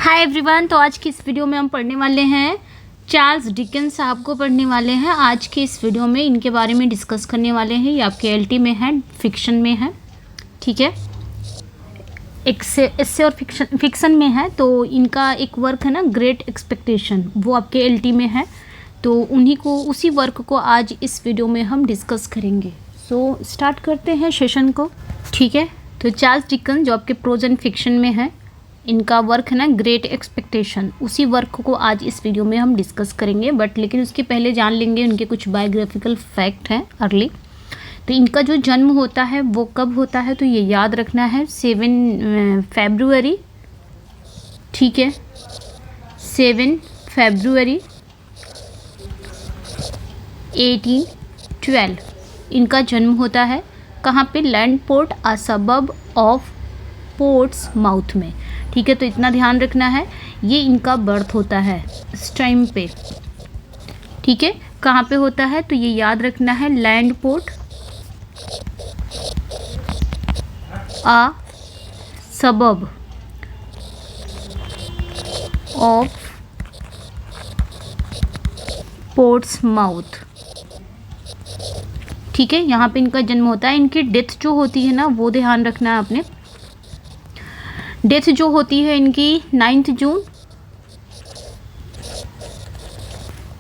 Hi everyone. तो आज की इस वीडियो में हम पढ़ने वाले हैं चार्ल्स डिकेंस साहब को पढ़ने वाले हैं। आज के इस वीडियो में इनके बारे में डिस्कस करने वाले हैं। ये आपके एलटी में है, फिक्शन में है, ठीक है, इससे और फिक्शन में है। तो इनका एक वर्क है ना, ग्रेट एक्सपेक्टेशन, वो आपके एलटी में है। तो उन्हीं को, उसी वर्क को आज इस वीडियो में हम डिस्कस करेंगे। सो स्टार्ट करते हैं सेशन को, ठीक है। तो चार्ल्स डिकेंस जो आपके प्रोज एंड फिक्शन में है, इनका वर्क है ना ग्रेट एक्सपेक्टेशन, उसी वर्क को आज इस वीडियो में हम डिस्कस करेंगे। लेकिन उसके पहले जान लेंगे उनके कुछ बायोग्राफिकल फैक्ट हैं अर्ली। तो इनका जो जन्म होता है वो कब होता है, तो ये याद रखना है 7 फरवरी, ठीक है, 7 फरवरी 1812 इनका जन्म होता है। कहाँ पे? लैंडपोर्ट, अ सबब ऑफ पोर्ट्समाउथ में, ठीक है। तो इतना ध्यान रखना है, ये इनका बर्थ होता है इस टाइम पे, ठीक है। कहाँ पे होता है तो ये याद रखना है, लैंडपोर्ट, अ सबब ऑफ पोर्ट्समाउथ, ठीक है। यहाँ पे इनका जन्म होता है। इनकी डेथ जो होती है ना, वो ध्यान रखना है आपने। डेथ जो होती है इनकी 9 जून,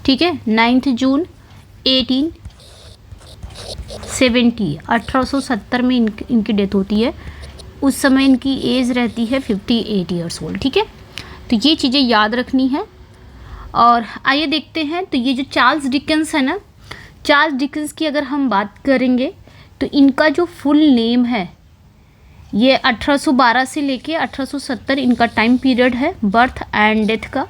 ठीक है, 9 जून 1870 में इनकी डेथ होती है। उस समय इनकी एज रहती है 58 ईयर्स ओल्ड, ठीक है। तो ये चीज़ें याद रखनी है। और आइए देखते हैं, तो ये जो चार्ल्स डिकेंस है ना, चार्ल्स डिकेंस की अगर हम बात करेंगे तो इनका जो फुल नेम है, ये 1812 से लेके 1870 इनका टाइम पीरियड है बर्थ एंड डेथ का।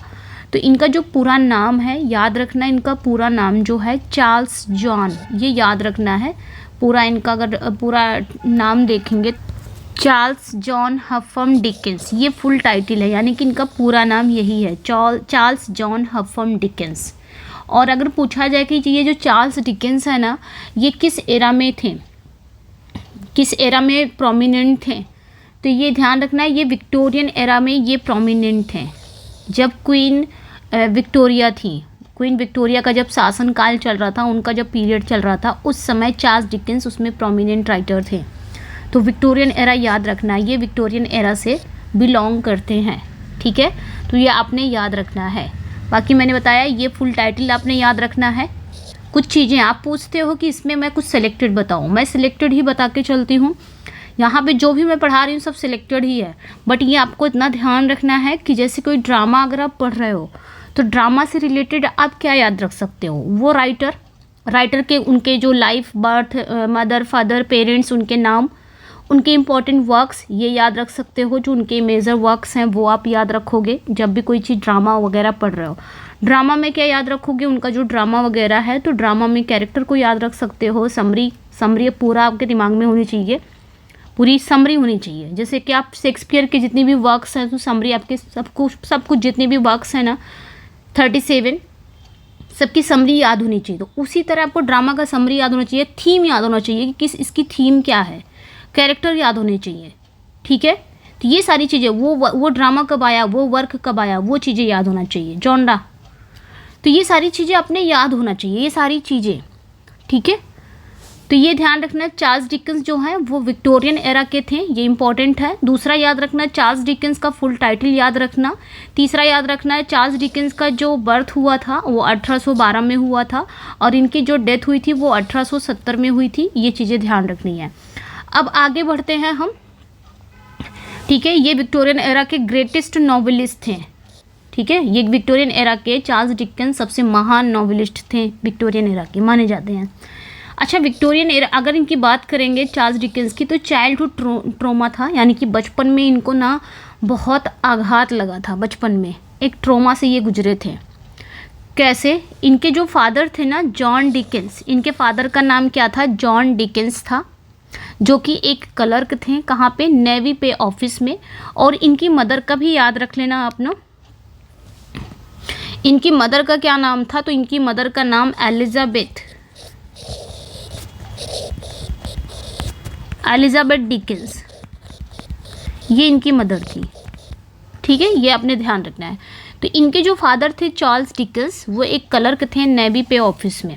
तो इनका जो पूरा नाम है, याद रखना, इनका पूरा नाम जो है चार्ल्स जॉन, ये याद रखना है पूरा। इनका अगर पूरा नाम देखेंगे, चार्ल्स जॉन हफम डिकेंस, ये फुल टाइटल है, यानी कि इनका पूरा नाम यही है, चार्ल्स जॉन हफम डिकेंस। और अगर पूछा जाए कि ये जो चार्ल्स डिकेंस है ना, ये किस एरा में थे, किस एरा में प्रोमिनेंट थे, तो ये ध्यान रखना है, ये विक्टोरियन एरा में ये प्रोमिनेंट थे। जब क्वीन विक्टोरिया थी, क्वीन विक्टोरिया का जब शासनकाल चल रहा था, उनका जब पीरियड चल रहा था, उस समय चार्ल्स डिकेंस उसमें प्रोमिनेंट राइटर थे। तो विक्टोरियन एरा याद रखना है, ये विक्टोरियन एरा से बिलोंग करते हैं, ठीक है। तो ये आपने याद रखना है। बाकी मैंने बताया ये फुल टाइटल आपने याद रखना है। कुछ चीज़ें आप पूछते हो कि इसमें मैं कुछ सिलेक्टेड बताऊं, मैं सिलेक्टेड ही बता के चलती हूँ। यहाँ पे जो भी मैं पढ़ा रही हूँ सब सिलेक्टेड ही है। बट ये आपको इतना ध्यान रखना है कि जैसे कोई ड्रामा अगर आप पढ़ रहे हो, तो ड्रामा से रिलेटेड आप क्या याद रख सकते हो, वो राइटर के उनके जो life, birth, mother, father, parents, उनके नाम, उनके इम्पॉर्टेंट वर्क्स, ये याद रख सकते हो। जो उनके मेजर वर्क्स हैं वो आप याद रखोगे जब भी कोई चीज़ ड्रामा वगैरह पढ़ रहे हो। ड्रामा में क्या याद रखोगे, उनका जो ड्रामा वगैरह है, तो ड्रामा में कैरेक्टर को याद रख सकते हो। समरी पूरा आपके दिमाग में होनी चाहिए, पूरी समरी होनी चाहिए। जैसे कि आप शेक्सपियर के जितनी भी वर्क्स हैं, तो समरी आपके सब कुछ जितने भी वर्क्स हैं ना, 37 सबकी समरी याद होनी चाहिए। तो उसी तरह आपको ड्रामा का समरी याद होना चाहिए, थीम याद होना चाहिए कि इसकी थीम क्या है, कैरेक्टर याद होने चाहिए, ठीक है। तो ये सारी चीज़ें, वो ड्रामा कब आया, वो वर्क कब आया, वो चीज़ें याद होना चाहिए, जॉनरा। तो ये सारी चीज़ें अपने याद होना चाहिए, ये सारी चीज़ें, ठीक है। तो ये ध्यान रखना, चार्ल्स डिकेंस जो हैं वो विक्टोरियन एरा के थे, ये इंपॉर्टेंट है। दूसरा याद रखना, चार्ल्स डिकेंस का फुल टाइटल याद रखना। तीसरा याद रखना है, चार्ल्स डिकेंस का जो बर्थ हुआ था वो 1812 में हुआ था, और इनकी जो डेथ हुई थी वो 1870 में हुई थी। ये चीज़ें ध्यान रखनी है। अब आगे बढ़ते हैं हम, ठीक है। ये विक्टोरियन एरा के ग्रेटेस्ट नॉवेलिस्ट थे, ठीक है। ये विक्टोरियन एरा के चार्ल्स डिकेंस सबसे महान नॉवेलिस्ट थे, विक्टोरियन एरा के माने जाते हैं। अच्छा, विक्टोरियन एरा अगर इनकी बात करेंगे चार्ल्स डिकेंस की, तो चाइल्डहुड ट्रोमा था, यानी कि बचपन में इनको ना बहुत आघात लगा था, बचपन में एक ट्रोमा से ये गुजरे थे। कैसे? इनके जो फादर थे ना, जॉन डिकेंस, इनके फादर का नाम क्या था? जॉन डिकेंस था, जो कि एक क्लर्क थे, कहाँ पे? नेवी पे ऑफिस में। और इनकी मदर का भी याद रख लेना आप ना, इनकी मदर का क्या नाम था? तो इनकी मदर का नाम एलिजाबेथ डिकेंस, ये इनकी मदर थी, ठीक है, ये आपने ध्यान रखना है। तो इनके जो फादर थे चार्ल्स डिकेंस, वो एक क्लर्क थे नेवी पे ऑफिस में,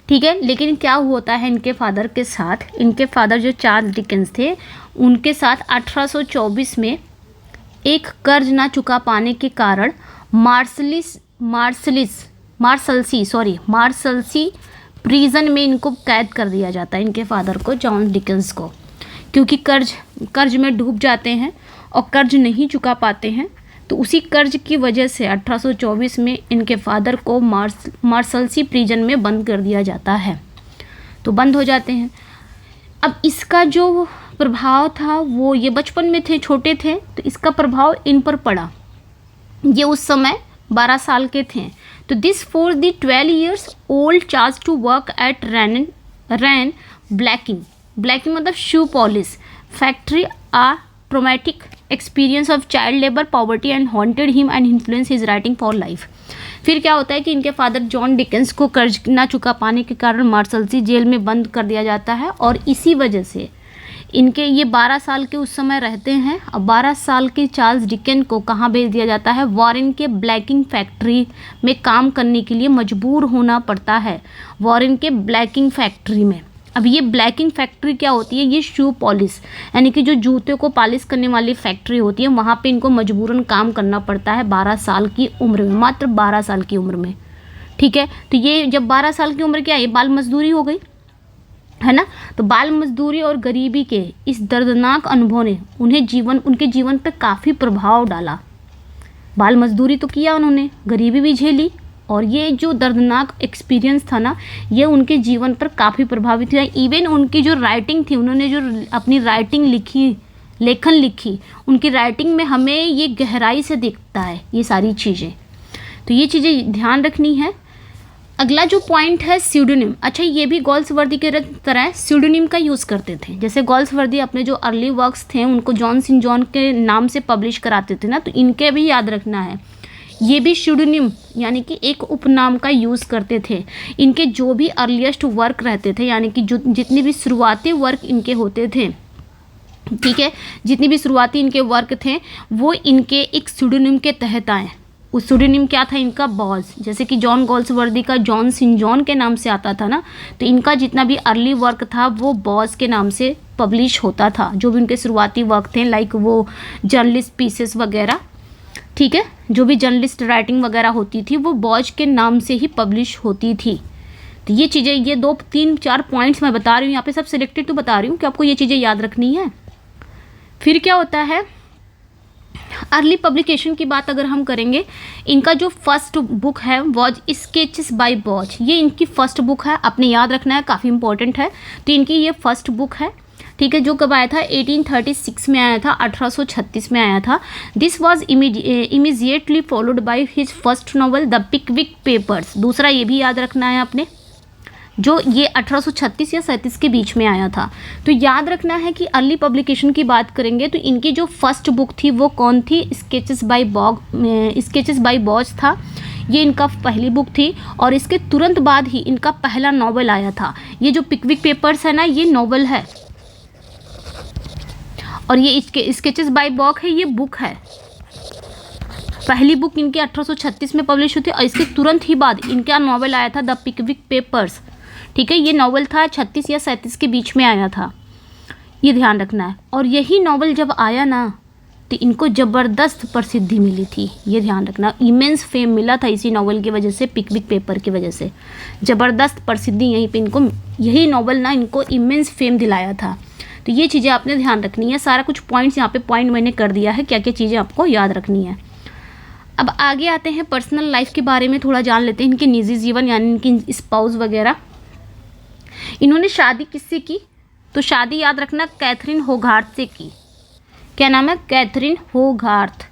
ठीक है। लेकिन क्या होता है इनके फादर के साथ, इनके फादर जो चार्ल्स डिकेंस थे उनके साथ 1824 में एक कर्ज ना चुका पाने के कारण मार्सलसी प्रिजन में इनको कैद कर दिया जाता है, इनके फादर को, जॉन डिकेंस को, क्योंकि कर्ज में डूब जाते हैं और कर्ज नहीं चुका पाते हैं। तो उसी कर्ज की वजह से 1824 में इनके फादर को मार्सलसी प्रिजन में बंद कर दिया जाता है, तो बंद हो जाते हैं। अब इसका जो प्रभाव था वो, ये बचपन में थे, छोटे थे, तो इसका प्रभाव इन पर पड़ा। ये उस समय 12 साल के थे। तो this force the 12 years old Charles to work at Warren's blacking मतलब shoe polish factory. A traumatic experience of child labour poverty and haunted him and influence his writing for life. फिर क्या होता है कि इनके फादर जॉन डिकेंस को कर्ज ना चुका पाने के कारण मार्सलसी जेल में बंद कर दिया जाता है, और इसी वजह से इनके ये 12 साल के उस समय रहते हैं। और 12 साल के चार्ल्स डिकेंस को कहाँ भेज दिया जाता है, वॉरेन के ब्लैकिंग फैक्ट्री में काम करने के लिए मजबूर होना पड़ता है, वॉरेन के ब्लैकिंग फैक्ट्री में। अब ये ब्लैकिंग फैक्ट्री क्या होती है, ये शू पॉलिश यानी कि जो जूते को पॉलिश करने वाली फैक्ट्री होती है, वहाँ पे इनको मजबूरन काम करना पड़ता है 12 साल की उम्र में, मात्र 12 साल की उम्र में, ठीक है। तो ये जब 12 साल की उम्र क्या है, बाल मजदूरी हो गई है ना। तो बाल मजदूरी और गरीबी के इस दर्दनाक अनुभव ने उनके जीवन पर काफ़ी प्रभाव डाला। बाल मजदूरी तो किया उन्होंने, गरीबी भी झेली, और ये जो दर्दनाक एक्सपीरियंस था ना, ये उनके जीवन पर काफ़ी प्रभावित हुआ। इवन उनकी जो राइटिंग थी, उन्होंने जो अपनी लेखन लिखी, उनकी राइटिंग में हमें ये गहराई से दिखता है ये सारी चीज़ें। तो ये चीज़ें ध्यान रखनी है। अगला जो पॉइंट है स्यूडोनिम। अच्छा, ये भी गोल्सवर्दी के तरह स्यूडोनिम का यूज़ करते थे। जैसे गोल्सवर्दी अपने जो अर्ली वर्क्स थे उनको जॉन सेंट जॉन के नाम से पब्लिश कराते थे ना, तो इनके भी याद रखना है, ये भी स्यूडोनिम यानी कि एक उपनाम का यूज़ करते थे। इनके जो भी अर्लीस्ट वर्क रहते थे, यानी कि जो जितने भी शुरुआती वर्क इनके होते थे, ठीक है, जितने भी शुरुआती इनके वर्क थे वो इनके एक स्यूडोनिम के तहत आए। उस स्यूडोनिम क्या था इनका, बॉज। जैसे कि जॉन गोल्सवर्दी का जॉन सेंट जॉन के नाम से आता था ना, तो इनका जितना भी अर्ली वर्क था वो बॉज के नाम से पब्लिश होता था। जो भी उनके शुरुआती वर्क थे, लाइक वो जर्नलिस्ट पीसेस वगैरह, ठीक है, जो भी जर्नलिस्ट राइटिंग वगैरह होती थी वो बॉज के नाम से ही पब्लिश होती थी। तो ये चीज़ें, ये 2 3 4 पॉइंट्स मैं बता रही हूँ यहाँ पे, सब सिलेक्टेड तो बता रही हूँ कि आपको ये चीज़ें याद रखनी है। फिर क्या होता है, अर्ली पब्लिकेशन की बात अगर हम करेंगे, इनका जो फर्स्ट बुक है वॉज स्केचेस बाय बॉज, ये इनकी फर्स्ट बुक है, आपने याद रखना है, काफ़ी इंपॉर्टेंट है। तो इनकी ये फर्स्ट बुक है, ठीक है, जो कब आया था, 1836 में आया था, 1836 में आया था। This was immediately followed by his first novel the Pickwick Papers. दूसरा ये भी याद रखना है आपने, जो ये 1836 या 37 के बीच में आया था। तो याद रखना है कि अर्ली पब्लिकेशन की बात करेंगे तो इनकी जो फर्स्ट बुक थी वो कौन थी, स्केचेस बाय बॉज था, ये इनका पहली बुक थी। और इसके तुरंत बाद ही इनका पहला नॉवल आया था। ये जो पिकविक पेपर्स है ना, ये नॉवल है, और ये स्केचेस बाय बॉग है, ये बुक है। पहली बुक इनकी 1836 में पब्लिश हुई थी, और इसके तुरंत ही बाद इनका नॉवल आया था द पिकविक पेपर्स, ठीक है। ये नॉवल था 36 या 37 के बीच में आया था, ये ध्यान रखना है। और यही नॉवल जब आया ना, तो इनको ज़बरदस्त प्रसिद्धि मिली थी, ये ध्यान रखना, इमेंस फेम मिला था इसी नॉवल की वजह से, पिकविक पेपर की वजह से ज़बरदस्त प्रसिद्धि यहीं पे इनको, यही नॉवल ना इनको इमेंस फेम दिलाया था। तो ये चीज़ें आपने ध्यान रखनी है। सारा कुछ पॉइंट्स यहाँ पे पॉइंट मैंने कर दिया है, क्या क्या चीज़ें आपको याद रखनी है। अब आगे आते हैं पर्सनल लाइफ के बारे में थोड़ा जान लेते हैं, इनके निजी जीवन यानी इनकी स्पाउस वगैरह। इन्होंने शादी किससे की, तो शादी याद रखना कैथरीन होगार्थ से की। क्या नाम है, कैथरीन होगार्थ।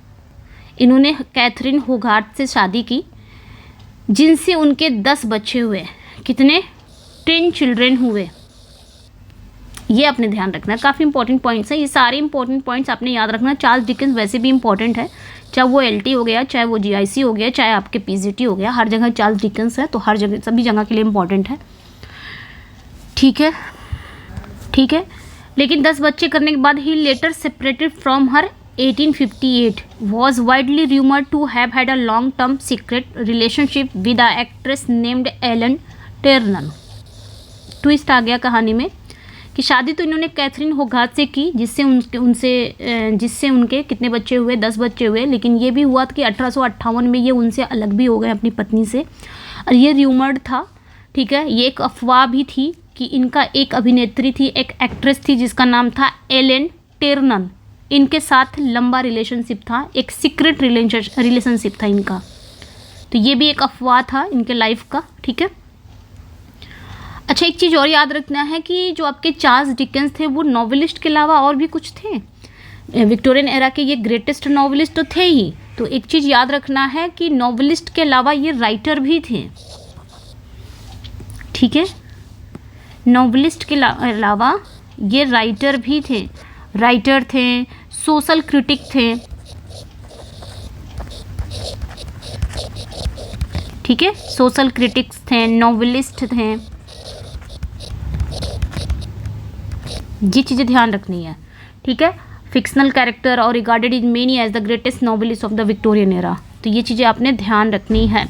इन्होंने कैथरीन होगार्थ से शादी की, जिनसे उनके 10 बच्चे हुए। कितने, 10 चिल्ड्रेन हुए। ये आपने ध्यान रखना है, काफ़ी इंपॉर्टेंट पॉइंट्स हैं ये, सारे इंपॉर्टेंट पॉइंट्स आपने याद रखना। चार्ल्स डिकेंस वैसे भी इंपॉर्टेंट है, चाहे वो LT हो गया, चाहे वो GIC हो गया, चाहे आपके PGT हो गया, हर जगह चार्ल्स डिकेंस है, तो हर जगह, सभी जगह के लिए इंपॉर्टेंट है, ठीक है। लेकिन 10 बच्चे करने के बाद ही later separated from her 1858 was widely rumored to have had a long-term secret relationship with an actress named Ellen Ternan. Twist आ गया कहानी में कि शादी तो इन्होंने कैथरीन होगार्थ से की, जिससे उनके कितने बच्चे हुए, 10 बच्चे हुए। लेकिन ये भी हुआ था कि 1858 में ये उनसे अलग भी हो गए अपनी पत्नी से, और ये र्यूमर्ड था, ठीक है। ये एक अफवाह भी थी कि इनका एक अभिनेत्री थी, एक एक्ट्रेस थी जिसका नाम था एलेन टेरनन, इनके साथ लंबा रिलेशनशिप था, एक सीक्रेट रिलेशनशिप था इनका। तो ये भी एक अफवाह था इनके लाइफ का, ठीक है। अच्छा, एक चीज़ और याद रखना है कि जो आपके चार्ल्स डिकेंस थे वो नॉवेलिस्ट के अलावा और भी कुछ थे। विक्टोरियन एरा के ये ग्रेटेस्ट नॉवेलिस्ट तो थे ही, तो एक चीज़ याद रखना है कि नॉवेलिस्ट के अलावा ये राइटर भी थे, ठीक है। नॉवेलिस्ट के अलावा ये राइटर भी थे, राइटर थे, सोशल क्रिटिक थे, ठीक है। सोशल क्रिटिक्स थे, नॉवेलिस्ट थे, ये चीज़ें ध्यान रखनी है, ठीक है। फिक्शनल कैरेक्टर और regarded in many as the greatest novelist of the Victorian era, तो ये चीज़ें आपने ध्यान रखनी है,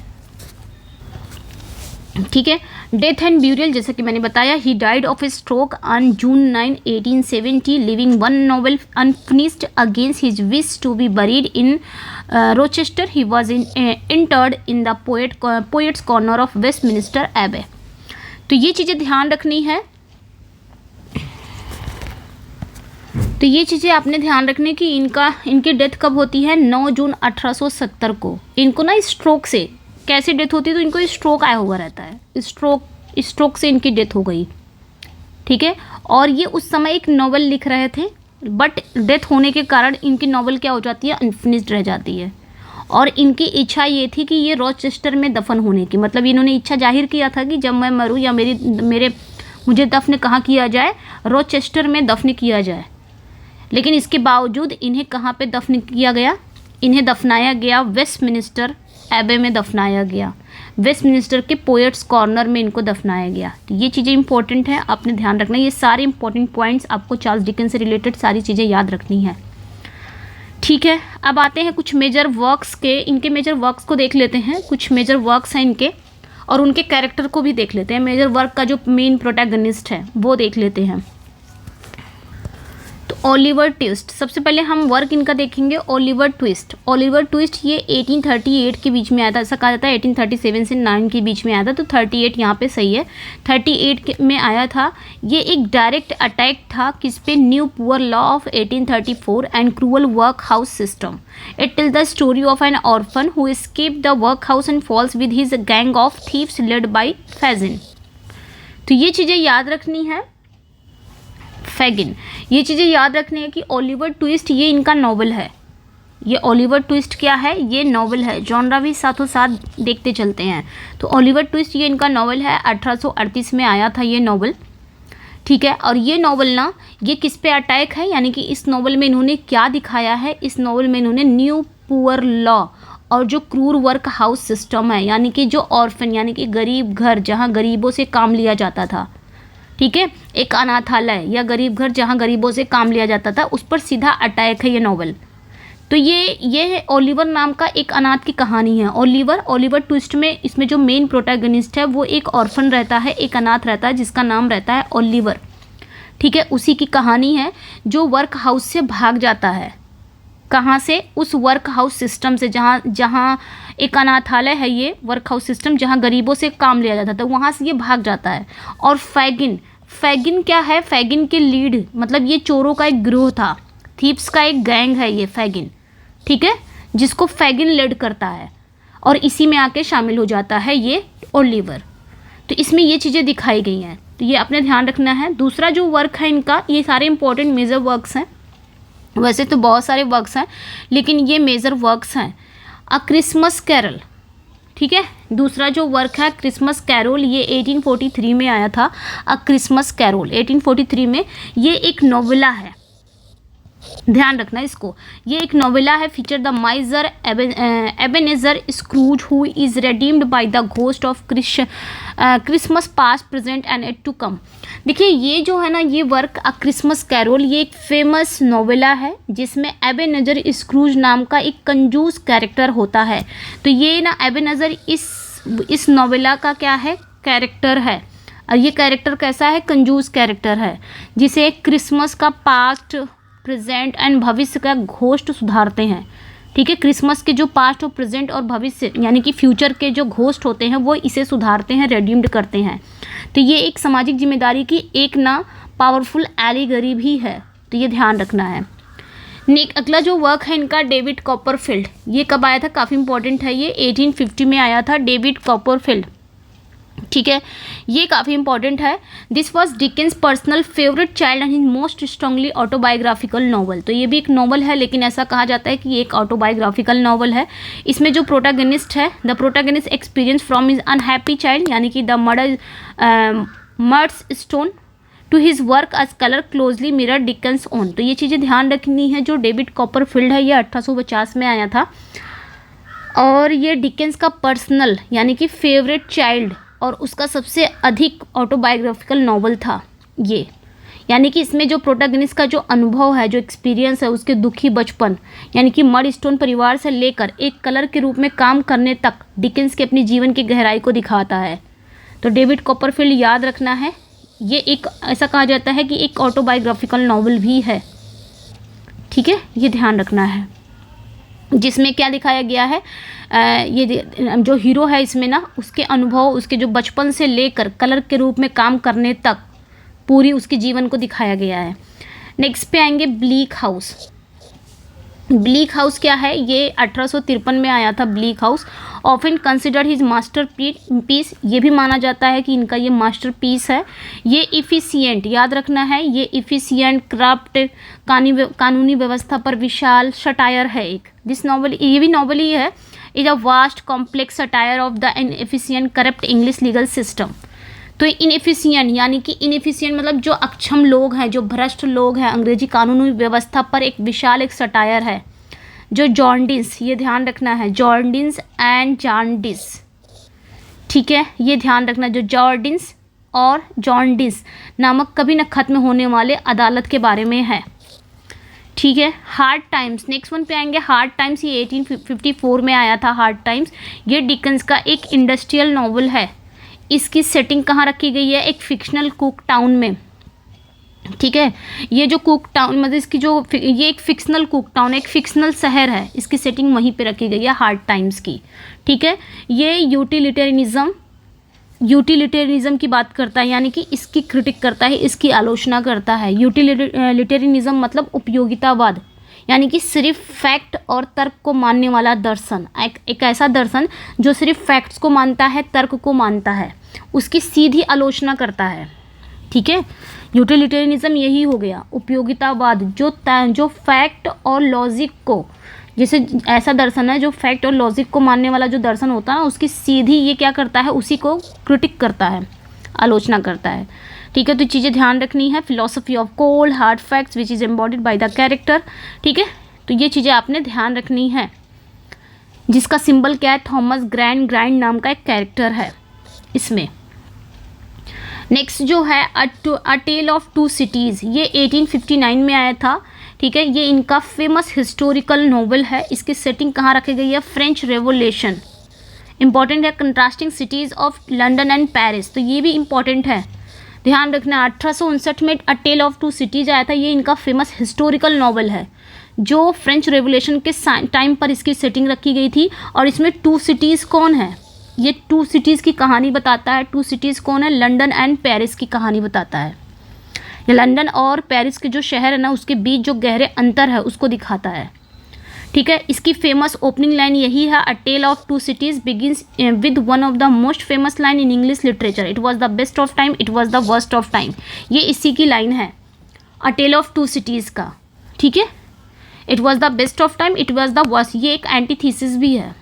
ठीक है। डेथ एंड ब्यूरियल, जैसे कि मैंने बताया, he died of a stroke on June 9, 1870, living one novel unfinished against his wish to be buried in Rochester. He was interred in the poets corner of Westminster Abbey. तो ये चीज़ें ध्यान रखनी है, तो ये चीज़ें आपने ध्यान रखने की। इनकी डेथ कब होती है? 9 जून 1870 को। इनको ना स्ट्रोक से, कैसे डेथ होती है, तो इनको स्ट्रोक आया हुआ रहता है, स्ट्रोक से इनकी डेथ हो गई, ठीक है। और ये उस समय एक नॉवल लिख रहे थे, बट डेथ होने के कारण इनकी नॉवल क्या हो जाती है, अनफिनिश्ड रह जाती है। और इनकी इच्छा ये थी कि ये रॉचेस्टर में दफन होने की, मतलब इन्होंने इच्छा जाहिर किया था कि जब मैं मरूँ या मुझे दफन कहाँ किया जाए, रॉचेस्टर में दफन किया जाए। लेकिन इसके बावजूद इन्हें कहाँ पे दफन किया गया? इन्हें दफनाया गया वेस्टमिनिस्टर एबे में दफनाया गया, वेस्टमिनिस्टर के पोएट्स कॉर्नर में इनको दफनाया गया। तो ये चीज़ें इंपॉर्टेंट हैं, आपने ध्यान रखना। ये सारे इंपॉर्टेंट पॉइंट्स आपको चार्ल्स डिकेंस से रिलेटेड सारी चीज़ें याद रखनी है, ठीक है। अब आते हैं कुछ मेजर वर्क्स के, इनके मेजर वर्क्स को देख लेते हैं। कुछ मेजर वर्क्स हैं इनके, और उनके कैरेक्टर को भी देख लेते हैं। मेजर वर्क का जो मेन प्रोटैगनिस्ट है वो देख लेते हैं। ओलिवर ट्विस्ट, सबसे पहले हम वर्क इनका देखेंगे। ओलिवर ट्विस्ट ये 1838 के बीच में आया था, ऐसा कहा जाता है 1837 से 9 के बीच में आया था, तो 38 यहाँ पे सही है, 38 में आया था। ये एक डायरेक्ट अटैक था किस पे? New poor law of 1834 and cruel workhouse system. It tells the story of an orphan who escape the workhouse and falls with his gang of thieves led by Fagin. तो ये चीज़ें याद रखनी है, Fagin, ये चीज़ें याद रखनी है कि ओलिवर ट्विस्ट ये इनका नॉवल है। ये ओलिवर ट्विस्ट क्या है? ये नॉवल है। जॉनरा भी साथों साथ देखते चलते हैं। तो ओलिवर ट्विस्ट ये इनका नॉवल है, 1838 में आया था ये नॉवल, ठीक है। और ये नॉवल ना, ये किस पे अटैक है, यानी कि इस नॉवल में इन्होंने क्या दिखाया है? इस नॉवल में इन्होंने न्यू पुअर लॉ और जो क्रूर वर्क हाउस सिस्टम है, यानी कि जो ऑर्फन यानी कि गरीब घर, जहाँ गरीबों से काम लिया जाता था, ठीक है, एक अनाथालय या गरीब घर जहाँ गरीबों से काम लिया जाता था, उस पर सीधा अटैक है ये नॉवल। तो ये ओलिवर नाम का एक अनाथ की कहानी है। ओलिवर ट्विस्ट में इसमें जो मेन प्रोटैगनिस्ट है वो एक ऑर्फन रहता है, एक अनाथ रहता है जिसका नाम रहता है ओलिवर, ठीक है। उसी की कहानी है जो वर्क हाउस से भाग जाता है। कहाँ से? उस वर्क हाउस सिस्टम से, जहाँ एक अनाथालय है ये वर्क हाउस सिस्टम, जहाँ गरीबों से काम लिया जाता था, वहाँ से ये भाग जाता है। और फैगिन क्या है? फैगिन के लीड, मतलब ये चोरों का एक गिरोह था, थीप्स का एक गैंग है ये फैगिन, ठीक है, जिसको फैगिन लीड करता है, और इसी में आके शामिल हो जाता है ये ओलिवर। तो इसमें ये चीज़ें दिखाई गई हैं, तो ये अपने ध्यान रखना है। दूसरा जो वर्क है इनका, ये सारे इंपॉर्टेंट मेजर वर्क्स हैं, वैसे तो बहुत सारे वर्क्स हैं लेकिन ये मेजर वर्क्स हैं। अ क्रिसमस कैरल, ठीक है, दूसरा जो वर्क है क्रिसमस कैरोल, ये 1843 में आया था। अ क्रिसमस कैरोल 1843 में, ये एक नोवेला है, ध्यान रखना इसको। ये एक नोवेला है, feature the miser Ebenezer Scrooge who is redeemed by the ghost of Christmas past present and yet to come. देखिए ये जो है ना, ये वर्क अ क्रिसमस कैरोल, ये एक फेमस नोवेला है जिसमें एबेनेजर स्क्रूज नाम का एक कंजूस कैरेक्टर होता है। तो ये ना एबेनेजर इस नोवेला का क्या है, कैरेक्टर है। और ये कैरेक्टर कैसा है, कंजूस कैरेक्टर है, जिसे क्रिसमस का पास्ट प्रेजेंट एंड भविष्य का घोस्ट सुधारते हैं। ठीक है, क्रिसमस के जो पास्ट और प्रेजेंट और भविष्य यानी कि फ्यूचर के जो घोस्ट होते हैं वो इसे सुधारते हैं, रेडीम्ड करते हैं। तो ये एक सामाजिक जिम्मेदारी की एक ना पावरफुल एलिगरी भी है, तो ये ध्यान रखना है। अगला जो वर्क है इनका डेविड कॉपरफील्ड, ये कब आया था, काफ़ी इंपॉर्टेंट है, ये 1850 में आया था, डेविड कॉपरफील्ड। ठीक है, ये काफ़ी इंपॉर्टेंट है। This was Dickens personal favourite child and most strongly autobiographical novel. तो ये भी एक नॉवल है, लेकिन ऐसा कहा जाता है कि ये एक ऑटोबायोग्राफिकल नॉवल है। इसमें जो प्रोटैगनिस्ट है, the protagonist experience from his unhappy child यानी कि the Murdstone to his work as clerk closely mirror Dickens own. तो ये चीज़ें ध्यान रखनी है। जो डेविड कॉपरफील्ड है ये 1850 में आया था और ये डिकेंस का पर्सनल यानी कि फेवरेट चाइल्ड और उसका सबसे अधिक ऑटोबायोग्राफिकल नॉवल था ये। यानी कि इसमें जो प्रोटैगनिस्ट का जो अनुभव है, जो एक्सपीरियंस है, उसके दुखी बचपन यानी कि मड स्टोन परिवार से लेकर एक कलर के रूप में काम करने तक डिकेंस के अपनी जीवन की गहराई को दिखाता है। तो डेविड कॉपरफील्ड याद रखना है, ये एक ऐसा कहा जाता है कि एक ऑटोबायोग्राफिकल नॉवल भी है। ठीक है, ये ध्यान रखना है। जिसमें क्या दिखाया गया है, ये जो हीरो है इसमें ना, उसके अनुभव, उसके जो बचपन से लेकर कलर के रूप में काम करने तक पूरी उसके जीवन को दिखाया गया है। नेक्स्ट पे आएंगे ब्लीक हाउस। ब्लीक हाउस क्या है, ये 1853 में आया था। Bleak House often considered his masterpiece, ये भी माना जाता है कि इनका ये मास्टर पीस है। ये इफ़िशियंट, याद रखना है, ये इफ़िशियंट क्राफ्ट कानूनी व्यवस्था पर विशाल सटायर है एक। दिस नॉवल, ये भी नॉवल ही है, is a vast complex satire of the inefficient corrupt English legal system. तो इनएफिशिएंट यानी कि इनएफिशिएंट मतलब जो अक्षम लोग हैं, जो भ्रष्ट लोग हैं, अंग्रेजी कानूनी व्यवस्था पर एक विशाल एक सटायर है। जो जॉन्डिस, ये ध्यान रखना है, जॉन्डिस एंड जॉन्डिस। ठीक है, ये ध्यान रखना, जो जॉर्डिन्स और जॉन्डिस नामक कभी न खत्म होने वाले अदालत के बारे में है। ठीक है, हार्ड टाइम्स, नेक्स्ट वन पे आएंगे हार्ड टाइम्स। ये 1854 में आया था हार्ड टाइम्स। ये डिकेंस का एक इंडस्ट्रियल नॉवल है। इसकी सेटिंग कहाँ रखी गई है, एक फिक्शनल कुक टाउन में। ठीक है, ये जो कुक टाउन मतलब इसकी जो ये एक फिक्शनल कुक टाउन, एक फिक्शनल शहर है, इसकी सेटिंग वहीं पे रखी गई है हार्ड टाइम्स की। ठीक है, ये यूटिलिटेरियनिज्म की बात करता है, यानी कि इसकी क्रिटिक करता है, इसकी आलोचना करता है। यूटिलिटेरियनिज्म मतलब उपयोगितावाद, यानी कि सिर्फ फैक्ट और तर्क को मानने वाला दर्शन, एक ऐसा दर्शन जो सिर्फ फैक्ट्स को मानता है, तर्क को मानता है, उसकी सीधी आलोचना करता है। ठीक है, यूटिलिटेरियनिज्म यही हो गया, उपयोगितावाद, जो फैक्ट और लॉजिक को, जैसे ऐसा दर्शन है जो फैक्ट और लॉजिक को मानने वाला जो दर्शन होता है, उसकी सीधी ये क्या करता है, उसी को क्रिटिक करता है, आलोचना करता है। ठीक है, तो चीज़ें ध्यान रखनी है। Philosophy of cold hard facts which is embodied by the character. ठीक है, तो ये चीज़ें आपने ध्यान रखनी है। जिसका सिंबल क्या है, थॉमस ग्राइंड नाम का एक कैरेक्टर है इसमें। नेक्स्ट जो है a tale of two cities, ये 1859 में आया था। ठीक है, ये इनका फेमस हिस्टोरिकल नॉवल है। इसकी सेटिंग कहाँ रखी गई है, फ्रेंच रेवोल्यूशन। इंपॉर्टेंट है, contrasting cities of London and Paris, तो ये भी इंपॉर्टेंट है, ध्यान रखना। 1859 में अ टेल ऑफ टू सिटीज़ आया था। ये इनका फेमस हिस्टोरिकल नॉवल है जो फ्रेंच रेवोल्यूशन के टाइम पर इसकी सेटिंग रखी गई थी। और इसमें टू सिटीज़ कौन है, ये टू सिटीज़ की कहानी बताता है। टू सिटीज़ कौन है, लंदन एंड पेरिस की कहानी बताता है। ये लंदन और पेरिस के जो शहर है ना, उसके बीच जो गहरे अंतर है उसको दिखाता है। ठीक है, इसकी फेमस ओपनिंग लाइन यही है, a tale of two cities begins with one of the most famous line in English literature, it was the best of time, it was the worst of time. ये इसी की line है, a tale of two cities का। ठीक है, it was the best of time, it was the worst, ये एक antithesis भी है।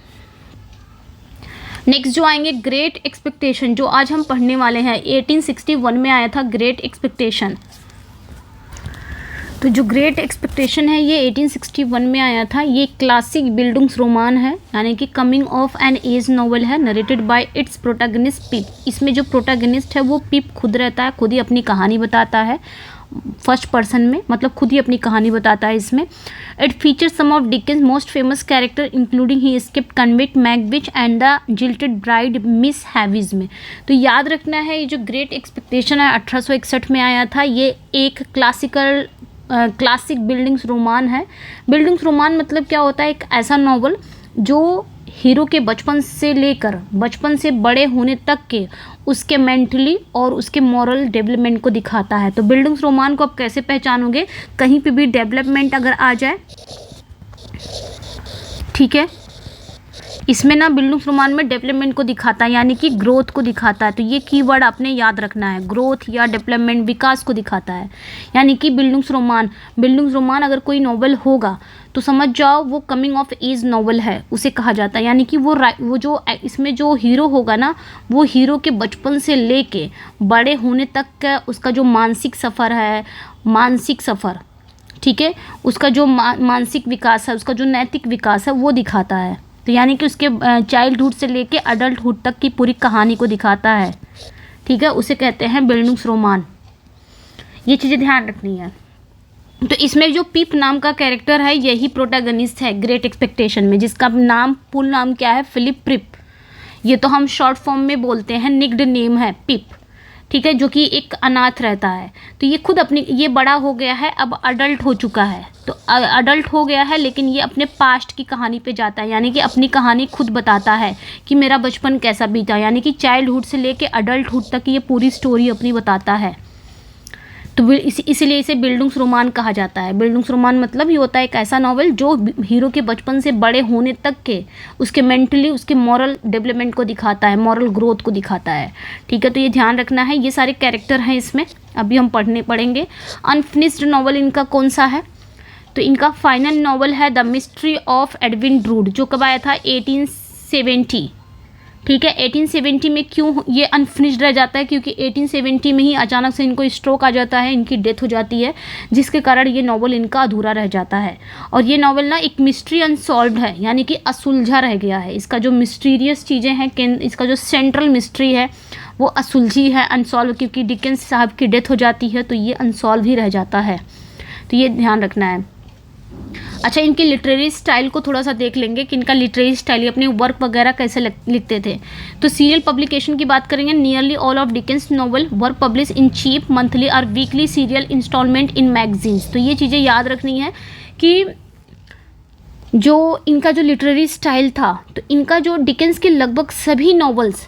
नेक्स्ट जो आएंगे ग्रेट एक्सपेक्टेशन, जो आज हम पढ़ने वाले हैं। 1861 में आया था ग्रेट एक्सपेक्टेशन। तो जो ग्रेट एक्सपेक्टेशन है ये 1861 में आया था। ये क्लासिक बिल्डुंग्सरोमान है, यानी कि coming of an age novel है, narrated by its protagonist Pip. इसमें जो प्रोटैगनिस्ट है वो पिप खुद रहता है, खुद ही अपनी कहानी बताता है फर्स्ट पर्सन में, मतलब खुद ही अपनी कहानी बताता है इसमें। It feature some of Dickens most famous character including he escaped convict Magwitch and the jilted bride Miss Havisham में। तो याद रखना है, ये जो ग्रेट एक्सपेक्टेशन है 1861 में आया था। ये एक क्लासिक बिल्डिंग्सरोमान है। बिल्डिंग्सरोमान मतलब क्या होता है, एक ऐसा नॉवल जो हीरो के बचपन से लेकर बचपन से बड़े होने तक के उसके मेंटली और उसके मॉरल डेवलपमेंट को दिखाता है। तो बिल्डिंग्सरोमान को आप कैसे पहचानोगे, कहीं पे भी डेवलपमेंट अगर आ जाए, ठीक है, इसमें ना बिल्डिंग्सरोमान में डेवलपमेंट को दिखाता है, यानी कि ग्रोथ को दिखाता है। तो ये कीवर्ड आपने याद रखना है, ग्रोथ या डेवलपमेंट, विकास को दिखाता है। यानी कि बिल्डिंग्सरोमान अगर कोई नॉवल होगा तो समझ जाओ वो कमिंग ऑफ एज नॉवल है, उसे कहा जाता है। यानी कि वो जो इसमें जो हीरो होगा ना, वो हीरो के बचपन से लेके बड़े होने तक का उसका जो मानसिक सफ़र, ठीक है, उसका जो मानसिक विकास है, उसका जो नैतिक विकास है वो दिखाता है। तो यानी कि उसके चाइल्डहुड से लेके अडल्टहुड तक की पूरी कहानी को दिखाता है, ठीक है, उसे कहते हैं बिल्डिंग्सरोमान। ये चीज़ें ध्यान रखनी है। तो इसमें जो पिप नाम का कैरेक्टर है यही प्रोटैगनिस्ट है ग्रेट एक्सपेक्टेशन में, जिसका फुल नाम क्या है, फिलिप प्रिप। ये तो हम शॉर्ट फॉर्म में बोलते हैं, निक्ड नेम है पिप, ठीक है, जो कि एक अनाथ रहता है। तो ये खुद ये बड़ा हो गया है, अब अडल्ट हो चुका है। तो अडल्ट हो गया है, लेकिन ये अपने पास्ट की कहानी पे जाता है, यानी कि अपनी कहानी खुद बताता है कि मेरा बचपन कैसा बीता, यानी कि चाइल्डहुड से लेके अडल्टहुड तक ये पूरी स्टोरी अपनी बताता है। तो इसीलिए इसे बिल्डिंग्सरोमान कहा जाता है। बिल्डिंग्सरोमान मतलब ये होता है एक ऐसा नॉवल जो हीरो के बचपन से बड़े होने तक के उसके मेंटली उसके मॉरल डेवलपमेंट को दिखाता है, मॉरल ग्रोथ को दिखाता है, ठीक है। तो ये ध्यान रखना है, ये सारे कैरेक्टर हैं इसमें, अभी हम पढ़ेंगे। अनफिनिश्ड नॉवल इनका कौन सा है, तो इनका फाइनल नॉवल है the mystery of Edwin druid, जो कब आया था 1870, ठीक है। 1870 में क्यों ये अनफिनिश्ड रह जाता है, क्योंकि 1870 में ही अचानक से इनको स्ट्रोक आ जाता है, इनकी डेथ हो जाती है, जिसके कारण ये नॉवल इनका अधूरा रह जाता है। और ये नॉवल ना एक मिस्ट्री अनसॉल्व्ड है, यानी कि असुलझा रह गया है। इसका जो मिस्टीरियस चीज़ें हैं, इसका जो सेंट्रल मिस्ट्री है वो असुलझी है, अनसॉल्व, क्योंकि डिकेंस साहब की डेथ हो जाती है तो ये अनसॉल्व ही रह जाता है। तो ये ध्यान रखना है। अच्छा, इनकी लिटरेरी स्टाइल को थोड़ा सा देख लेंगे कि इनका लिटरेरी स्टाइल, ये अपने वर्क वगैरह कैसे लिखते थे। तो सीरियल पब्लिकेशन की बात करेंगे, nearly all of Dickens novel were publish in cheap monthly और weekly serial instalment in magazines. तो ये चीज़ें याद रखनी है कि जो इनका जो लिटरेरी स्टाइल था, तो इनका जो डिकेंस के लगभग सभी नॉवेल्स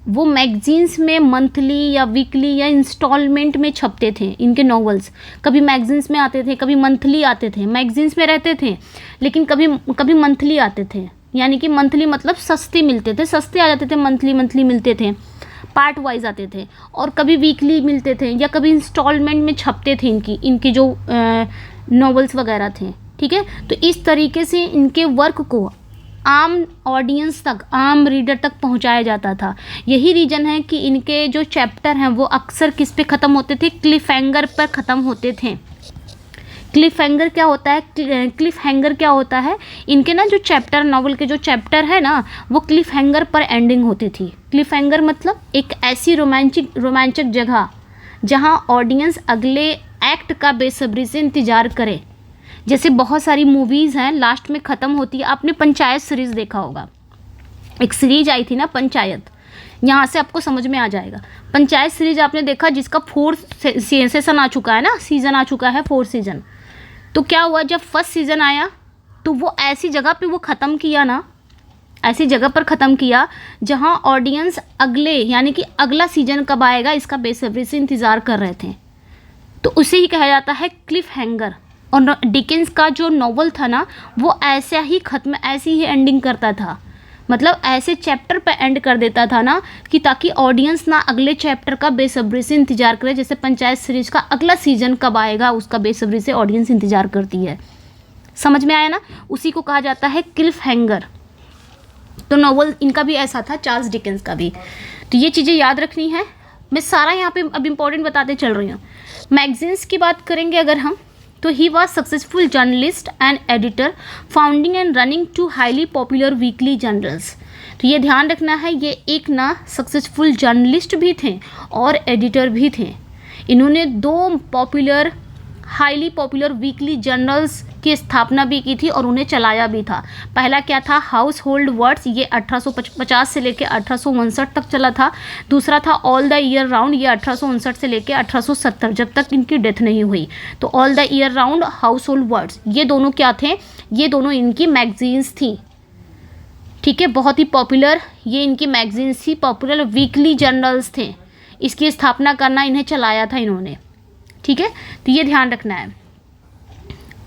वो मैगजीन्स में मंथली या वीकली या इंस्टॉलमेंट में छपते थे। इनके नॉवेल्स कभी मैगजीन्स में आते थे, कभी मंथली आते थे, मैगजीन्स में रहते थे लेकिन कभी मंथली आते थे, यानी कि मंथली मतलब सस्ते मिलते थे, सस्ते आ जाते थे, मंथली मिलते थे, पार्ट वाइज आते थे, और कभी वीकली मिलते थे या कभी इंस्टॉलमेंट में छपते थे इनकी जो नॉवेल्स वगैरह थे, ठीक है। तो इस तरीके से इनके वर्क को आम ऑडियंस तक, आम रीडर तक पहुंचाया जाता था। यही रीज़न है कि इनके जो चैप्टर हैं वो अक्सर किस पे ख़त्म होते थे, क्लिफ हैंगर पर ख़त्म होते थे। क्लिफ हैंगर क्या होता है, क्लिफ हैंगर क्या होता है, इनके ना जो चैप्टर, नॉवल के जो चैप्टर है ना, वो क्लिफ हैंगर पर एंडिंग होती थी। क्लिफ हैंगर मतलब एक ऐसी रोमांचक जगह जहाँ ऑडियंस अगले एक्ट का बेसब्री से इंतज़ार करे। जैसे बहुत सारी मूवीज़ हैं लास्ट में ख़त्म होती है, आपने पंचायत सीरीज़ देखा होगा, एक सीरीज आई थी ना पंचायत, यहाँ से आपको समझ में आ जाएगा। पंचायत सीरीज आपने देखा, जिसका 4 सीज़न आ चुका है ना, सीज़न आ चुका है 4 सीज़न। तो क्या हुआ, जब फर्स्ट सीज़न आया तो वो ऐसी जगह पे वो ख़त्म किया ना, ऐसी जगह पर ख़त्म किया जहाँ ऑडियंस अगले, यानी कि अगला सीज़न कब आएगा इसका बेसब्री से इंतज़ार कर रहे थे। तो उसे ही कहा जाता है क्लिफ हैंगर। और डिकेंस का जो नॉवल था ना, वो ऐसा ही ख़त्म, ऐसी ही एंडिंग करता था, मतलब ऐसे चैप्टर पे एंड कर देता था ना कि ताकि ऑडियंस ना अगले चैप्टर का बेसब्री से इंतज़ार करे। जैसे पंचायत सीरीज़ का अगला सीज़न कब आएगा उसका बेसब्री से ऑडियंस इंतज़ार करती है। समझ में आया ना, उसी को कहा जाता है क्लिफ हैंगर। तो नॉवल इनका भी ऐसा था, चार्ल्स डिकेंस का भी। तो ये चीज़ें याद रखनी है, मैं सारा यहाँ पे अब इम्पोर्टेंट बताते चल रही हूँ। मैगजीन्स की बात करेंगे अगर हम, तो he was successful journalist and editor, founding and running two highly popular weekly journals. तो ये ध्यान रखना है, ये एक ना सक्सेसफुल जर्नलिस्ट भी थे और एडिटर भी थे। इन्होंने 2 popular highly popular weekly journals की स्थापना भी की थी और उन्हें चलाया भी था। पहला क्या था, हाउस होल्ड वर्ड्स, ये 1850 से लेकर 1859 तक चला था। दूसरा था ऑल द ईयर राउंड, ये 1859 से लेकर 1870, जब तक इनकी डेथ नहीं हुई। तो all the year round, house hold words, ये दोनों क्या थे, ये दोनों इनकी मैगजीन्स थी। ठीक है, बहुत ही पॉपुलर ये इनकी मैगजीन्स थी, पॉपुलर वीकली जर्नल्स थे। इसकी स्थापना करना, इन्हें चलाया था इन्होंने। ठीक है, तो ये ध्यान रखना है।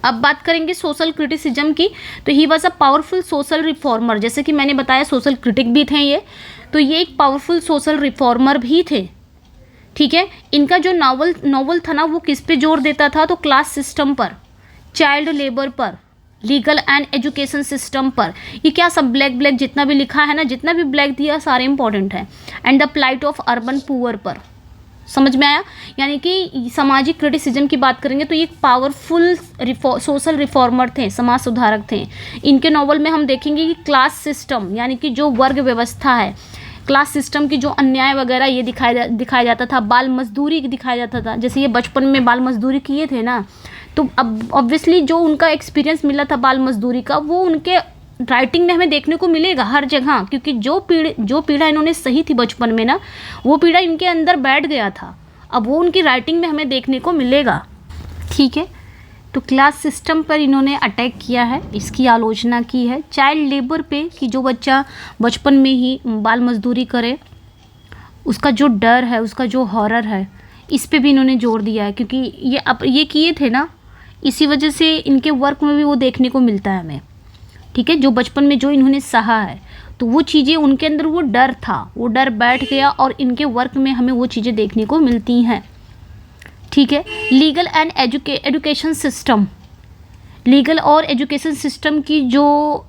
अब बात करेंगे सोशल क्रिटिसिज्म की। तो he was a powerful social reformer, जैसे कि मैंने बताया सोशल क्रिटिक भी थे ये, तो ये एक पावरफुल सोशल रिफॉर्मर भी थे। ठीक है, इनका जो नॉवल था ना, वो किस पे जोर देता था, तो क्लास सिस्टम पर, चाइल्ड लेबर पर, लीगल एंड एजुकेशन सिस्टम पर। ये क्या सब ब्लैक जितना भी लिखा है ना, जितना भी ब्लैक दिया सारे इंपॉर्टेंट है। And the plight of urban poor पर। समझ में आया, यानी कि सामाजिक क्रिटिसिज्म की बात करेंगे तो ये पावरफुल सोशल रिफॉर्मर थे, समाज सुधारक थे। इनके नॉवल में हम देखेंगे कि क्लास सिस्टम, यानी कि जो वर्ग व्यवस्था है, क्लास सिस्टम की जो अन्याय वगैरह ये दिखाया जाता था। बाल मजदूरी दिखाया जाता था, जैसे ये बचपन में बाल मजदूरी किए थे ना, तो अब ऑब्वियसली जो उनका एक्सपीरियंस मिला था बाल मजदूरी का, वो उनके राइटिंग में हमें देखने को मिलेगा हर जगह, क्योंकि जो पीड़ा इन्होंने सही थी बचपन में ना, वो पीड़ा इनके अंदर बैठ गया था। अब वो उनकी राइटिंग में हमें देखने को मिलेगा। ठीक है, तो क्लास सिस्टम पर इन्होंने अटैक किया है, इसकी आलोचना की है। चाइल्ड लेबर पे, कि जो बच्चा बचपन में ही बाल मजदूरी करे, उसका जो डर है, उसका जो हॉरर है, इस पे भी इन्होंने जोर दिया है, क्योंकि ये किए थे ना, इसी वजह से इनके वर्क में भी वो देखने को मिलता है हमें। ठीक है, जो बचपन में जो इन्होंने सहा है, तो वो चीज़ें उनके अंदर, वो डर था, वो डर बैठ गया और इनके वर्क में हमें वो चीज़ें देखने को मिलती हैं। ठीक है, legal and education system, legal और एजुकेशन सिस्टम की जो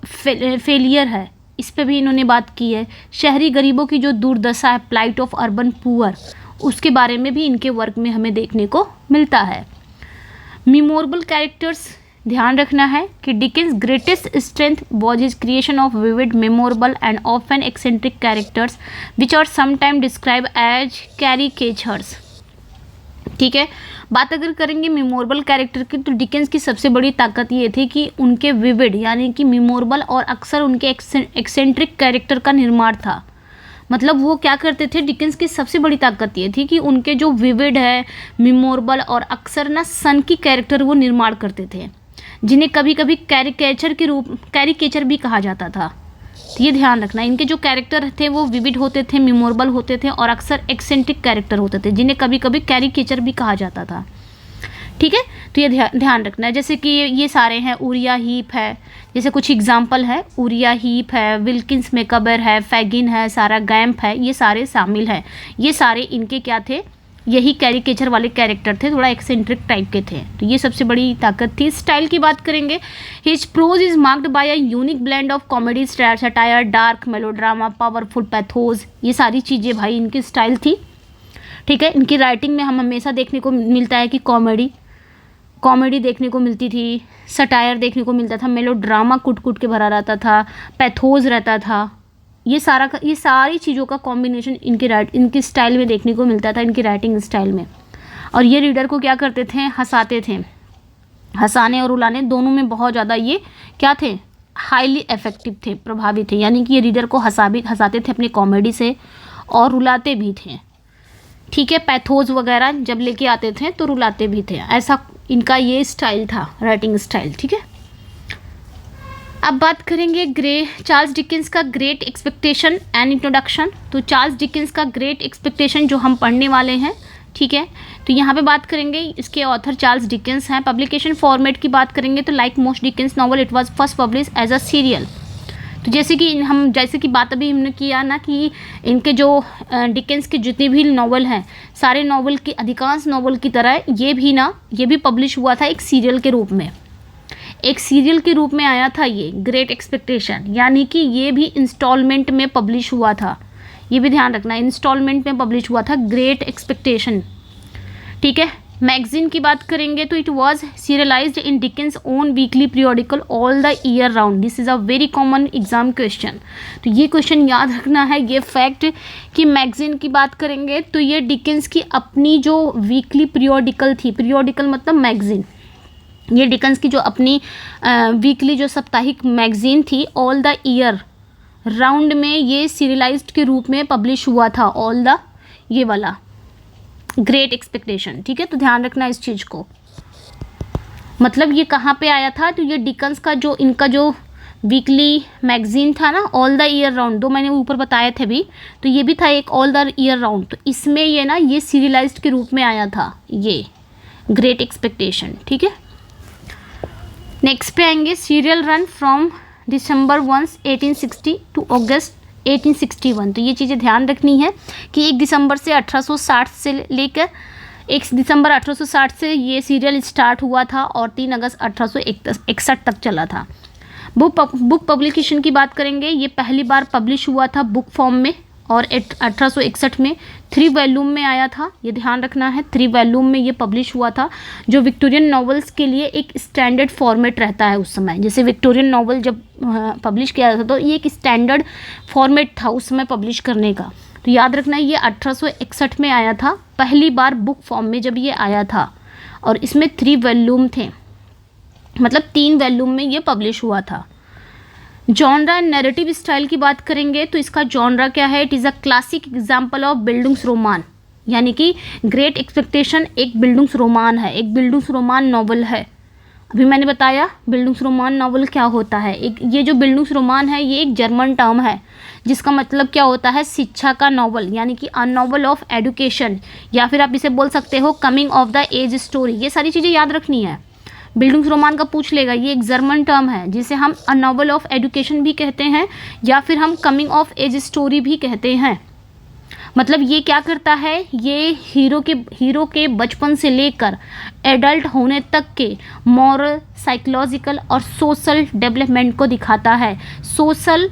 फेलियर है, इस पे भी इन्होंने बात की है। शहरी गरीबों की जो दुर्दशा है, प्लाइट ऑफ अर्बन पुअर, उसके बारे में भी इनके वर्क में हमें देखने को मिलता है। मेमोरेबल कैरेक्टर्स, ध्यान रखना है कि Dickens greatest strength was his creation of vivid, memorable and often eccentric characters which are sometime describe as caricatures. ठीक है, बात अगर करेंगे मेमोरेबल कैरेक्टर की, तो डिकेंस की सबसे बड़ी ताकत ये थी कि उनके विविड, यानी कि मेमोरेबल और अक्सर उनके एक्सेंट्रिक कैरेक्टर का निर्माण था। मतलब वो क्या करते थे, डिकेंस की सबसे बड़ी ताकत ये थी कि उनके जो विविड है, मेमोरेबल और अक्सर ना सन की कैरेक्टर वो निर्माण करते थे, जिन्हें कभी कभी कैरिकेचर भी कहा जाता था। तो ये ध्यान रखना, इनके जो कैरेक्टर थे वो विविड होते थे, मेमोरेबल होते थे और अक्सर एक्सेंट्रिक कैरेक्टर होते थे, जिन्हें कभी कभी कैरिकेचर भी कहा जाता था। ठीक है, तो ये ध्यान रखना है। जैसे कि ये सारे हैं, उरिया हीप है, जैसे कुछ एग्जाम्पल है, उरिया हीप है, विल्किंस मैकबर है, फैगिन है, सारा गैम्प है, ये सारे शामिल हैं। ये सारे इनके क्या थे, यही कैरिकेचर वाले कैरेक्टर थे, थोड़ा एक्सेंट्रिक टाइप के थे। तो ये सबसे बड़ी ताकत थी। स्टाइल की बात करेंगे, his prose is marked by a unique blend of comedy, satire, dark melodrama, powerful pathos, ये सारी चीज़ें भाई इनकी स्टाइल थी। ठीक है, इनकी राइटिंग में हम हमेशा देखने को मिलता है कि कॉमेडी देखने को मिलती थी, सटायर देखने को मिलता था, मेलोड्रामा कुट के भरा रहता था, पैथोज रहता था। ये सारी चीज़ों का कॉम्बिनेशन इनकी स्टाइल में देखने को मिलता था, इनकी राइटिंग स्टाइल में। और ये रीडर को क्या करते थे, हंसाते थे। हंसाने और रुलाने दोनों में बहुत ज़्यादा ये क्या थे, हाईली इफेक्टिव थे, प्रभावी थे। यानी कि ये रीडर को हंसाते थे अपनी कॉमेडी से और रुलाते भी थे। ठीक है, पैथोज वगैरह जब लेके आते थे तो रुलाते भी थे। ऐसा इनका ये स्टाइल था, राइटिंग स्टाइल। ठीक है, अब बात करेंगे चार्ल्स डिकेंस का ग्रेट एक्सपेक्टेशन एंड इंट्रोडक्शन। तो चार्ल्स डिकेंस का ग्रेट एक्सपेक्टेशन जो हम पढ़ने वाले हैं, ठीक है, तो यहाँ पे बात करेंगे, इसके ऑथर चार्ल्स डिकेंस हैं। पब्लिकेशन फॉर्मेट की बात करेंगे तो like most Dickens novel it was first publish as a serial. तो जैसे कि बात अभी हमने किया ना कि इनके जो डिकेंस के जितने भी नॉवल हैं, सारे नॉवल की, अधिकांश नॉवल की तरह ये भी पब्लिश हुआ था एक सीरियल के रूप में। एक सीरियल के रूप में आया था ये ग्रेट एक्सपेक्टेशन, यानी कि ये भी इंस्टॉलमेंट में पब्लिश हुआ था। ये भी ध्यान रखना, इंस्टॉलमेंट में पब्लिश हुआ था ग्रेट एक्सपेक्टेशन। ठीक है, मैगजीन की बात करेंगे तो it was serialised in Dickens own weekly periodical all the year round. This is a very common exam question. तो ये क्वेश्चन याद रखना है, ये फैक्ट कि मैगजीन की बात करेंगे तो ये डिकेंस की अपनी जो वीकली पीरियोडिकल थी, पीरियोडिकल मतलब मैगजीन, ये डिकेंस की जो अपनी वीकली जो साप्ताहिक मैगजीन थी ऑल द ईयर राउंड में ये सीरियलाइज्ड के रूप में पब्लिश हुआ था। ऑल द ये वाला ग्रेट एक्सपेक्टेशन, ठीक है, तो ध्यान रखना इस चीज़ को। मतलब ये कहाँ पे आया था, तो ये डिकेंस का जो इनका जो वीकली मैगजीन था ना ऑल द ईयर राउंड, दो मैंने ऊपर बताए थे भी, तो ये भी था एक ऑल द ईयर राउंड, तो इसमें ये ना ये सीरियलाइज्ड के रूप में आया था ये ग्रेट एक्सपेक्टेशन, ठीक है। नेक्स्ट पे आएंगे serial run from December 1, 1860 to August 1861। तो ये चीज़ें ध्यान रखनी है कि 1 दिसंबर से 1860 से लेकर 1 दिसंबर 1860 से ये सीरियल स्टार्ट हुआ था और 3 अगस्त 1861 तक चला था। बुक पब्लिकेशन की बात करेंगे, ये पहली बार पब्लिश हुआ था बुक फॉर्म में और 1861 में 3 वॉल्यूम में आया था। ये ध्यान रखना है, 3 वॉल्यूम में ये पब्लिश हुआ था, जो विक्टोरियन नॉवेल्स के लिए एक स्टैंडर्ड फॉर्मेट रहता है उस समय। जैसे विक्टोरियन नॉवल जब पब्लिश किया था तो ये एक स्टैंडर्ड फॉर्मेट था उस समय पब्लिश करने का। तो याद रखना ये 1861 में आया था पहली बार बुक फॉर्म में जब ये आया था, और इसमें 3 वॉल्यूम थे, मतलब 3 वॉल्यूम में ये पब्लिश हुआ था। जॉनरा एंड नैरेटिव स्टाइल की बात करेंगे तो इसका जॉनरा क्या है, it is a classic example of bildungsroman, यानी कि ग्रेट एक्सपेक्टेशन एक बिल्डुंग्सरोमान है, एक बिल्डुंग्सरोमान नॉवल है। अभी मैंने बताया बिल्डुंग्सरोमान नॉवल क्या होता है। एक ये जो बिल्डुंग्सरोमान है ये एक जर्मन टर्म है जिसका मतलब क्या होता है, शिक्षा का नॉवल, यानी कि अ नॉवल ऑफ एजुकेशन, या फिर आप इसे बोल सकते हो coming of the age story. ये सारी चीज़ें याद रखनी है। बिल्डुंग्सरोमान का पूछ लेगा, ये एक जर्मन टर्म है जिसे हम अ नॉवल ऑफ एजुकेशन भी कहते हैं या फिर हम कमिंग ऑफ एज स्टोरी भी कहते हैं। मतलब ये क्या करता है, ये हीरो के बचपन से लेकर एडल्ट होने तक के मॉरल, साइकोलॉजिकल और सोशल डेवलपमेंट को दिखाता है। सोशल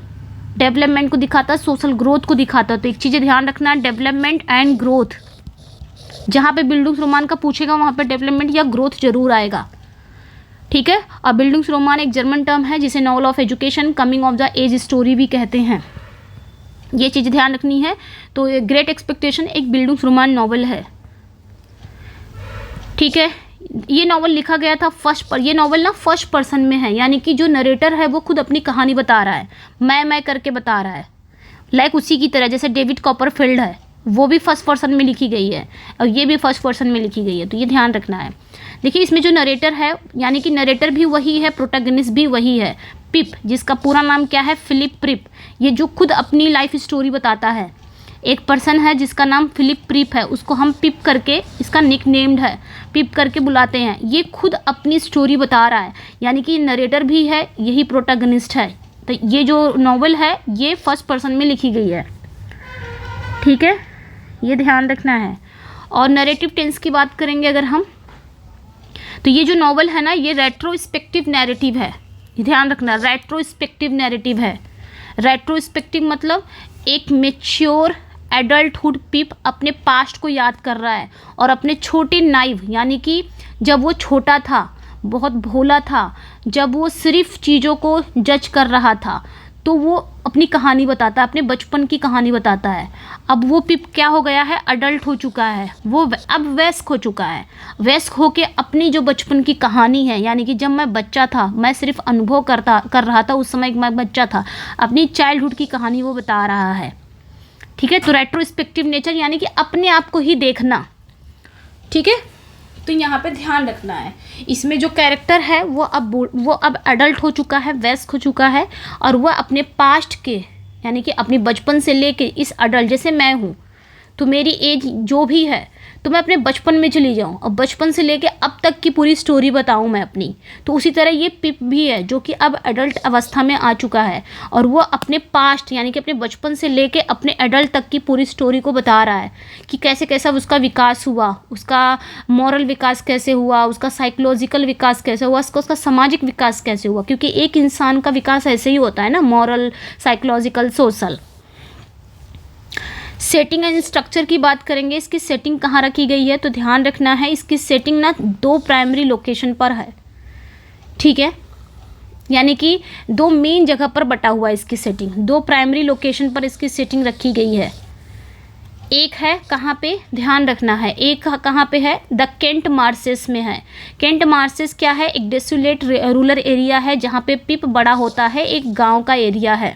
डेवलपमेंट को दिखाता है, सोशल ग्रोथ को दिखाता है। तो एक चीज़ ध्यान रखना, डेवलपमेंट एंड ग्रोथ। जहाँ पे बिल्डुंग्सरोमान का पूछेगा वहाँ पे डेवलपमेंट या ग्रोथ जरूर आएगा, ठीक है। और बिल्डुंग्सरोमान एक जर्मन टर्म है जिसे novel of education, coming of the age story भी कहते हैं। ये चीज़ ध्यान रखनी है। तो ये ग्रेट एक्सपेक्टेशन एक बिल्डुंग्सरोमान नॉवल है, ठीक है। ये नॉवल लिखा गया था ये नॉवल ना फर्स्ट पर्सन में है, यानी कि जो नरेटर है वो खुद अपनी कहानी बता रहा है, मैं करके बता रहा है। लाइक उसी की तरह जैसे डेविड कॉपरफील्ड है, वो भी फर्स्ट पर्सन में लिखी गई है और ये भी फर्स्ट पर्सन में लिखी गई है। तो ये ध्यान रखना है। देखिए इसमें जो नरेटर है, यानी कि नरेटर भी वही है, प्रोटैगनिस्ट भी वही है, पिप, जिसका पूरा नाम क्या है, फिलिप प्रिप। ये जो खुद अपनी लाइफ स्टोरी बताता है। एक पर्सन है जिसका नाम फिलिप प्रिप है, उसको हम पिप करके, इसका निक नेम्ड है, पिप करके बुलाते हैं। ये खुद अपनी स्टोरी बता रहा है, यानी कि नरेटर भी है, यही प्रोटैगनिस्ट है। तो ये जो नॉवल है ये फर्स्ट पर्सन में लिखी गई है, ठीक है, ये ध्यान रखना है। और नरेटिव टेंस की बात करेंगे अगर हम, तो ये जो नॉवल है ना ये रेट्रोस्पेक्टिव नैरेटिव है। ध्यान रखना, रेट्रोस्पेक्टिव नैरेटिव है। रेट्रोस्पेक्टिव मतलब एक मैच्योर एडल्टहुड पिप अपने पास्ट को याद कर रहा है और अपने छोटे नाइव, यानी कि जब वो छोटा था, बहुत भोला था, जब वो सिर्फ चीज़ों को जज कर रहा था, तो वो अपनी कहानी बताता है, अपने बचपन की कहानी बताता है। अब वो पिप क्या हो गया है, अडल्ट हो चुका है, वो अब वयस्क हो चुका है। वयस्क होके अपनी जो बचपन की कहानी है, यानी कि जब मैं बच्चा था, मैं सिर्फ अनुभव कर रहा था, उस समय मैं बच्चा था, अपनी चाइल्डहुड की कहानी वो बता रहा है, ठीक है। तो रेट्रोस्पेक्टिव नेचर यानी कि अपने आप को ही देखना, ठीक है। तो यहाँ पे ध्यान रखना है, इसमें जो कैरेक्टर है वो अब एडल्ट हो चुका है, वयस्क हो चुका है, और वह अपने पास्ट के, यानी कि अपनी बचपन से लेके इस अडल्ट, जैसे मैं हूँ तो मेरी एज जो भी है, तो मैं अपने बचपन में चली जाऊँ और बचपन से लेके अब तक की पूरी स्टोरी बताऊँ मैं अपनी। तो उसी तरह ये पिप भी है जो कि अब एडल्ट अवस्था में आ चुका है और वो अपने पास्ट, यानी कि अपने बचपन से लेके अपने एडल्ट तक की पूरी स्टोरी को बता रहा है कि कैसे कैसा उसका विकास हुआ, उसका मॉरल विकास कैसे हुआ, उसका साइकोलॉजिकल विकास कैसे हुआ, उसका सामाजिक विकास कैसे हुआ, क्योंकि एक इंसान का विकास ऐसे ही होता है ना, moral, psychological, social. Setting and structure की बात करेंगे, इसकी सेटिंग कहाँ रखी गई है, तो ध्यान रखना है इसकी सेटिंग ना 2 प्राइमरी लोकेशन पर है, ठीक है, यानी कि 2 मेन जगह पर बटा हुआ है इसकी सेटिंग, 2 प्राइमरी लोकेशन पर इसकी सेटिंग रखी गई है। एक है कहाँ पे, ध्यान रखना है, एक कहाँ पे है, द केंट मार्सेस में है। केंट मार्सेस क्या है, एक डेसोलेट रूरल एरिया है जहाँ पे पिप बड़ा होता है, एक गांव का एरिया है,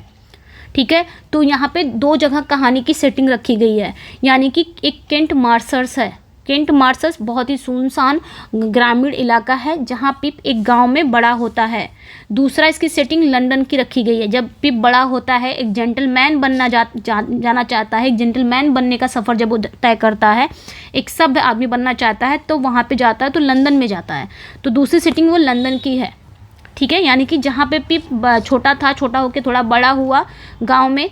ठीक है। तो यहाँ पे 2 जगह कहानी की सेटिंग रखी गई है, यानी कि एक केंट मार्सर्स है, केंट मार्सर्स बहुत ही सुनसान ग्रामीण इलाका है जहाँ पिप एक गांव में बड़ा होता है। दूसरा इसकी सेटिंग लंदन की रखी गई है, जब पिप बड़ा होता है, एक जेंटलमैन बनना जाना चाहता है, एक जेंटलमैन बनने का सफ़र जब वो तय करता है, एक सभ्य आदमी बनना चाहता है, तो वहाँ पे जाता है, तो लंदन में जाता है, तो दूसरी सेटिंग वो लंदन की है, ठीक है। यानी कि जहाँ पे पिप छोटा था, छोटा होकर थोड़ा बड़ा हुआ गाँव में,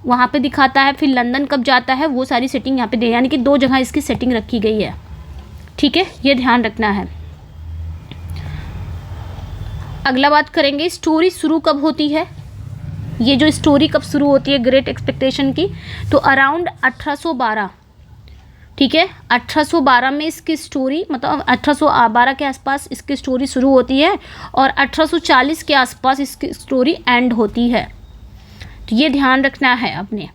वहाँ पे दिखाता है, फिर लंदन कब जाता है, वो सारी सेटिंग यहाँ पे दे, यानी कि 2 जगह इसकी सेटिंग रखी गई है, ठीक है, ये ध्यान रखना है। अगला बात करेंगे, स्टोरी शुरू कब होती है, ये जो स्टोरी कब शुरू होती है ग्रेट एक्सपेक्टेशन की, तो अराउंड 1812, ठीक है, 1812 में इसकी स्टोरी, मतलब 1812 के आसपास इसकी स्टोरी शुरू होती है और 1840 के आसपास इसकी स्टोरी एंड होती है, तो ये ध्यान रखना है अपने,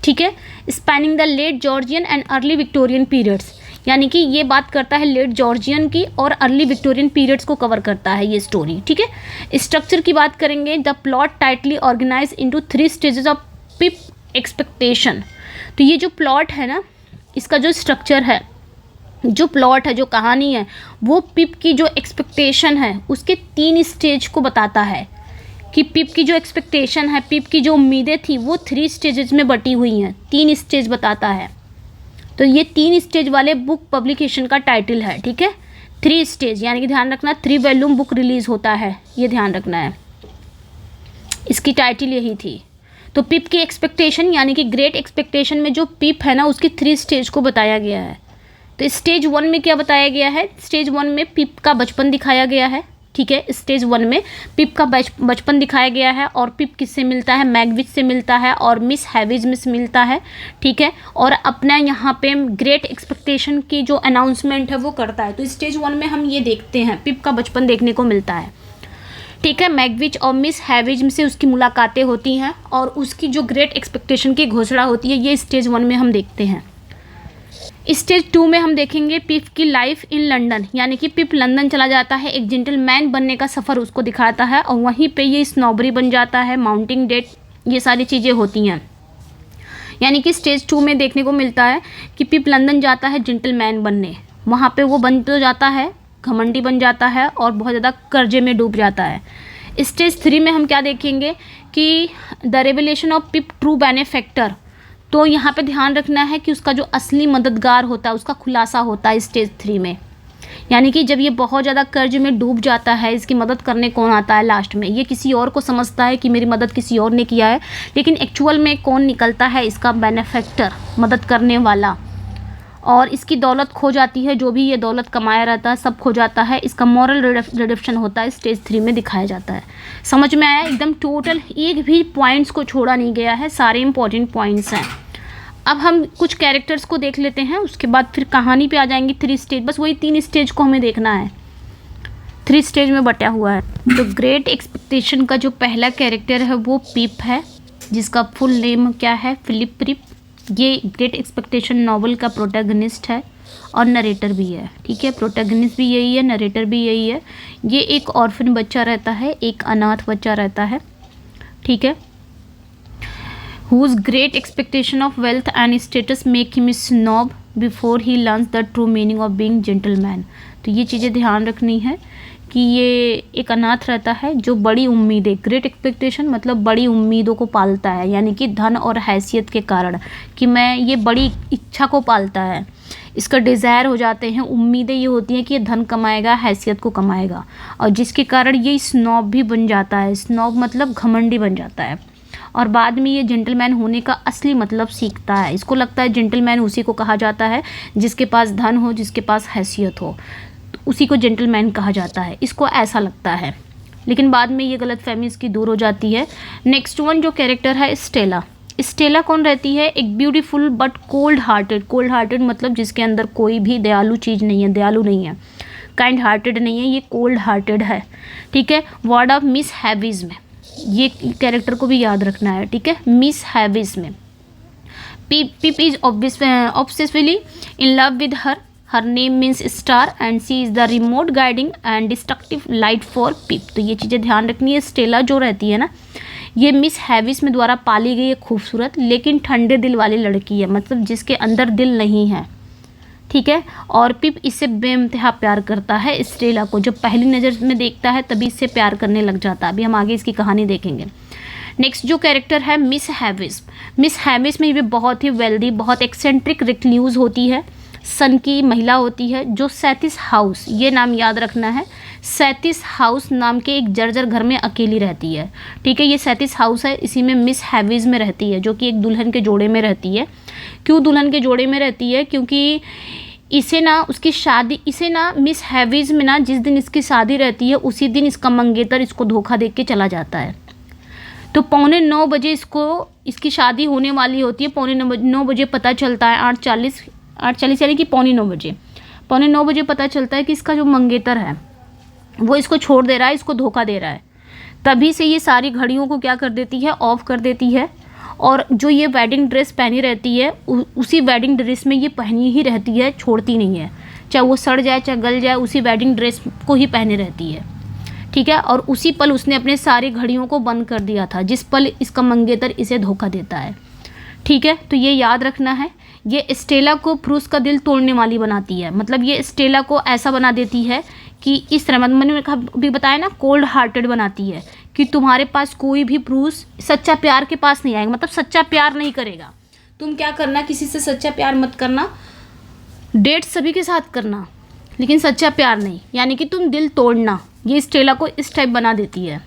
ठीक है। Spanning the late Georgian and early Victorian periods, यानी कि ये बात करता है लेट जॉर्जियन की और अर्ली विक्टोरियन पीरियड्स को कवर करता है ये स्टोरी, ठीक है। स्ट्रक्चर की बात करेंगे, the plot tightly organise into 3 stages of Pip expectation, तो ये जो प्लॉट है ना, इसका जो स्ट्रक्चर है, जो प्लॉट है, जो कहानी है, वो पिप की जो एक्सपेक्टेशन है उसके 3 स्टेज को बताता है, कि पिप की जो एक्सपेक्टेशन है, पिप की जो उम्मीदें थी, वो 3 स्टेजेस में बटी हुई हैं, 3 स्टेज बताता है, तो ये 3 स्टेज वाले बुक पब्लिकेशन का टाइटल है, ठीक है। 3 स्टेज, यानी कि ध्यान रखना 3 वॉल्यूम बुक रिलीज होता है, ये ध्यान रखना है, इसकी टाइटल यही थी। तो पिप की एक्सपेक्टेशन यानी कि ग्रेट एक्सपेक्टेशन में जो पिप है ना, उसकी 3 स्टेज को बताया गया है। तो स्टेज 1 में क्या बताया गया है, स्टेज 1 में पिप का बचपन दिखाया गया है, ठीक है। स्टेज 1 में पिप का बचपन दिखाया गया है, और पिप किससे मिलता है, मैगविच से मिलता है और मिस हैविज में से मिलता है, ठीक है, और अपना यहाँ पे ग्रेट एक्सपेक्टेशन की जो अनाउंसमेंट है वो करता है। तो स्टेज 1 में हम ये देखते हैं, पिप का बचपन देखने को मिलता है, ठीक है। मैगविच और मिस हैविज में से उसकी मुलाकातें होती हैं और उसकी जो ग्रेट एक्सपेक्टेशन की घोषणा होती है, ये स्टेज 1 में हम देखते हैं। स्टेज 2 में हम देखेंगे पिप की लाइफ इन लंदन, यानी कि पिप लंदन चला जाता है, एक जेंटलमैन बनने का सफ़र उसको दिखाता है, और वहीं पे ये स्नॉबरी बन जाता है, माउंटिंग डेट, ये सारी चीज़ें होती हैं। यानी कि स्टेज 2 में देखने को मिलता है कि पिप लंदन जाता है जेंटलमैन बनने, वहाँ पे वो बन तो जाता है, घमंडी बन जाता है और बहुत ज़्यादा कर्जे में डूब जाता है। स्टेज 3 में हम क्या देखेंगे कि the revelation of Pip true benefactor, तो यहाँ पे ध्यान रखना है कि उसका जो असली मददगार होता है उसका खुलासा होता है स्टेज 3 में, यानी कि जब ये बहुत ज़्यादा कर्ज में डूब जाता है, इसकी मदद करने कौन आता है लास्ट में, ये किसी और को समझता है कि मेरी मदद किसी और ने किया है, लेकिन एक्चुअल में कौन निकलता है, इसका बेनेफैक्टर, मदद करने वाला, और इसकी दौलत खो जाती है, जो भी ये दौलत कमाया रहता है सब खो जाता है, इसका मॉरल रिडम्पशन होता है, स्टेज 3 में दिखाया जाता है। समझ में आया, एकदम टोटल एक भी पॉइंट्स को छोड़ा नहीं गया है, सारे इंपॉर्टेंट पॉइंट्स हैं। अब हम कुछ कैरेक्टर्स को देख लेते हैं, उसके बाद फिर कहानी पे आ जाएंगे। 3 स्टेज, बस वही 3 स्टेज को हमें देखना है, 3 स्टेज में बटा हुआ है। तो ग्रेट एक्सपेक्टेशन का जो पहला कैरेक्टर है वो पिप है, जिसका फुल नेम क्या है, फिलिप पिप। ये ग्रेट एक्सपेक्टेशन नॉवल का प्रोटैगनिस्ट है और नरेटर भी है, ठीक है। प्रोटैगनिस्ट भी यही है, नरेटर भी यही है। ये एक ऑर्फन बच्चा रहता है, एक अनाथ बच्चा रहता है, ठीक है। whose great expectation of wealth and status make him a snob before he learns the true meaning of being gentleman। तो ये चीज़ें ध्यान रखनी है कि ये एक अनाथ रहता है जो बड़ी उम्मीदें, ग्रेट एक्सपेक्टेशन मतलब बड़ी उम्मीदों को पालता है, यानी कि धन और हैसियत के कारण, कि मैं ये बड़ी इच्छा को पालता है, इसका डिज़ायर हो जाते हैं, उम्मीदें ये होती हैं कि ये धन कमाएगा, हैसियत को कमाएगा, और जिसके कारण ये स्नॉब भी बन जाता है। स्नॉब मतलब घमंडी बन जाता है, और बाद में ये जेंटलमैन होने का असली मतलब सीखता है। इसको लगता है जेंटलमैन उसी को कहा जाता है जिसके पास धन हो, जिसके पास हैसियत हो, तो उसी को जेंटलमैन कहा जाता है, इसको ऐसा लगता है। लेकिन बाद में ये गलतफहमी इसकी दूर हो जाती है। नेक्स्ट वन जो कैरेक्टर है स्टेला। स्टेला कौन रहती है? एक ब्यूटीफुल बट कोल्ड हार्टेड मतलब जिसके अंदर कोई भी दयालु चीज़ नहीं है, दयालु नहीं है, काइंड हार्टेड नहीं है, ये कोल्ड हार्टेड है, ठीक है। वर्ड ऑफ मिस हैविज में, ये कैरेक्टर को भी याद रखना है, ठीक है। मिस हैविज में Pip is obsessively in love with her name means star and she is the remote guiding and destructive light for Pip. तो ये चीज़ें ध्यान रखनी है। स्टेला जो रहती है ना, ये मिस हैविस में द्वारा पाली गई एक खूबसूरत लेकिन ठंडे दिल वाली लड़की है, मतलब जिसके अंदर दिल नहीं है, ठीक है। और पिप इससे बेइंतहा प्यार करता है स्टेला को, जब पहली नज़र में देखता है तभी इससे प्यार करने लग जाता है। अभी हम आगे इसकी कहानी देखेंगे। नेक्स्ट जो कैरेक्टर है मिस हैविस में भी बहुत ही वेल्दी, बहुत एक्सेंट्रिक रिक्ल्यूज होती है, सन की महिला होती है, जो 37 हाउस, ये नाम याद रखना है, 37 हाउस नाम के एक जर्जर घर में अकेली रहती है, ठीक है। ये 37 हाउस है, इसी में मिस हैविज में रहती है, जो कि एक दुल्हन के जोड़े में रहती है। क्यों दुल्हन के जोड़े में रहती है? क्योंकि इसे ना मिस हैविज में ना जिस दिन इसकी शादी रहती है उसी दिन इसका मंगेतर इसको धोखा दे के चला जाता है। तो 8:45 बजे इसकी शादी होने वाली होती है, 8:45 बजे पता चलता है, 8:40 यानी कि 8:45 बजे पता चलता है कि इसका जो मंगेतर है वो इसको छोड़ दे रहा है, इसको धोखा दे रहा है। तभी से ये सारी घड़ियों को क्या कर देती है? ऑफ कर देती है। और जो ये वेडिंग ड्रेस पहनी रहती है उसी वेडिंग ड्रेस में ये पहनी ही रहती है, छोड़ती नहीं है, चाहे वो सड़ जाए चाहे गल जाए, उसी वेडिंग ड्रेस को ही पहने रहती है, ठीक है। और उसी पल उसने अपने सारी घड़ियों को बंद कर दिया था जिस पल इसका मंगेतर इसे धोखा देता है, ठीक है। तो ये याद रखना है। ये स्टेला को प्रूस का दिल तोड़ने वाली बनाती है, मतलब ये स्टेला को ऐसा बना देती है कि इस तरह, मैंने भी बताया ना, कोल्ड हार्टेड बनाती है कि तुम्हारे पास कोई भी प्रूस सच्चा प्यार के पास नहीं आएगा, मतलब सच्चा प्यार नहीं करेगा। तुम क्या करना, किसी से सच्चा प्यार मत करना, डेट सभी के साथ करना लेकिन सच्चा प्यार नहीं, यानी कि तुम दिल तोड़ना। ये स्टेला को इस टाइप बना देती है,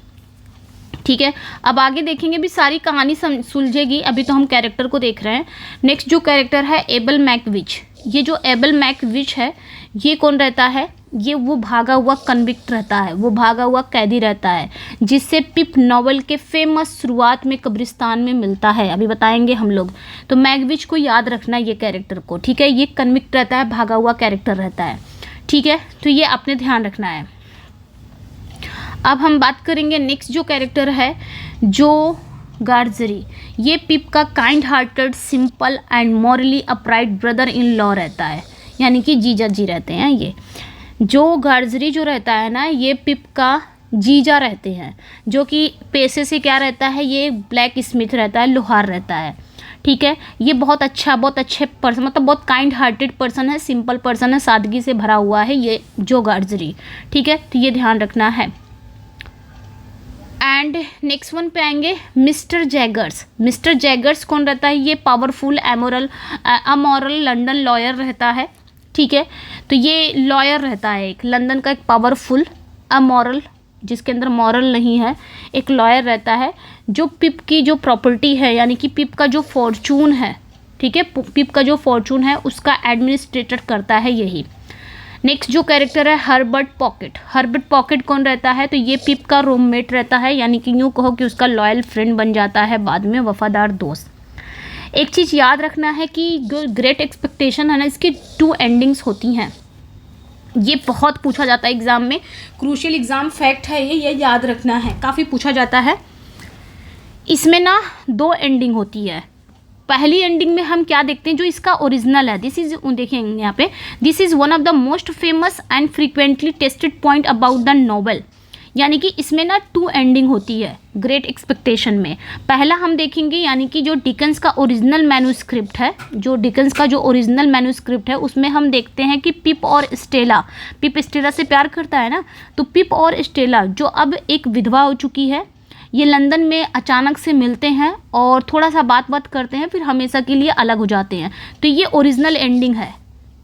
ठीक है। अब आगे देखेंगे, भी सारी कहानी सुलझेगी, अभी तो हम कैरेक्टर को देख रहे हैं। नेक्स्ट जो कैरेक्टर है एबल मैकविच, ये जो एबल मैकविच है ये कौन रहता है? ये वो भागा हुआ कन्विक्ट रहता है, वो भागा हुआ कैदी रहता है जिससे पिप नॉवल के फेमस शुरुआत में कब्रिस्तान में मिलता है, अभी बताएंगे हम लोग। तो मैकविच को याद रखना ये कैरेक्टर को, ठीक है। ये कन्विक्ट रहता है, भागा हुआ कैरेक्टर रहता है, ठीक है। तो ये आपने ध्यान रखना है। अब हम बात करेंगे नेक्स्ट जो कैरेक्टर है जो गार्जरी, ये पिप का kind hearted, simple and morally upright brother in law रहता है, यानी कि जीजा जी रहते हैं। ये जो गार्जरी जो रहता है ना, ये पिप का जीजा रहते हैं, जो कि पेशे से क्या रहता है? ये ब्लैक स्मिथ रहता है, लोहार रहता है, ठीक है। ये बहुत अच्छे पर्सन, मतलब बहुत काइंड हार्टेड पर्सन है, सिंपल पर्सन है, सादगी से भरा हुआ है ये जो गार्जरी, ठीक है। तो ये ध्यान रखना है। एंड नेक्स्ट वन पे आएंगे मिस्टर जैगर्स कौन रहता है? ये पावरफुल अमोरल लंदन लॉयर रहता है, ठीक है। तो ये लॉयर रहता है, एक लंदन का एक पावरफुल अमोरल, जिसके अंदर मॉरल नहीं है, एक लॉयर रहता है जो पिप की जो प्रॉपर्टी है, यानी कि पिप का जो फॉर्चून है, ठीक है, पिप का जो फॉर्चून है उसका एडमिनिस्ट्रेटर करता है यही। नेक्स्ट जो कैरेक्टर है हर्बर्ट पॉकेट कौन रहता है? तो ये पिप का रूममेट रहता है, यानी कि यूँ कहो कि उसका लॉयल फ्रेंड बन जाता है, बाद में वफादार दोस्त। एक चीज़ याद रखना है कि ग्रेट एक्सपेक्टेशन है ना, इसकी 2 एंडिंग्स होती हैं। ये बहुत पूछा जाता है एग्ज़ाम में, क्रूशियल एग्ज़ाम फैक्ट है ये याद रखना है, काफ़ी पूछा जाता है। इसमें ना 2 एंडिंग होती है। पहली एंडिंग में हम क्या देखते हैं, जो इसका ओरिजिनल है, दिस इज, देखेंगे यहाँ पे, this is one of the most famous and frequently tested point about the novel, यानी कि इसमें ना 2 एंडिंग होती है ग्रेट एक्सपेक्टेशन में। पहला हम देखेंगे, यानी कि जो डिकन्स का ओरिजिनल मैन्यूस्क्रिप्ट है, उसमें हम देखते हैं कि पिप स्टेला से प्यार करता है ना, तो पिप और स्टेला जो अब एक विधवा हो चुकी है, ये लंदन में अचानक से मिलते हैं और थोड़ा सा बात करते हैं, फिर हमेशा के लिए अलग हो जाते हैं। तो ये ओरिजिनल एंडिंग है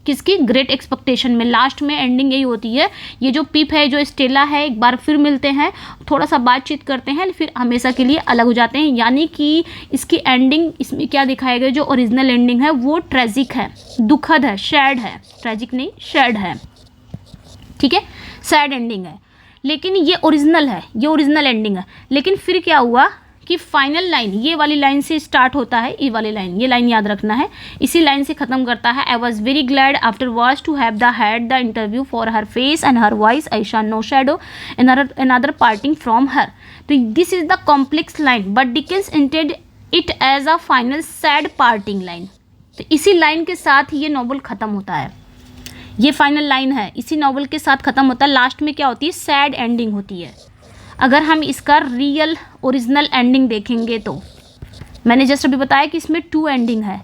किसकी? ग्रेट एक्सपेक्टेशन में। लास्ट में एंडिंग यही होती है, ये जो पिप है जो स्टेला है एक बार फिर मिलते हैं, थोड़ा सा बातचीत करते हैं, फिर हमेशा के लिए अलग हो जाते हैं। यानी कि इसकी एंडिंग, इसमें क्या दिखाया गया, जो ओरिजिनल एंडिंग है वो ट्रेजिक है, दुखद है, सैड है, ट्रेजिक नहीं सैड है, ठीक है, सैड एंडिंग है। लेकिन ये ओरिजिनल एंडिंग है। लेकिन फिर क्या हुआ कि फाइनल लाइन ये वाली लाइन से स्टार्ट होता है, ये वाली लाइन, ये लाइन याद रखना है, इसी लाइन से ख़त्म करता है। I was very glad after watch to have the had the interview for her face and her voice I saw no shadow another parting from her। तो this is the complex line but Dickens intend it as a final sad parting line. तो इसी line के साथ ये novel ख़त्म होता है, ये फाइनल लाइन है, इसी नॉवल के साथ ख़त्म होता है। लास्ट में क्या होती है, सैड एंडिंग होती है। अगर हम इसका रियल ओरिजिनल एंडिंग देखेंगे तो मैंने जस्ट अभी बताया कि इसमें 2 एंडिंग है।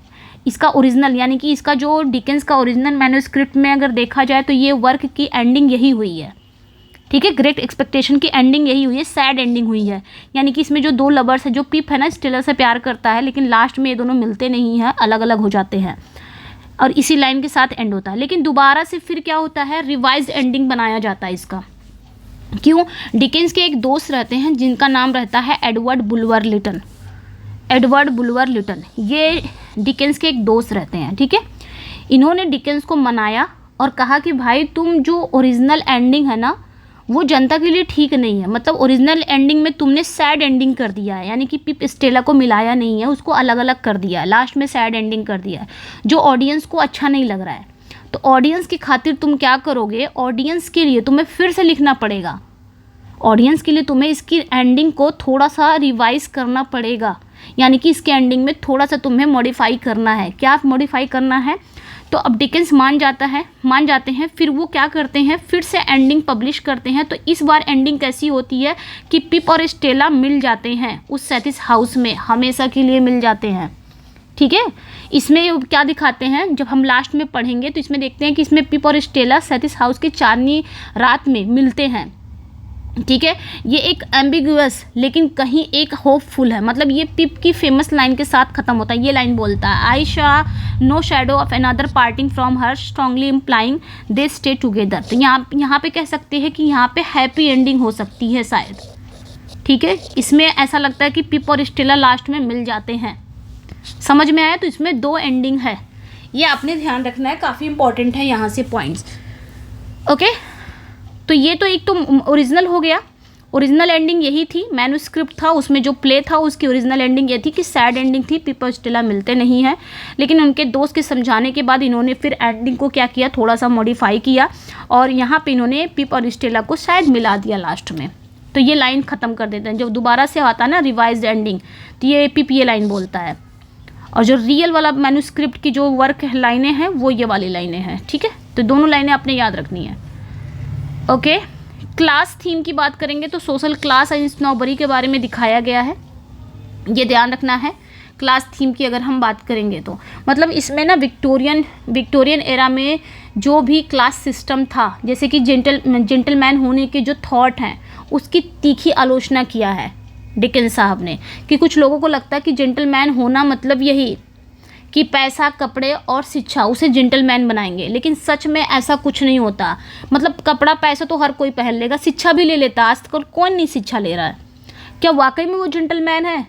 इसका ओरिजिनल यानी कि इसका जो डिकेंस का ओरिजिनल मैन्युस्क्रिप्ट में अगर देखा जाए तो ये वर्क की एंडिंग यही हुई है, ठीक है। ग्रेट एक्सपेक्टेशन की एंडिंग यही हुई है, सैड एंडिंग हुई है। यानी कि इसमें जो 2 लवर्स है, जो पिप है ना स्टेला से प्यार करता है, लेकिन लास्ट में ये दोनों मिलते नहीं हैं, अलग अलग हो जाते हैं और इसी लाइन के साथ एंड होता है। लेकिन दोबारा से फिर क्या होता है, रिवाइज एंडिंग बनाया जाता है इसका। क्यों, डिकेंस के एक दोस्त रहते हैं जिनका नाम रहता है एडवर्ड बुलवर लिटन। एडवर्ड बुलवर लिटन ये डिकेंस के एक दोस्त रहते हैं, ठीक है। इन्होंने डिकेंस को मनाया और कहा कि भाई तुम जो ओरिजिनल एंडिंग है ना वो जनता के लिए ठीक नहीं है, मतलब ओरिजिनल एंडिंग में तुमने सैड एंडिंग कर दिया है, यानी कि पिप स्टेला को मिलाया नहीं है, उसको अलग अलग कर दिया है, लास्ट में सैड एंडिंग कर दिया है, जो ऑडियंस को अच्छा नहीं लग रहा है। तो ऑडियंस की खातिर तुम क्या करोगे, ऑडियंस के लिए तुम्हें फिर से लिखना पड़ेगा, ऑडियंस के लिए तुम्हें इसकी एंडिंग को थोड़ा सा रिवाइज करना पड़ेगा, यानी कि इसके एंडिंग में थोड़ा सा तुम्हें मॉडिफाई करना है। क्या मॉडिफाई करना है, तो अब डिकेंस मान जाते हैं, फिर वो क्या करते हैं, फिर से एंडिंग पब्लिश करते हैं। तो इस बार एंडिंग कैसी होती है कि पिप और स्टेला मिल जाते हैं उस सैथिस हाउस में, हमेशा के लिए मिल जाते हैं, ठीक है। इसमें क्या दिखाते हैं, जब हम लास्ट में पढ़ेंगे तो इसमें देखते हैं कि इसमें पिप और स्टेला सैथिस हाउस के चांदनी रात में मिलते हैं, ठीक है। ये एक एम्बिगुअस लेकिन कहीं एक होपफुल है, मतलब ये पिप की फेमस लाइन के साथ ख़त्म होता है। ये लाइन बोलता है, I saw no shadow of another parting from her strongly implying they stay together. तो यहाँ पे कह सकते हैं कि यहाँ पे हैप्पी एंडिंग हो सकती है शायद, ठीक है। इसमें ऐसा लगता है कि पिप और स्टेला लास्ट में मिल जाते हैं। समझ में आया, तो इसमें 2 एंडिंग है, ये आपने ध्यान रखना है, काफ़ी इंपॉर्टेंट है यहाँ से पॉइंट्स, ओके। तो ये तो एक तो ओरिजिनल हो गया, ओरिजिनल एंडिंग यही थी, मैन्युस्क्रिप्ट था उसमें जो प्ले था उसकी ओरिजिनल एंडिंग ये थी कि सैड एंडिंग थी, पिप और स्टेला मिलते नहीं हैं। लेकिन उनके दोस्त के समझाने के बाद इन्होंने फिर एंडिंग को क्या किया, थोड़ा सा मॉडिफाई किया और यहाँ पे इन्होंने पिप और स्टेला को शायद मिला दिया लास्ट में। तो ये लाइन ख़त्म कर देते हैं, जब दोबारा से आता है ना रिवाइज्ड एंडिंग, तो ये पिप ये लाइन बोलता है और जो रियल वाला मैन्युस्क्रिप्ट की जो वर्क लाइनें हैं वो ये वाली लाइनें हैं, ठीक है। तो दोनों लाइनें आपने याद रखनी है, ओके। क्लास थीम की बात करेंगे तो सोशल क्लास एंड स्नोबरी के बारे में दिखाया गया है, ये ध्यान रखना है। क्लास थीम की अगर हम बात करेंगे तो मतलब इसमें ना विक्टोरियन एरा में जो भी क्लास सिस्टम था, जैसे कि जेंटलमैन होने के जो थॉट हैं उसकी तीखी आलोचना किया है डिकेंस साहब ने, कि कुछ लोगों को लगता है कि जेंटलमैन होना मतलब यही कि पैसा, कपड़े और शिक्षा उसे जेंटलमैन बनाएंगे, लेकिन सच में ऐसा कुछ नहीं होता। मतलब कपड़ा पैसा तो हर कोई पहन लेगा, शिक्षा भी ले लेता, आजकल कौन नहीं शिक्षा ले रहा है, क्या वाकई में वो जेंटलमैन है?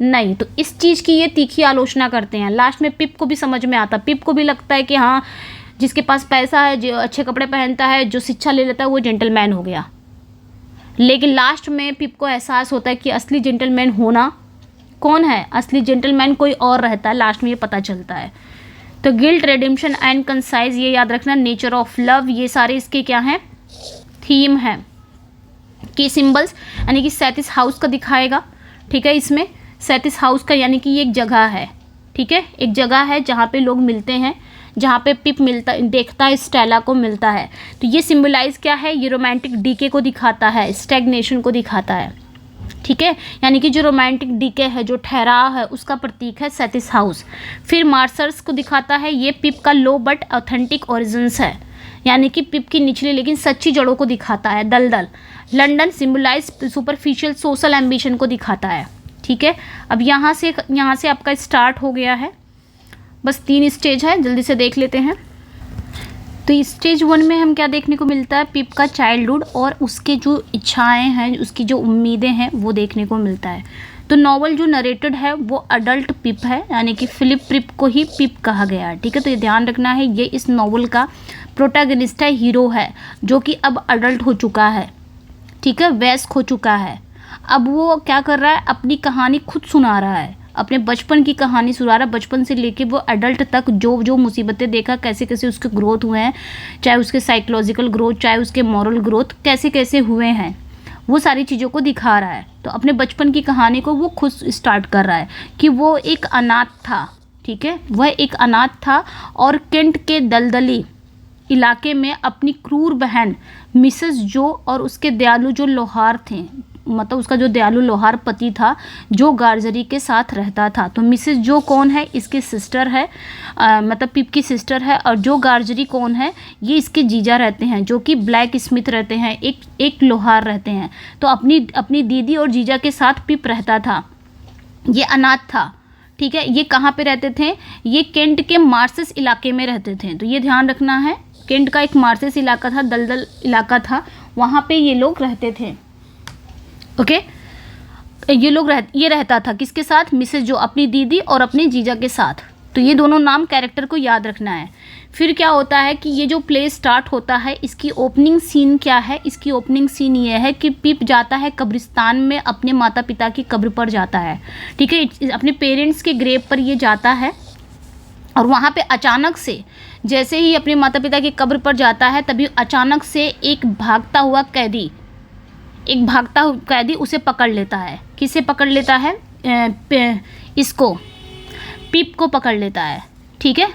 नहीं। तो इस चीज़ की ये तीखी आलोचना करते हैं। लास्ट में पिप को भी समझ में आता, पिप को भी लगता है कि हाँ जिसके पास पैसा है, जो अच्छे कपड़े पहनता है, जो शिक्षा ले लेता है वो जेंटलमैन हो गया। लेकिन लास्ट में पिप को एहसास होता है कि असली जेंटलमैन होना कौन है, असली जेंटलमैन कोई और रहता है, लास्ट में ये पता चलता है। तो गिल्ट, रिडेम्पशन एंड कंसाइज, ये याद रखना। नेचर ऑफ लव, ये सारे इसके क्या हैं, थीम है। की सिंबल्स यानी कि सैथिस हाउस का दिखाएगा, ठीक है। इसमें सैथिस हाउस का यानी कि ये एक जगह है, ठीक है, एक जगह है जहाँ पे लोग मिलते हैं, जहाँ पे पिप देखता है स्टेला को मिलता है। तो ये सिंबलाइज क्या है, ये रोमांटिक डीके को दिखाता है, स्टैग्नेशन को दिखाता है, ठीक है। यानी कि जो रोमांटिक डीके है, जो ठहराव है, उसका प्रतीक है सैथिस हाउस। फिर मार्सर्स को दिखाता है, ये पिप का लो बट ऑथेंटिक ओरिजिन्स है, यानी कि पिप की निचली लेकिन सच्ची जड़ों को दिखाता है, दलदल। London symbolise superficial social ambition को दिखाता है, ठीक है। अब यहाँ से आपका स्टार्ट हो गया है, बस 3 स्टेज है, जल्दी से देख लेते हैं। तो स्टेज 1 में हम क्या देखने को मिलता है, पिप का चाइल्डहुड और उसके जो इच्छाएं हैं, उसकी जो उम्मीदें हैं वो देखने को मिलता है। तो नॉवल जो नरेटेड है वो अडल्ट पिप है, यानी कि फिलिप पिप को ही पिप कहा गया है, ठीक है। तो ये ध्यान रखना है, ये इस नॉवल का प्रोटैगनिस्ट है, हीरो है, जो कि अब अडल्ट हो चुका है, ठीक है, वयस्क हो चुका है। अब वो क्या कर रहा है, अपनी कहानी खुद सुना रहा है, अपने बचपन की कहानी सुना रहा है, बचपन से लेके वो एडल्ट तक जो जो मुसीबतें देखा, कैसे कैसे उसके ग्रोथ हुए हैं, चाहे उसके साइकोलॉजिकल ग्रोथ, चाहे उसके मॉरल ग्रोथ कैसे कैसे हुए हैं, वो सारी चीज़ों को दिखा रहा है। तो अपने बचपन की कहानी को वो खुद स्टार्ट कर रहा है कि वो एक अनाथ था, ठीक है, वह एक अनाथ था और केंट के दलदली इलाके में अपनी क्रूर बहन मिसेस जो और उसके दयालु जो लोहार थे, मतलब उसका जो दयालु लोहार पति था जो गार्जरी के साथ रहता था। तो मिसेस जो कौन है, इसकी सिस्टर है, मतलब पिप की सिस्टर है, और जो गार्जरी कौन है, ये इसके जीजा रहते हैं जो कि ब्लैक स्मिथ रहते हैं, एक लोहार रहते हैं। तो अपनी दीदी और जीजा के साथ पिप रहता था। ये अनाथ था, ठीक है। ये कहाँ पे रहते थे, ये केंट के मार्सेस इलाके में रहते थे। तो ये ध्यान रखना है, केंट का एक मार्सेस इलाका था, दलदल इलाका था, वहाँ पे ये लोग रहते थे। ओके, ये रहता था किसके साथ, मिसेस जो, अपनी दीदी और अपने जीजा के साथ। तो ये दोनों नाम कैरेक्टर को याद रखना है। फिर क्या होता है कि ये जो प्ले स्टार्ट होता है, इसकी ओपनिंग सीन क्या है, इसकी ओपनिंग सीन ये है कि पिप जाता है कब्रिस्तान में, अपने माता पिता की कब्र पर जाता है, ठीक है, अपने पेरेंट्स के ग्रेव पर ये जाता है। और वहाँ पे अचानक से, जैसे ही अपने माता पिता की कब्र पर जाता है, तभी अचानक से एक भागता हुआ कैदी उसे पकड़ लेता है। किसे पकड़ लेता है, इसको, पिप को पकड़ लेता है, ठीक है।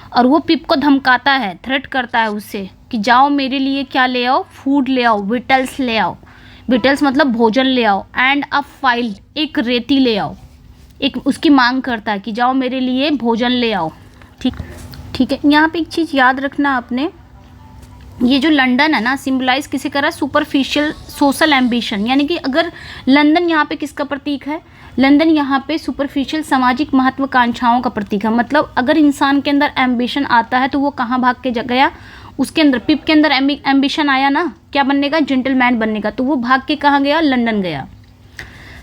और वो पिप को धमकाता है, थ्रेट करता है उससे कि जाओ मेरे लिए क्या ले आओ, फूड ले आओ, विटल्स ले आओ, विटल्स मतलब भोजन ले आओ, एंड अ फाइल, एक रेती ले आओ। एक उसकी मांग करता है कि जाओ मेरे लिए भोजन ले आओ, ठीक है। यहाँ पे एक चीज़ याद रखना आपने, ये जो लंदन है ना, सिंबलाइज किसे कर रहा है, सुपरफिशियल सोशल एम्बिशन, यानी कि अगर लंदन यहाँ पे किसका प्रतीक है, लंदन यहाँ पे सुपरफिशियल सामाजिक महत्वाकांक्षाओं का प्रतीक है। मतलब अगर इंसान के अंदर एम्बिशन आता है तो वो कहाँ भाग के गया, उसके अंदर, पिप के अंदर एम्बिशन आया ना, क्या बनने का, जेंटलमैन बनने का, तो वो भाग के कहाँ गया, लंदन गया,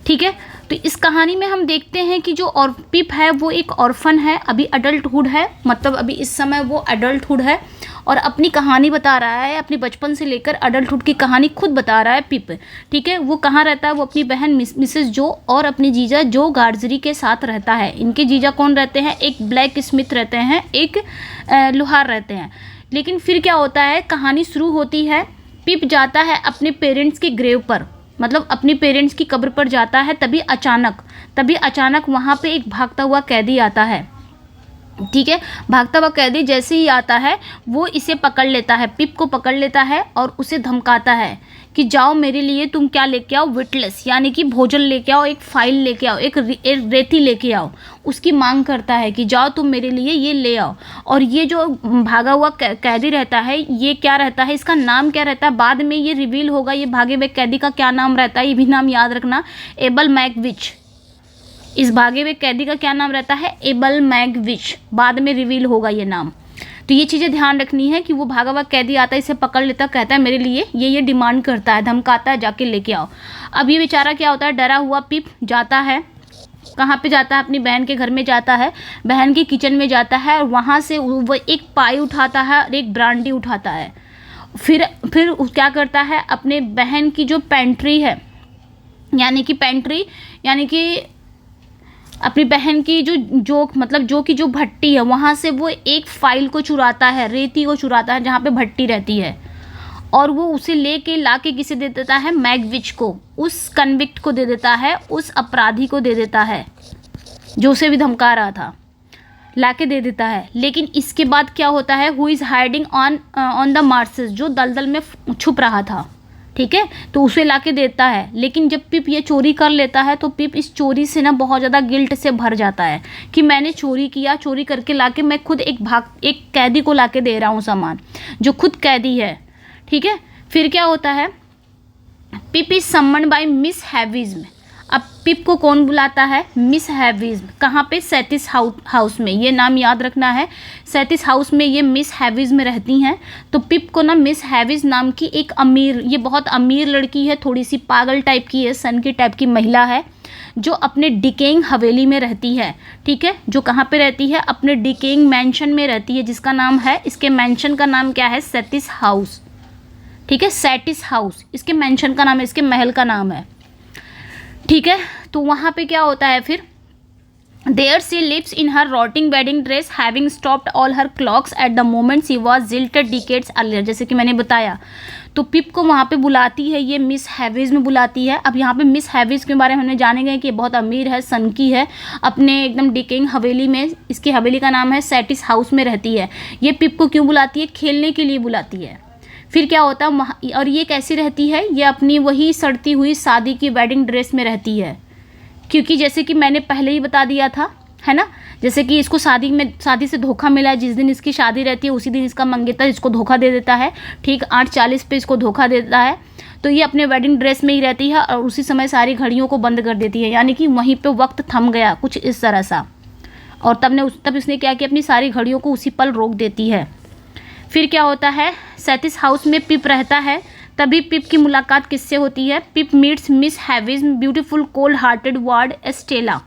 ठीक है। तो इस कहानी में हम देखते हैं कि जो और पिप है वो एक ऑर्फन है, अभी अडल्टहुड है, मतलब अभी इस समय वो अडल्टहुड है और अपनी कहानी बता रहा है, अपनी बचपन से लेकर अडल्टहुड की कहानी खुद बता रहा है पिप, ठीक है। वो कहाँ रहता है, वो अपनी बहन मिसेस जो और अपने जीजा जो गार्जरी के साथ रहता है। इनके जीजा कौन रहते हैं, एक ब्लैक स्मिथ रहते हैं, एक लोहार रहते हैं। लेकिन फिर क्या होता है, कहानी शुरू होती है, पिप जाता है अपने पेरेंट्स के ग्रेव पर, मतलब अपनी पेरेंट्स की कब्र पर जाता है। तभी अचानक वहाँ पे एक भागता हुआ कैदी आता है, ठीक है। भागता हुआ कैदी जैसे ही आता है वो इसे पकड़ लेता है, पिप को पकड़ लेता है और उसे धमकाता है कि जाओ मेरे लिए तुम क्या लेके आओ, विटलेस यानी कि भोजन लेके आओ, एक फाइल लेके आओ, एक रेती लेके आओ। उसकी मांग करता है कि जाओ तुम मेरे लिए ये ले आओ। और ये जो भागा हुआ कैदी रहता है, ये क्या रहता है, इसका नाम क्या रहता है, बाद में ये रिवील होगा, ये भागे हुए कैदी का क्या नाम रहता है, ये भी नाम याद रखना, एबल मैगविच। इस भागे हुए कैदी का क्या नाम रहता है, एबल मैगविच, बाद में रिवील होगा ये नाम। तो ये चीज़ें ध्यान रखनी है कि वो भागा हुआ कैदी आता है, इसे पकड़ लेता, कहता है मेरे लिए ये डिमांड करता है, धमकाता है जाके लेके आओ। अब ये बेचारा क्या होता है, डरा हुआ पिप जाता है, कहाँ पे जाता है, अपनी बहन के घर में जाता है, बहन की किचन में जाता है और वहाँ से वो एक पाई उठाता है और एक ब्रांडी उठाता है। फिर क्या करता है, अपने बहन की जो पेंट्री है, यानी कि अपनी बहन की जो भट्टी है, वहाँ से वो एक फाइल को चुराता है, रेती को चुराता है जहाँ पे भट्टी रहती है, और वो उसे ला के किसे दे देता है, मैगविच को, उस कन्विक्ट को दे देता है, उस अपराधी को दे देता है जो उसे भी धमका रहा था, ला के दे देता है। लेकिन इसके बाद क्या होता है, who is hiding on the marshes, जो दलदल में छुप रहा था, ठीक है, तो उसे ला के देता है। लेकिन जब पिप ये चोरी कर लेता है तो पिप इस चोरी से ना बहुत ज़्यादा गिल्ट से भर जाता है कि मैंने चोरी किया, चोरी करके लाके मैं खुद एक कैदी को लाके दे रहा हूँ सामान, जो खुद कैदी है, ठीक है। फिर क्या होता है, पिप इज समन्ड बाय मिस हैविज्म। अब पिप को कौन बुलाता है, मिस हैविज्म। कहाँ पे, सैतिस हाउस में, ये नाम याद रखना है, सैतिस हाउस में ये मिस हैविज्म रहती हैं। तो पिप को ना मिस हैविज नाम की एक अमीर, ये बहुत अमीर लड़की है, थोड़ी सी पागल टाइप की है, सन की टाइप की महिला है, जो अपने डिकेइंग हवेली में रहती है, ठीक है, जो कहाँ पे रहती है, अपने डिकेइंग मैंशन में रहती है, जिसका नाम है, इसके मैंशन का नाम क्या है, सैतिस हाउस, ठीक है, सैटिस हाउस इसके मैंशन का नाम है, इसके महल का नाम है। ठीक है। तो वहाँ पे क्या होता है फिर, There she lives in her rotting wedding dress, having stopped all her clocks at the moment she was jilted decades earlier। जैसे कि मैंने बताया, तो पिप को वहाँ पे बुलाती है, ये मिस हैविज में बुलाती है। अब यहाँ पे मिस हैविज के बारे में हमने जानेंगे कि बहुत अमीर है, सनकी है, अपने एकदम डिकेइंग हवेली में, इसकी हवेली का नाम है सैटिस हाउस में रहती है। ये पिप को क्यों बुलाती है? खेलने के लिए बुलाती है। फिर क्या होता है, और ये कैसी रहती है, ये अपनी वही सड़ती हुई शादी की वेडिंग ड्रेस में रहती है, क्योंकि जैसे कि मैंने पहले ही बता दिया था, है ना, जैसे कि इसको शादी से धोखा मिला है। जिस दिन इसकी शादी रहती है उसी दिन इसका मंगेतर इसको धोखा दे देता है, ठीक 8:40 पे इसको धोखा देता है। तो ये अपने वेडिंग ड्रेस में ही रहती है और उसी समय सारी घड़ियों को बंद कर देती है, यानी कि वहीं पे वक्त थम गया कुछ इस तरह सा। और तब इसने क्या किया, अपनी सारी घड़ियों को उसी पल रोक देती है। फिर क्या होता है, सैटिस हाउस में पिप रहता है। तभी पिप की मुलाकात किससे होती है? Pip meets Miss Havisham beautiful cold hearted ward Estella.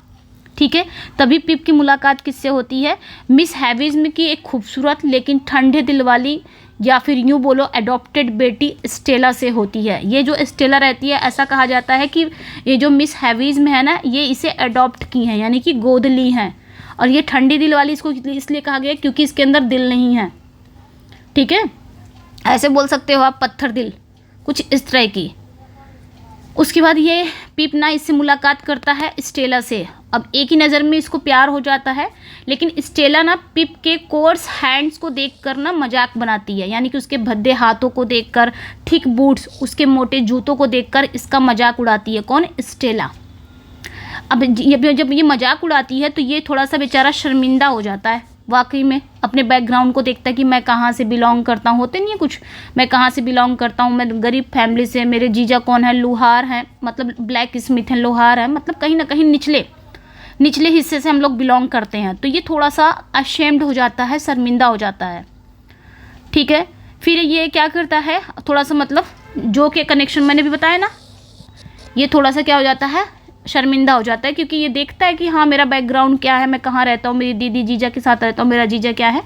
ठीक है, तभी पिप की मुलाकात किससे होती है? मिस हैविज की एक खूबसूरत लेकिन ठंडे दिल वाली, या फिर यूँ बोलो एडॉप्टेड बेटी स्टेला से होती है। ये जो स्टेला रहती है, ऐसा कहा जाता है कि ये जो मिस हैविज में है ना, ये इसे अडॉप्ट की हैं, यानी कि गोद ली हैं। और ये ठंडी दिल वाली इसको इसलिए कहा गया क्योंकि इसके अंदर दिल नहीं है। ठीक है, ऐसे बोल सकते हो आप, पत्थर दिल, कुछ इस तरह की। उसके बाद ये पिप ना इससे मुलाकात करता है स्टेला से। अब एक ही नज़र में इसको प्यार हो जाता है, लेकिन स्टेला ना पिप के कोर्स हैंड्स को देखकर ना मजाक बनाती है, यानी कि उसके भद्दे हाथों को देखकर, थिक बूट्स, उसके मोटे जूतों को देखकर इसका मजाक उड़ाती है। कौन? स्टेला। अब जब ये मजाक उड़ाती है तो ये थोड़ा सा बेचारा शर्मिंदा हो जाता है, वाकई में अपने बैकग्राउंड को देखता है कि मैं कहाँ से बिलोंग करता हूँ। होते नहीं है कुछ, मैं कहाँ से बिलोंग करता हूँ, मैं गरीब फैमिली से, मेरे जीजा कौन है, लोहार हैं, मतलब ब्लैक स्मिथ हैं, लोहार है, मतलब कहीं ना कहीं निचले हिस्से से हम लोग बिलोंग करते हैं। तो ये थोड़ा सा अशेम्ड हो जाता है, शर्मिंदा हो जाता है। ठीक है, फिर ये क्या करता है, थोड़ा सा मतलब जो के कनेक्शन मैंने भी बताया ना, ये थोड़ा सा क्या हो जाता है, शर्मिंदा हो जाता है, क्योंकि ये देखता है कि हाँ मेरा बैकग्राउंड क्या है, मैं कहाँ रहता हूँ, मेरी दीदी जीजा के साथ रहता हूँ, मेरा जीजा क्या है,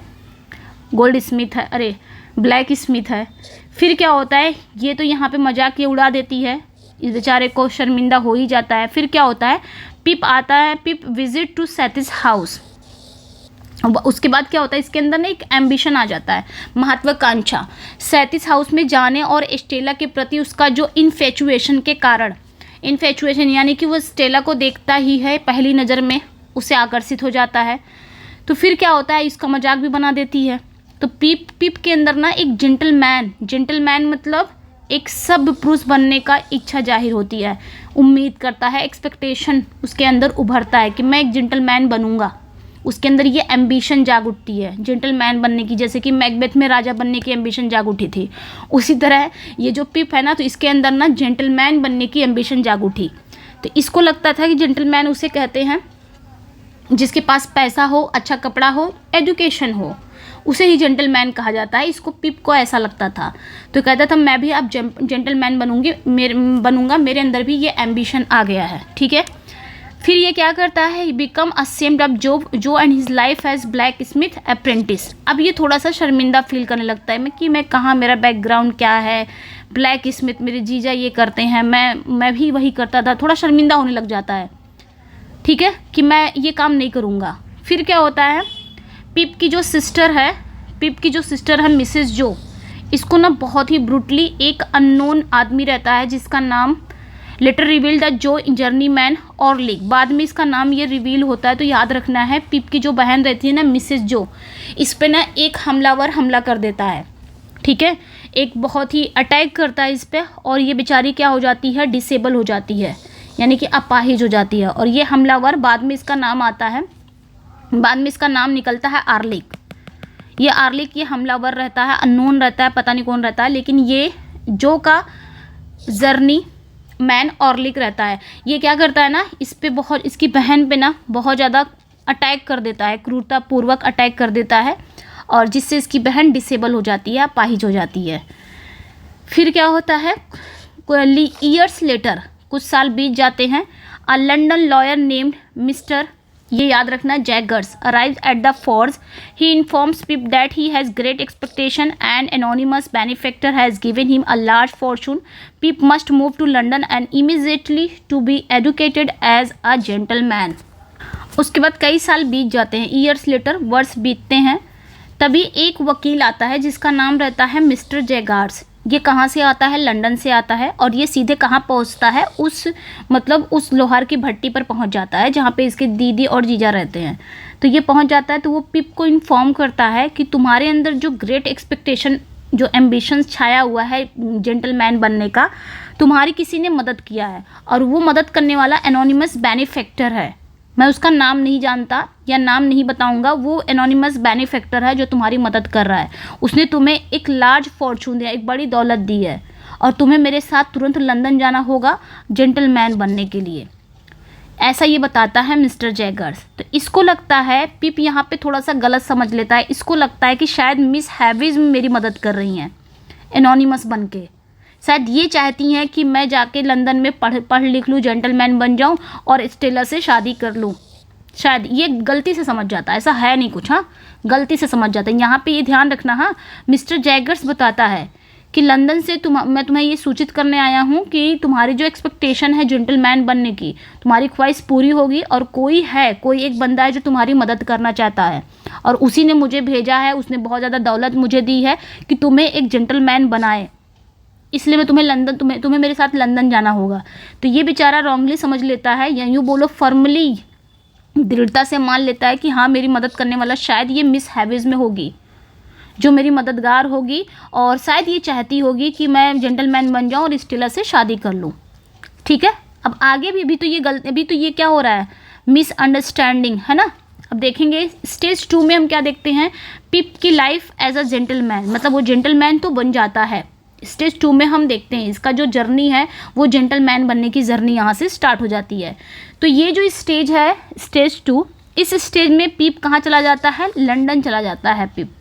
गोल्ड स्मिथ है, अरे ब्लैक स्मिथ है। फिर क्या होता है, ये तो यहाँ पे मजाक ये उड़ा देती है, इस बेचारे को शर्मिंदा हो ही जाता है। फिर क्या होता है, पिप आता है, पिप विजिट टू सैटिस हाउस। उसके बाद क्या होता है, इसके अंदर ना एक एम्बिशन आ जाता है, महत्वाकांक्षा। सैटिस हाउस में जाने और स्टेला के प्रति उसका जो इन्फेचुएशन के कारण, इन्फेचुएशन यानी कि वो स्टेला को देखता ही है, पहली नज़र में उसे आकर्षित हो जाता है। तो फिर क्या होता है, इसका मजाक भी बना देती है। तो पिप के अंदर ना एक जेंटलमैन मतलब एक सब पुरुष बनने का इच्छा जाहिर होती है, उम्मीद करता है, एक्सपेक्टेशन उसके अंदर उभरता है कि मैं एक जेंटलमैन बनूंगा। उसके अंदर ये एम्बिशन जाग उठती है जेंटलमैन बनने की, जैसे कि मैकबेथ में राजा बनने की एम्बिशन जाग उठी थी, उसी तरह ये जो पिप है ना, तो इसके अंदर ना जेंटलमैन बनने की एम्बिशन जाग उठी। तो इसको लगता था कि जेंटलमैन उसे कहते हैं जिसके पास पैसा हो, अच्छा कपड़ा हो, एजुकेशन हो, उसे ही जेंटलमैन कहा जाता है। इसको पिप को ऐसा लगता था, तो कहता था मैं भी अब जेंटलमैन बनूंगा, मेरे अंदर भी ये एम्बिशन आ गया है। ठीक है, फिर ये क्या करता है, he become ashamed of Joe and his life as blacksmith apprentice. अब ये थोड़ा सा शर्मिंदा फील करने लगता है कि मैं कहाँ, मेरा बैकग्राउंड क्या है, ब्लैक स्मिथ मेरे जीजा ये करते हैं, मैं भी वही करता था, थोड़ा शर्मिंदा होने लग जाता है। ठीक है, कि मैं ये काम नहीं करूँगा। फिर क्या होता है, पिप की जो सिस्टर है मिसेस जो, इसको ना बहुत ही ब्रूटली एक अननोन आदमी रहता है जिसका नाम लेटर रिवील द जो जर्नीमैन ऑर्लिक, बाद में इसका नाम ये रिवील होता है। तो याद रखना है, पिप की जो बहन रहती है ना मिसेस जो, इस पे ना एक हमलावर हमला कर देता है। ठीक है, एक बहुत ही अटैक करता है इस पे, और ये बेचारी क्या हो जाती है, डिसेबल हो जाती है, यानी कि अपाहिज हो जाती है। और ये हमलावर बाद में इसका नाम आता है, बाद में इसका नाम निकलता है आर्लिक। ये आर्लिक ये हमलावर रहता है, अननोन रहता है, पता नहीं कौन रहता है, लेकिन ये जो का जर्नी मैन ऑर्लिक रहता है। ये क्या करता है ना, इस पे बहुत, इसकी बहन पे ना बहुत ज़्यादा अटैक कर देता है, क्रूरतापूर्वक अटैक कर देता है, और जिससे इसकी बहन डिसेबल हो जाती है, अपाहिज हो जाती है। फिर क्या होता है, ईयर्स लेटर, कुछ साल बीत जाते हैं, a London lawyer named mister ये याद रखना। Jaggers arrives at the forge, he informs Pip that he has great expectation and anonymous benefactor has given him a large fortune. Pip must move to London and immediately to be educated as a gentleman. उसके बाद कई साल बीत जाते हैं, years later, वर्ष बीतते हैं। तभी एक वकील आता है जिसका नाम रहता है मिस्टर जैगार्स। ये कहाँ से आता है? लंदन से आता है। और ये सीधे कहाँ पहुँचता है? उस लोहार की भट्टी पर पहुँच जाता है जहाँ पे इसके दीदी और जीजा रहते हैं। तो ये पहुँच जाता है तो वो पिप को इन्फॉर्म करता है कि तुम्हारे अंदर जो ग्रेट एक्सपेक्टेशन, जो एम्बिशंस छाया हुआ है जेंटलमैन बनने का, तुम्हारी किसी ने मदद किया है और वो मदद करने वाला एनोनिमस बेनिफैक्टर है। मैं उसका नाम नहीं जानता या नाम नहीं बताऊंगा, वो एनोनिमस बेनिफैक्टर है जो तुम्हारी मदद कर रहा है। उसने तुम्हें एक लार्ज फॉर्चून दिया, एक बड़ी दौलत दी है और तुम्हें मेरे साथ तुरंत लंदन जाना होगा जेंटलमैन बनने के लिए। ऐसा ये बताता है मिस्टर जैगर्स। तो इसको लगता है, पिप यहाँ पे थोड़ा सा गलत समझ लेता है। इसको लगता है कि शायद मिस हैविज मेरी मदद कर रही हैं एनोनिमस बन के। शायद ये चाहती हैं कि मैं जाके लंदन में पढ़ लिख लूँ, जेंटलमैन बन जाऊँ और स्टेला से शादी कर लूँ। शायद ये गलती से समझ जाता है, ऐसा है नहीं कुछ, हाँ, गलती से समझ जाता है। यहाँ पे ये ध्यान रखना, हाँ, मिस्टर जैगर्स बताता है कि लंदन से मैं तुम्हें ये सूचित करने आया हूँ कि तुम्हारी जो एक्सपेक्टेशन है जेंटलमैन बनने की, तुम्हारी ख्वाहिश पूरी होगी और कोई एक बंदा है जो तुम्हारी मदद करना चाहता है और उसी ने मुझे भेजा है। उसने बहुत ज़्यादा दौलत मुझे दी है कि तुम्हें एक जेंटलमैन बनाए, इसलिए मैं तुम्हें मेरे साथ लंदन जाना होगा। तो ये बेचारा रॉन्गली समझ लेता है, या यूँ बोलो फर्मली, दृढ़ता से मान लेता है कि हाँ, मेरी मदद करने वाला शायद ये मिस हैविज में होगी जो मेरी मददगार होगी और शायद ये चाहती होगी कि मैं जेंटलमैन बन जाऊँ और स्टेला से शादी कर लूँ। ठीक है, अब आगे भी अभी तो ये क्या हो रहा है? मिसअंडरस्टैंडिंग, है ना। अब देखेंगे स्टेज 2 में हम क्या देखते हैं, पिप की लाइफ एज अ जेंटलमैन, मतलब वो जेंटलमैन तो बन जाता है। स्टेज 2 में हम देखते हैं इसका जो जर्नी है वो जेंटलमैन बनने की जर्नी यहाँ से स्टार्ट हो जाती है। तो ये जो स्टेज है, स्टेज 2, इस स्टेज में पिप कहाँ चला जाता है? लंदन चला जाता है पिप।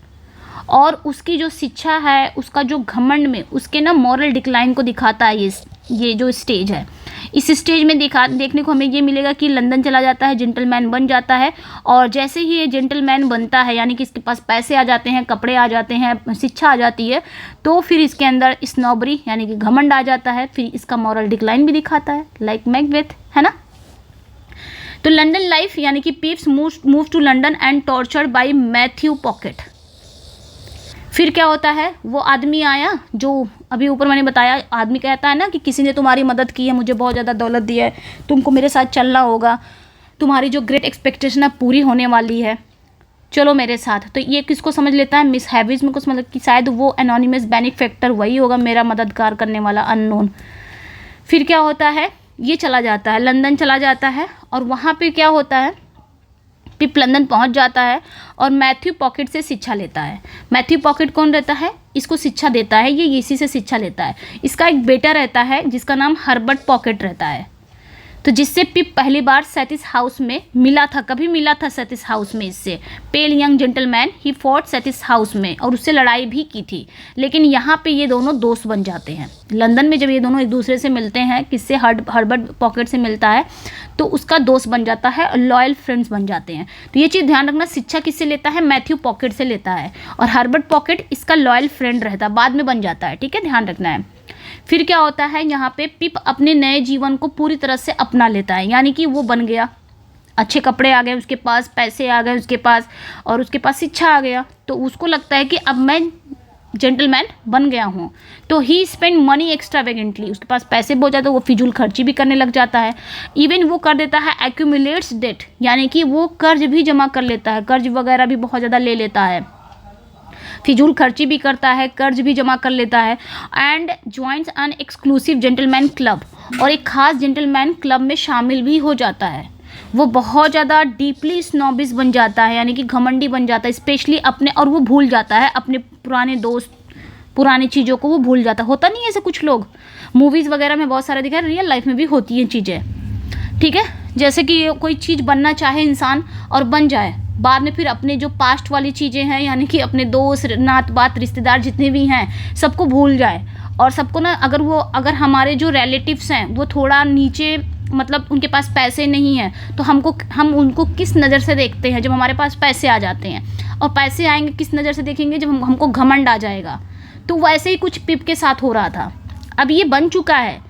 और उसकी जो शिक्षा है, उसका जो घमंड में उसके ना मॉरल डिक्लाइन को दिखाता है ये जो स्टेज है। इस स्टेज में देखने को हमें ये मिलेगा कि लंदन चला जाता है, जेंटलमैन बन जाता है और जैसे ही ये जेंटलमैन बनता है, यानी कि इसके पास पैसे आ जाते हैं, कपड़े आ जाते हैं, शिक्षा आ जाती है, तो फिर इसके अंदर स्नॉबरी यानी कि घमंड आ जाता है। फिर इसका मॉरल डिक्लाइन भी दिखाता है, लाइक मैकबेथ, है ना। तो लंदन लाइफ यानी कि Pip's move to London and tortured by Matthew Pocket. फिर क्या होता है, वो आदमी आया जो अभी ऊपर मैंने बताया, आदमी कहता है ना कि किसी ने तुम्हारी मदद की है, मुझे बहुत ज़्यादा दौलत दी है, तुमको मेरे साथ चलना होगा, तुम्हारी जो ग्रेट एक्सपेक्टेशन है पूरी होने वाली है, चलो मेरे साथ। तो ये किसको समझ लेता है? मिस हैविज में कुछ, मतलब कि शायद वो एनोनिमस बेनिफैक्टर वही होगा, मेरा मददगार करने वाला अननोन। फिर क्या होता है, ये चला जाता है, लंदन चला जाता है और वहाँ पर क्या होता है, पिप लंदन पहुंच जाता है और मैथ्यू पॉकेट से शिक्षा लेता है। मैथ्यू पॉकेट कौन रहता है? इसको शिक्षा देता है, ये इसी से शिक्षा लेता है। इसका एक बेटा रहता है जिसका नाम हर्बर्ट पॉकेट रहता है, तो जिससे पिप पहली बार सेथिस हाउस में मिला था। कभी मिला था सेथिस हाउस में इससे? Pale young gentleman he fought Satis house में, और उससे लड़ाई भी की थी। लेकिन यहाँ पे ये दोनों दोस्त बन जाते हैं। लंदन में जब ये दोनों एक दूसरे से मिलते हैं, किससे? हर्बर्ट पॉकेट से मिलता है, तो उसका दोस्त बन जाता है और लॉयल फ्रेंड्स बन जाते हैं। तो ये चीज़ ध्यान रखना, शिक्षा किससे लेता है? मैथ्यू पॉकेट से लेता है और हर्बर्ट पॉकेट इसका लॉयल फ्रेंड रहता है, बाद में बन जाता है। ठीक है, ध्यान रखना है। फिर क्या होता है, यहाँ पे पिप अपने नए जीवन को पूरी तरह से अपना लेता है, यानी कि वो बन गया, अच्छे कपड़े आ गए उसके पास, पैसे आ गए उसके पास और उसके पास शिक्षा आ गया। तो उसको लगता है कि अब मैं जेंटलमैन बन गया हूँ। तो ही स्पेंड मनी एक्स्ट्रावेगेंटली, उसके पास पैसे बहुत ज़्यादा, वो फिजूल खर्ची भी करने लग जाता है। इवन वो कर देता है एक्यूमुलेट्स डेट, यानी कि वो कर्ज भी जमा कर लेता है, कर्ज वगैरह भी बहुत ज़्यादा ले लेता है, फिजूल खर्ची भी करता है, कर्ज भी जमा कर लेता है। And joins an exclusive gentleman club, और एक खास जेंटलमैन क्लब में शामिल भी हो जाता है। वो बहुत ज़्यादा डीपली स्नॉबिश बन जाता है, यानी कि घमंडी बन जाता है, स्पेशली अपने, और वो भूल जाता है अपने पुराने दोस्त, पुरानी चीज़ों को वो भूल जाता है। होता नहीं है ऐसे कुछ लोग, मूवीज़ वगैरह में बहुत सारे दिखा है, रियल लाइफ में भी होती हैं चीज़ें। ठीक है, जैसे कि कोई चीज़ बनना चाहे इंसान और बन जाए, बाद में फिर अपने जो पास्ट वाली चीज़ें हैं, यानी कि अपने दोस्त, नात बात, रिश्तेदार जितने भी हैं, सबको भूल जाए। और सबको ना, अगर हमारे जो रिलेटिव्स हैं वो थोड़ा नीचे मतलब उनके पास पैसे नहीं हैं तो हम उनको किस नज़र से देखते हैं जब हमारे पास पैसे आ जाते हैं, और पैसे आएंगे किस नज़र से देखेंगे जब हमको घमंड आ जाएगा। तो वैसे ही कुछ पिप के साथ हो रहा था। अब ये बन चुका है,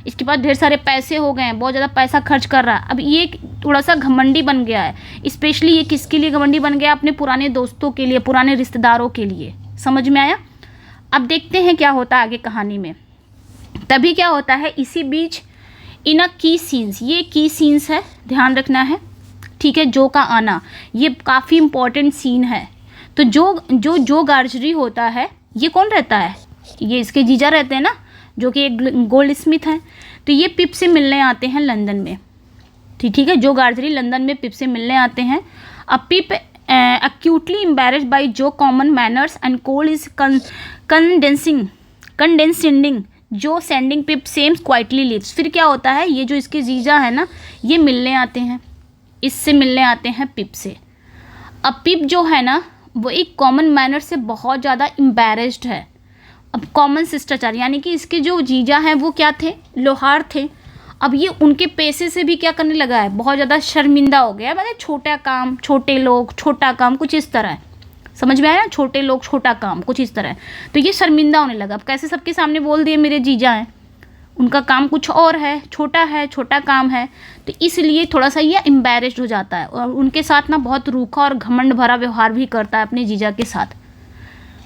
इसके पास ढेर सारे पैसे हो गए हैं, बहुत ज़्यादा पैसा खर्च कर रहा है, अब ये थोड़ा सा घमंडी बन गया है। स्पेशली ये किसके लिए घमंडी बन गया? अपने पुराने दोस्तों के लिए, पुराने रिश्तेदारों के लिए। समझ में आया? अब देखते हैं क्या होता है आगे कहानी में। तभी क्या होता है, इसी बीच इन अ की सीन्स, ये की सीन्स है, ध्यान रखना है, ठीक है। जो का आना ये काफ़ी इम्पोर्टेंट सीन है। तो जो गार्जरी होता है, ये कौन रहता है? ये इसके जीजा रहते हैं ना, जो कि एक गोल्ड स्मिथ है। तो ये पिप से मिलने आते हैं लंदन में, ठीक है। जो गार्जरी लंदन में पिप से मिलने आते हैं। अब पिप acutely embarrassed by जो common manners and Cole is condescending जो sending Pip seems quietly leaves। फिर क्या होता है, ये जो इसके जीजा है ना, ये मिलने आते हैं, इससे मिलने आते हैं पिप से। अब पिप जो है ना, वो एक कॉमन मैनर से बहुत ज़्यादा एम्बैरेस्ड है। अब कॉमन शिष्टाचार, यानी कि इसके जो जीजा हैं वो क्या थे? लोहार थे। अब ये उनके पैसे से भी क्या करने लगा है, बहुत ज़्यादा शर्मिंदा हो गया। मतलब छोटा काम, छोटे लोग, छोटा काम, कुछ इस तरह है। समझ में आया? छोटे लोग, छोटा काम, कुछ इस तरह। तो ये शर्मिंदा होने लगा। अब कैसे सबके सामने बोल दिए मेरे जीजा हैं, उनका काम कुछ और है, छोटा काम है। तो इसलिए थोड़ा सा ये एम्बैरेस्ड हो जाता है और उनके साथ ना बहुत रूखा और घमंड भरा व्यवहार भी करता है अपने जीजा के साथ।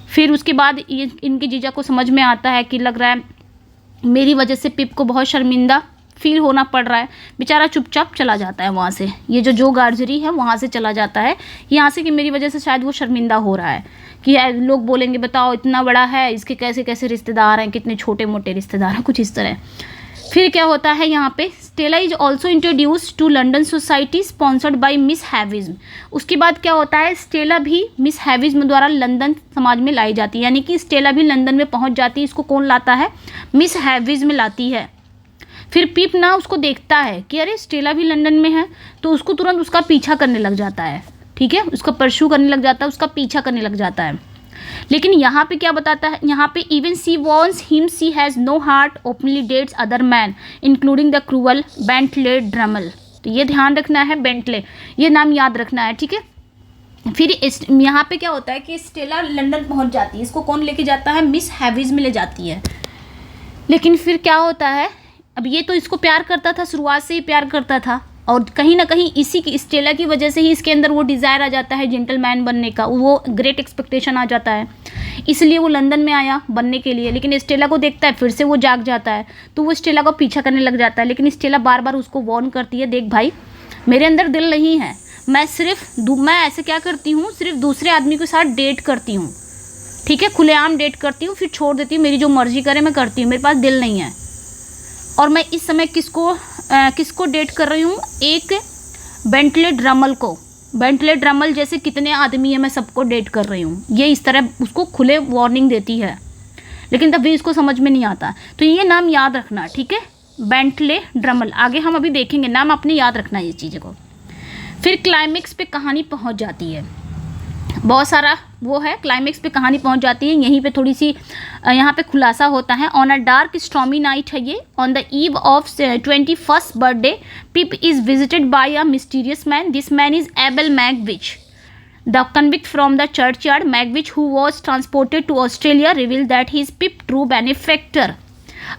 फिर उसके बाद ये इनके जीजा को समझ में आता है कि लग रहा है मेरी वजह से पिप को बहुत शर्मिंदा फील होना पड़ रहा है। बेचारा चुपचाप चला जाता है वहाँ से। ये जो गार्जरी है वहाँ से चला जाता है, यहाँ से कि मेरी वजह से शायद वो शर्मिंदा हो रहा है कि लोग बोलेंगे बताओ इतना बड़ा है, इसके कैसे कैसे रिश्तेदार हैं, कितने छोटे मोटे रिश्तेदार हैं, कुछ इस तरह। फिर क्या होता है यहाँ पे, Estella is also introduced to London society sponsored by Miss Havisham. उसके बाद क्या होता है, स्टेला भी मिस हैविज्म द्वारा लंदन समाज में लाई जाती है। यानी कि स्टेला भी लंदन में पहुँच जाती है। इसको कौन लाता है? मिस हैविज्म लाती है। फिर पिप ना उसको देखता है कि अरे स्टेला भी लंदन में है, तो उसको तुरंत उसका पीछा करने लग जाता है, ठीक है। उसका परस्यू करने लग जाता है, उसका पीछा करने लग जाता है। लेकिन यहाँ पे क्या बताता है, यहाँ पे even she warns him she has no heart openly dates other man including the cruel Bentley Drummle. तो ये ध्यान रखना है, बेंटले ये नाम याद रखना है, ठीक है। फिर यहाँ पे क्या होता है कि स्टेला लंदन पहुँच जाती है। इसको कौन लेके जाता है? मिस हैविज्म ले जाती है। लेकिन फिर क्या होता है, अब ये तो इसको प्यार करता था, शुरुआत से ही प्यार करता था, और कहीं ना कहीं इसी की स्टेला की वजह से ही इसके अंदर वो डिज़ायर आ जाता है जेंटलमैन बनने का, वो ग्रेट एक्सपेक्टेशन आ जाता है, इसलिए वो लंदन में आया बनने के लिए। लेकिन स्टेला को देखता है, फिर से वो जाग जाता है, तो वो स्टेला को पीछा करने लग जाता है। लेकिन स्टेला बार बार उसको वार्न करती है, देख भाई मेरे अंदर दिल नहीं है, मैं ऐसे क्या करती हूँ, सिर्फ दूसरे आदमी के साथ डेट करती हूँ, ठीक है, खुलेआम डेट करती हूँ, फिर छोड़ देती हूँ, मेरी जो मर्जी करे मैं करती हूँ, मेरे पास दिल नहीं है। और मैं इस समय किसको डेट कर रही हूँ? एक बेंटले ड्रमल को। बेंटले ड्रमल जैसे कितने आदमी है, मैं सबको डेट कर रही हूँ। ये इस तरह उसको खुले वार्निंग देती है, लेकिन तब भी इसको समझ में नहीं आता। तो ये नाम याद रखना, ठीक है, बेंटले ड्रमल। आगे हम अभी देखेंगे, नाम आपने याद रखना है इस चीज़ को। फिर क्लाइमेक्स पे कहानी पहुँच जाती है, बहुत सारा वो है, क्लाइमेक्स पे कहानी पहुंच जाती है। यहीं पे थोड़ी सी यहाँ पे खुलासा होता है। On a dark stormy night है ये, on the eve of 21st birthday Pip is visited by a mysterious man. This man is Abel Magwitch, the convict from the churchyard. Magwitch who was transported to Australia reveal that he is Pip true benefactor.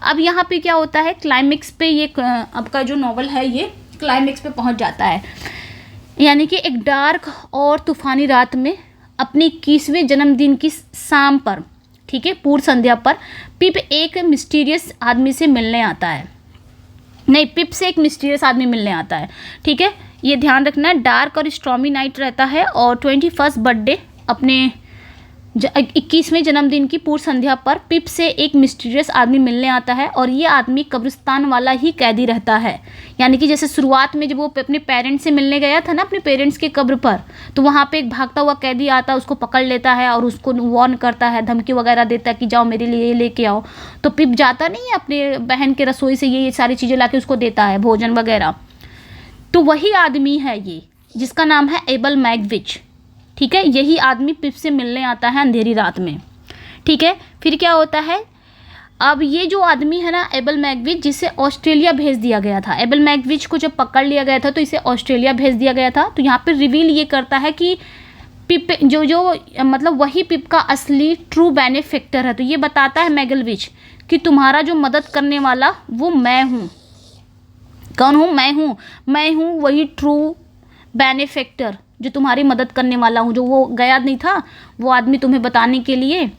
अब यहाँ पे क्या होता है, climax पे ये आपका जो नॉवल है ये क्लाइमेक्स पे पहुँच जाता है। यानी कि एक डार्क और तूफ़ानी रात में अपने 21वें जन्मदिन की शाम पर, ठीक है, पूर्व संध्या पर पिप एक मिस्टीरियस आदमी से मिलने आता है। नहीं, पिप से एक मिस्टीरियस आदमी मिलने आता है, ठीक है, ये ध्यान रखना है। डार्क और स्टॉर्मी नाइट रहता है और 21st बर्थडे अपने 21वें जन्मदिन की पूर्व संध्या पर पिप से एक मिस्टीरियस आदमी मिलने आता है और ये आदमी कब्रिस्तान वाला ही कैदी रहता है। यानी कि जैसे शुरुआत में जब वो अपने पेरेंट्स से मिलने गया था ना, अपने पेरेंट्स के कब्र पर, तो वहाँ पे एक भागता हुआ कैदी आता है, उसको पकड़ लेता है और उसको वार्न करता है, धमकी वगैरह देता है कि जाओ मेरे लिए लेके आओ। तो पिप जाता नहीं है अपने बहन के रसोई से ये सारी चीज़ें ला के उसको देता है, भोजन वगैरह। तो वही आदमी है ये, जिसका नाम है एबल मैगविच, ठीक है। यही आदमी पिप से मिलने आता है अंधेरी रात में, ठीक है। फिर क्या होता है, अब ये जो आदमी है ना एबल मैग्विच, जिसे ऑस्ट्रेलिया भेज दिया गया था, एबल मैग्विच को जब पकड़ लिया गया था तो इसे ऑस्ट्रेलिया भेज दिया गया था। तो यहाँ पे रिवील ये करता है कि पिप जो मतलब वही पिप का असली ट्रू बेनिफैक्टर है। तो ये बताता है मैगलविच कि तुम्हारा जो मदद करने वाला वो मैं हूँ। कौन हूँ? मैं हूँ वही ट्रू बेनिफैक्टर जो तुम्हारी मदद करने वाला हूँ। जो वो गया नहीं था वो आदमी तुम्हें बताने के लिए,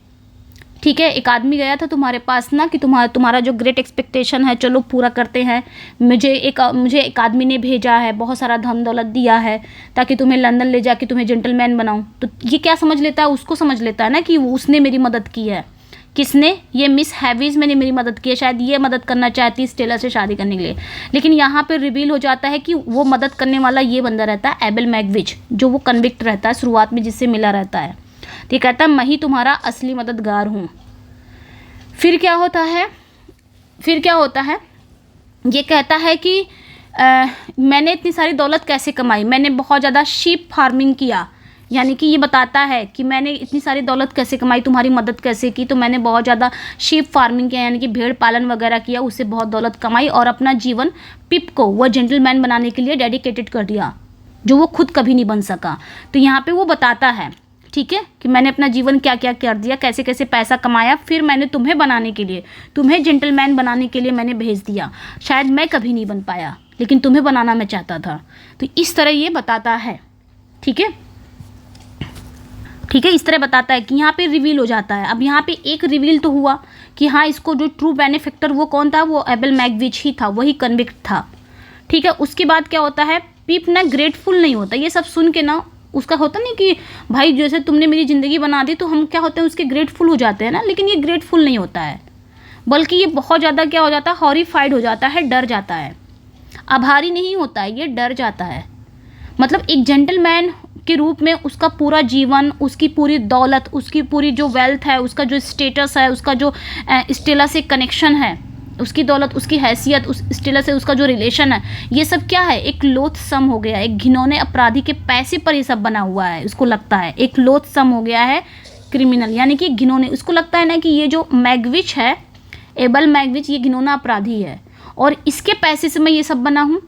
ठीक है, एक आदमी गया था तुम्हारे पास ना कि तुम्हारा जो ग्रेट एक्सपेक्टेशन है चलो पूरा करते हैं। मुझे एक आदमी ने भेजा है, बहुत सारा धन दौलत दिया है ताकि तुम्हें लंदन ले जाके तुम्हें जेंटलमैन बनाऊं। तो ये क्या समझ लेता है? उसको समझ लेता है ना कि उसने मेरी मदद की है। किसने? ये मिस हैविज मैंने मेरी मदद की है। शायद ये मदद करना चाहती स्टेला से शादी करने के लिए, लेकिन यहाँ पे रिवील हो जाता है कि वो मदद करने वाला ये बंदा रहता है एबल मैग्विच, जो वो कन्विक्ट रहता है शुरुआत में, जिससे मिला रहता है। तो ये कहता है मैं ही तुम्हारा असली मददगार हूँ। फिर क्या होता है? ये कहता है कि मैंने इतनी सारी दौलत कैसे कमाई? मैंने बहुत ज़्यादा शीप फार्मिंग किया, यानी कि ये बताता है कि मैंने इतनी सारी दौलत कैसे कमाई, तुम्हारी मदद कैसे की। तो मैंने बहुत ज़्यादा शीप फार्मिंग किया, यानी कि भेड़ पालन वगैरह किया, उससे बहुत दौलत कमाई और अपना जीवन पिप को वह जेंटलमैन बनाने के लिए डेडिकेटेड कर दिया, जो वो खुद कभी नहीं बन सका। तो यहाँ पे वो बताता है, ठीक है, कि मैंने अपना जीवन क्या क्या कर दिया, कैसे कैसे पैसा कमाया, फिर मैंने तुम्हें बनाने के लिए, तुम्हें जेंटलमैन बनाने के लिए मैंने भेज दिया। शायद मैं कभी नहीं बन पाया, लेकिन तुम्हें बनाना मैं चाहता था। तो इस तरह ये बताता है, ठीक है, इस तरह बताता है कि यहाँ पे रिवील हो जाता है। अब यहाँ पे एक रिवील तो हुआ कि हाँ, इसको जो ट्रू बेनिफैक्टर वो कौन था? वो एबल मैग्विच ही था, वही कन्विक्ट था, ठीक है। उसके बाद क्या होता है? पिप ना ग्रेटफुल नहीं होता। ये सब सुन के ना उसका होता नहीं कि भाई जैसे तुमने मेरी ज़िंदगी बना दी, तो हम क्या होते हैं उसके ग्रेटफुल हो जाते हैं ना, लेकिन ये ग्रेटफुल नहीं होता है, बल्कि ये बहुत ज़्यादा क्या हो जाता है? हॉरिफाइड हो जाता है, डर जाता है। आभारी नहीं होता है, ये डर जाता है। मतलब एक जेंटलमैन के रूप में उसका पूरा जीवन, उसकी पूरी दौलत, उसकी पूरी जो वेल्थ है, उसका जो स्टेटस है, उसका जो स्टेला से कनेक्शन है, उसकी दौलत, उसकी हैसियत, उस स्टेला से उसका जो रिलेशन है, ये सब क्या है? एक लोथसम हो गया है। एक घिनौने अपराधी के पैसे पर ये सब बना हुआ है। उसको लगता है एक लोथसम हो गया है, क्रिमिनल, यानी कि घिनौने। उसको लगता है ना कि ये जो मैग्विच है, एबल मैग्विच, ये घिनौना अपराधी है और इसके पैसे से मैं ये सब बना हूँ।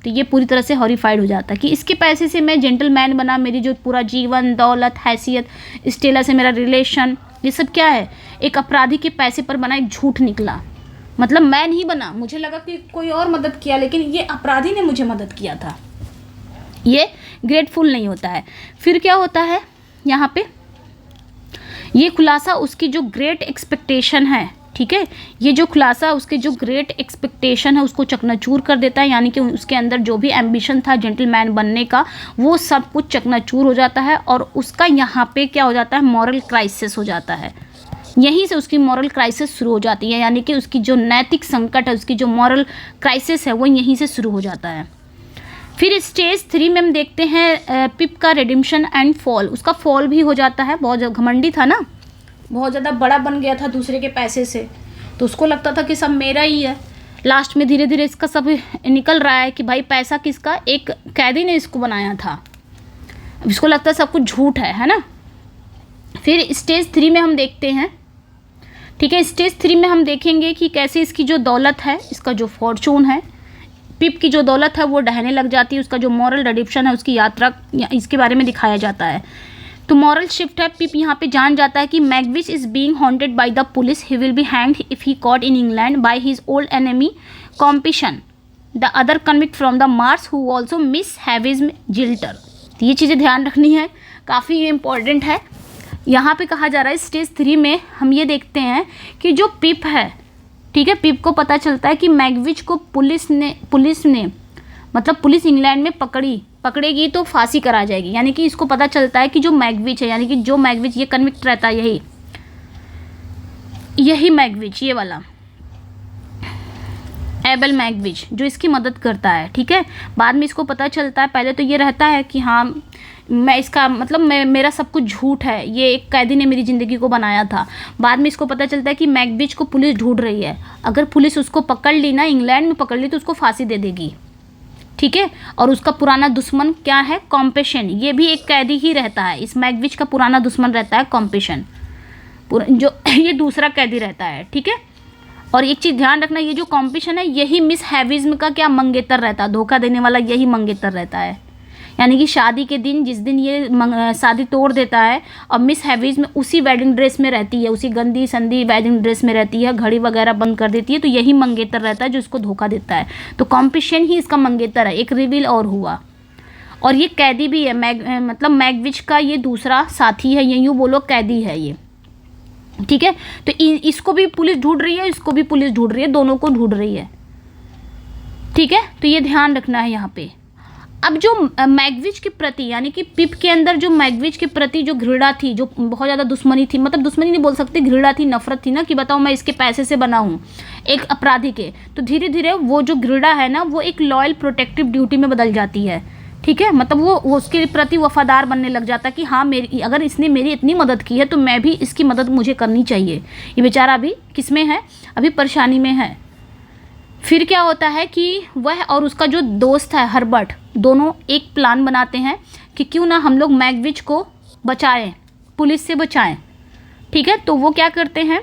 तो ये पूरी तरह से हॉरिफाइड हो जाता है कि इसके पैसे से मैं जेंटलमैन बना, मेरी जो पूरा जीवन, दौलत, हैसियत, स्टेला से मेरा रिलेशन, ये सब क्या है? एक अपराधी के पैसे पर बना, एक झूठ निकला। मतलब मैं नहीं बना, मुझे लगा कि कोई और मदद किया, लेकिन ये अपराधी ने मुझे मदद किया था। ये ग्रेटफुल नहीं होता है। फिर क्या होता है यहाँ पे? ये खुलासा उसकी जो ग्रेट एक्सपेक्टेशन है, ठीक है, ये जो खुलासा उसके जो ग्रेट एक्सपेक्टेशन है उसको चकनाचूर कर देता है। यानी कि उसके अंदर जो भी एम्बिशन था जेंटलमैन बनने का, वो सब कुछ चकनाचूर हो जाता है और उसका यहाँ पे क्या हो जाता है? मॉरल क्राइसिस हो जाता है। यहीं से उसकी मॉरल क्राइसिस शुरू हो जाती है, यानी कि उसकी जो नैतिक संकट है, उसकी जो मॉरल क्राइसिस है, वो यहीं से शुरू हो जाता है। फिर स्टेज 3 में हम देखते हैं पिप का रिडेम्पशन एंड फॉल। उसका फॉल भी हो जाता है। बहुत घमंडी था ना, बहुत ज़्यादा बड़ा बन गया था दूसरे के पैसे से, तो उसको लगता था कि सब मेरा ही है। लास्ट में धीरे धीरे इसका सब निकल रहा है कि भाई पैसा किसका? एक कैदी ने इसको बनाया था। इसको लगता है सब कुछ झूठ है ना। फिर स्टेज 3 में हम देखते हैं, ठीक है, स्टेज 3 में हम देखेंगे कि कैसे इसकी जो दौलत है, इसका जो फॉर्चून है, पिप की जो दौलत है वो ढहने लग जाती है। उसका जो मॉरल रिडेम्पशन है, उसकी यात्रा, इसके बारे में दिखाया जाता है। तो मॉरल शिफ्ट है। पिप यहाँ पे जान जाता है कि Magwitch is being haunted by the police, he will be hanged if he caught in England by his old enemy Compeyson the other convict from the marsh who also Miss Havisham jilter. तो ये चीज़ें ध्यान रखनी है, काफ़ी ये important है। यहाँ पे कहा जा रहा है स्टेज 3 में हम ये देखते हैं कि जो पिप है, ठीक है, पिप को पता चलता है कि मैग्विच को पुलिस ने मतलब पुलिस इंग्लैंड में पकड़ेगी तो फांसी करा जाएगी। यानी कि इसको पता चलता है कि जो मैग्विच है, यानी कि जो मैग्विच ये कन्विक्ट रहता है, यही मैग्विच, ये वाला एबल मैग्विच जो इसकी मदद करता है, ठीक है। बाद में इसको पता चलता है, पहले तो ये रहता है कि हाँ मैं इसका मतलब मेरा सब कुछ झूठ है, ये एक कैदी ने मेरी ज़िंदगी को बनाया था। बाद में इसको पता चलता है कि मैग्विच को पुलिस ढूंढ रही है, अगर पुलिस उसको पकड़ ली ना, इंग्लैंड में पकड़ ली, तो उसको फांसी दे देगी, ठीक है। और उसका पुराना दुश्मन क्या है? कॉम्पेशन। ये भी एक कैदी ही रहता है, इस मैग्विच का पुराना दुश्मन रहता है कॉम्पेशन। पूरा जो ये दूसरा कैदी रहता है, ठीक है। और एक चीज़ ध्यान रखना, ये जो कॉम्पिटिशन है यही मिस हैविज्म का क्या मंगेतर रहता है, धोखा देने वाला यही मंगेतर रहता है। यानी कि शादी के दिन जिस दिन ये शादी तोड़ देता है और मिस हैविज्म उसी वेडिंग ड्रेस में रहती है, उसी गंदी संदी वेडिंग ड्रेस में रहती है, घड़ी वगैरह बंद कर देती है, तो यही मंगेतर रहता है जो इसको धोखा देता है। तो कॉम्पिटिशन ही इसका मंगेतर है। एक रिवील और हुआ। और ये कैदी भी है, मतलब मैगविच का ये दूसरा साथी है, ये यूँ बोलो कैदी है ये, ठीक है। तो इसको भी पुलिस ढूंढ रही है, इसको भी पुलिस ढूंढ रही है, दोनों को ढूंढ रही है, ठीक है। तो ये ध्यान रखना है यहाँ पे। अब जो मैगविच के प्रति, यानी कि पिप के अंदर जो मैगविच के प्रति जो घृणा थी, जो बहुत ज़्यादा दुश्मनी थी, मतलब दुश्मनी नहीं बोल सकते, घृणा थी, नफरत थी ना, कि बताओ मैं इसके पैसे से बना हूँ एक अपराधी के, तो धीरे धीरे वो जो घृणा है ना वो एक लॉयल प्रोटेक्टिव ड्यूटी में बदल जाती है, ठीक है। मतलब वो उसके प्रति वफादार बनने लग जाता है कि हाँ मेरी, अगर इसने मेरी इतनी मदद की है तो मैं भी इसकी मदद मुझे करनी चाहिए। ये बेचारा अभी किस में है, अभी परेशानी में है। फिर क्या होता है कि वह और उसका जो दोस्त है हर्बर्ट, दोनों एक प्लान बनाते हैं कि क्यों ना हम लोग मैगविच को बचाएं, पुलिस से बचाएं, ठीक है। तो वो क्या करते हैं,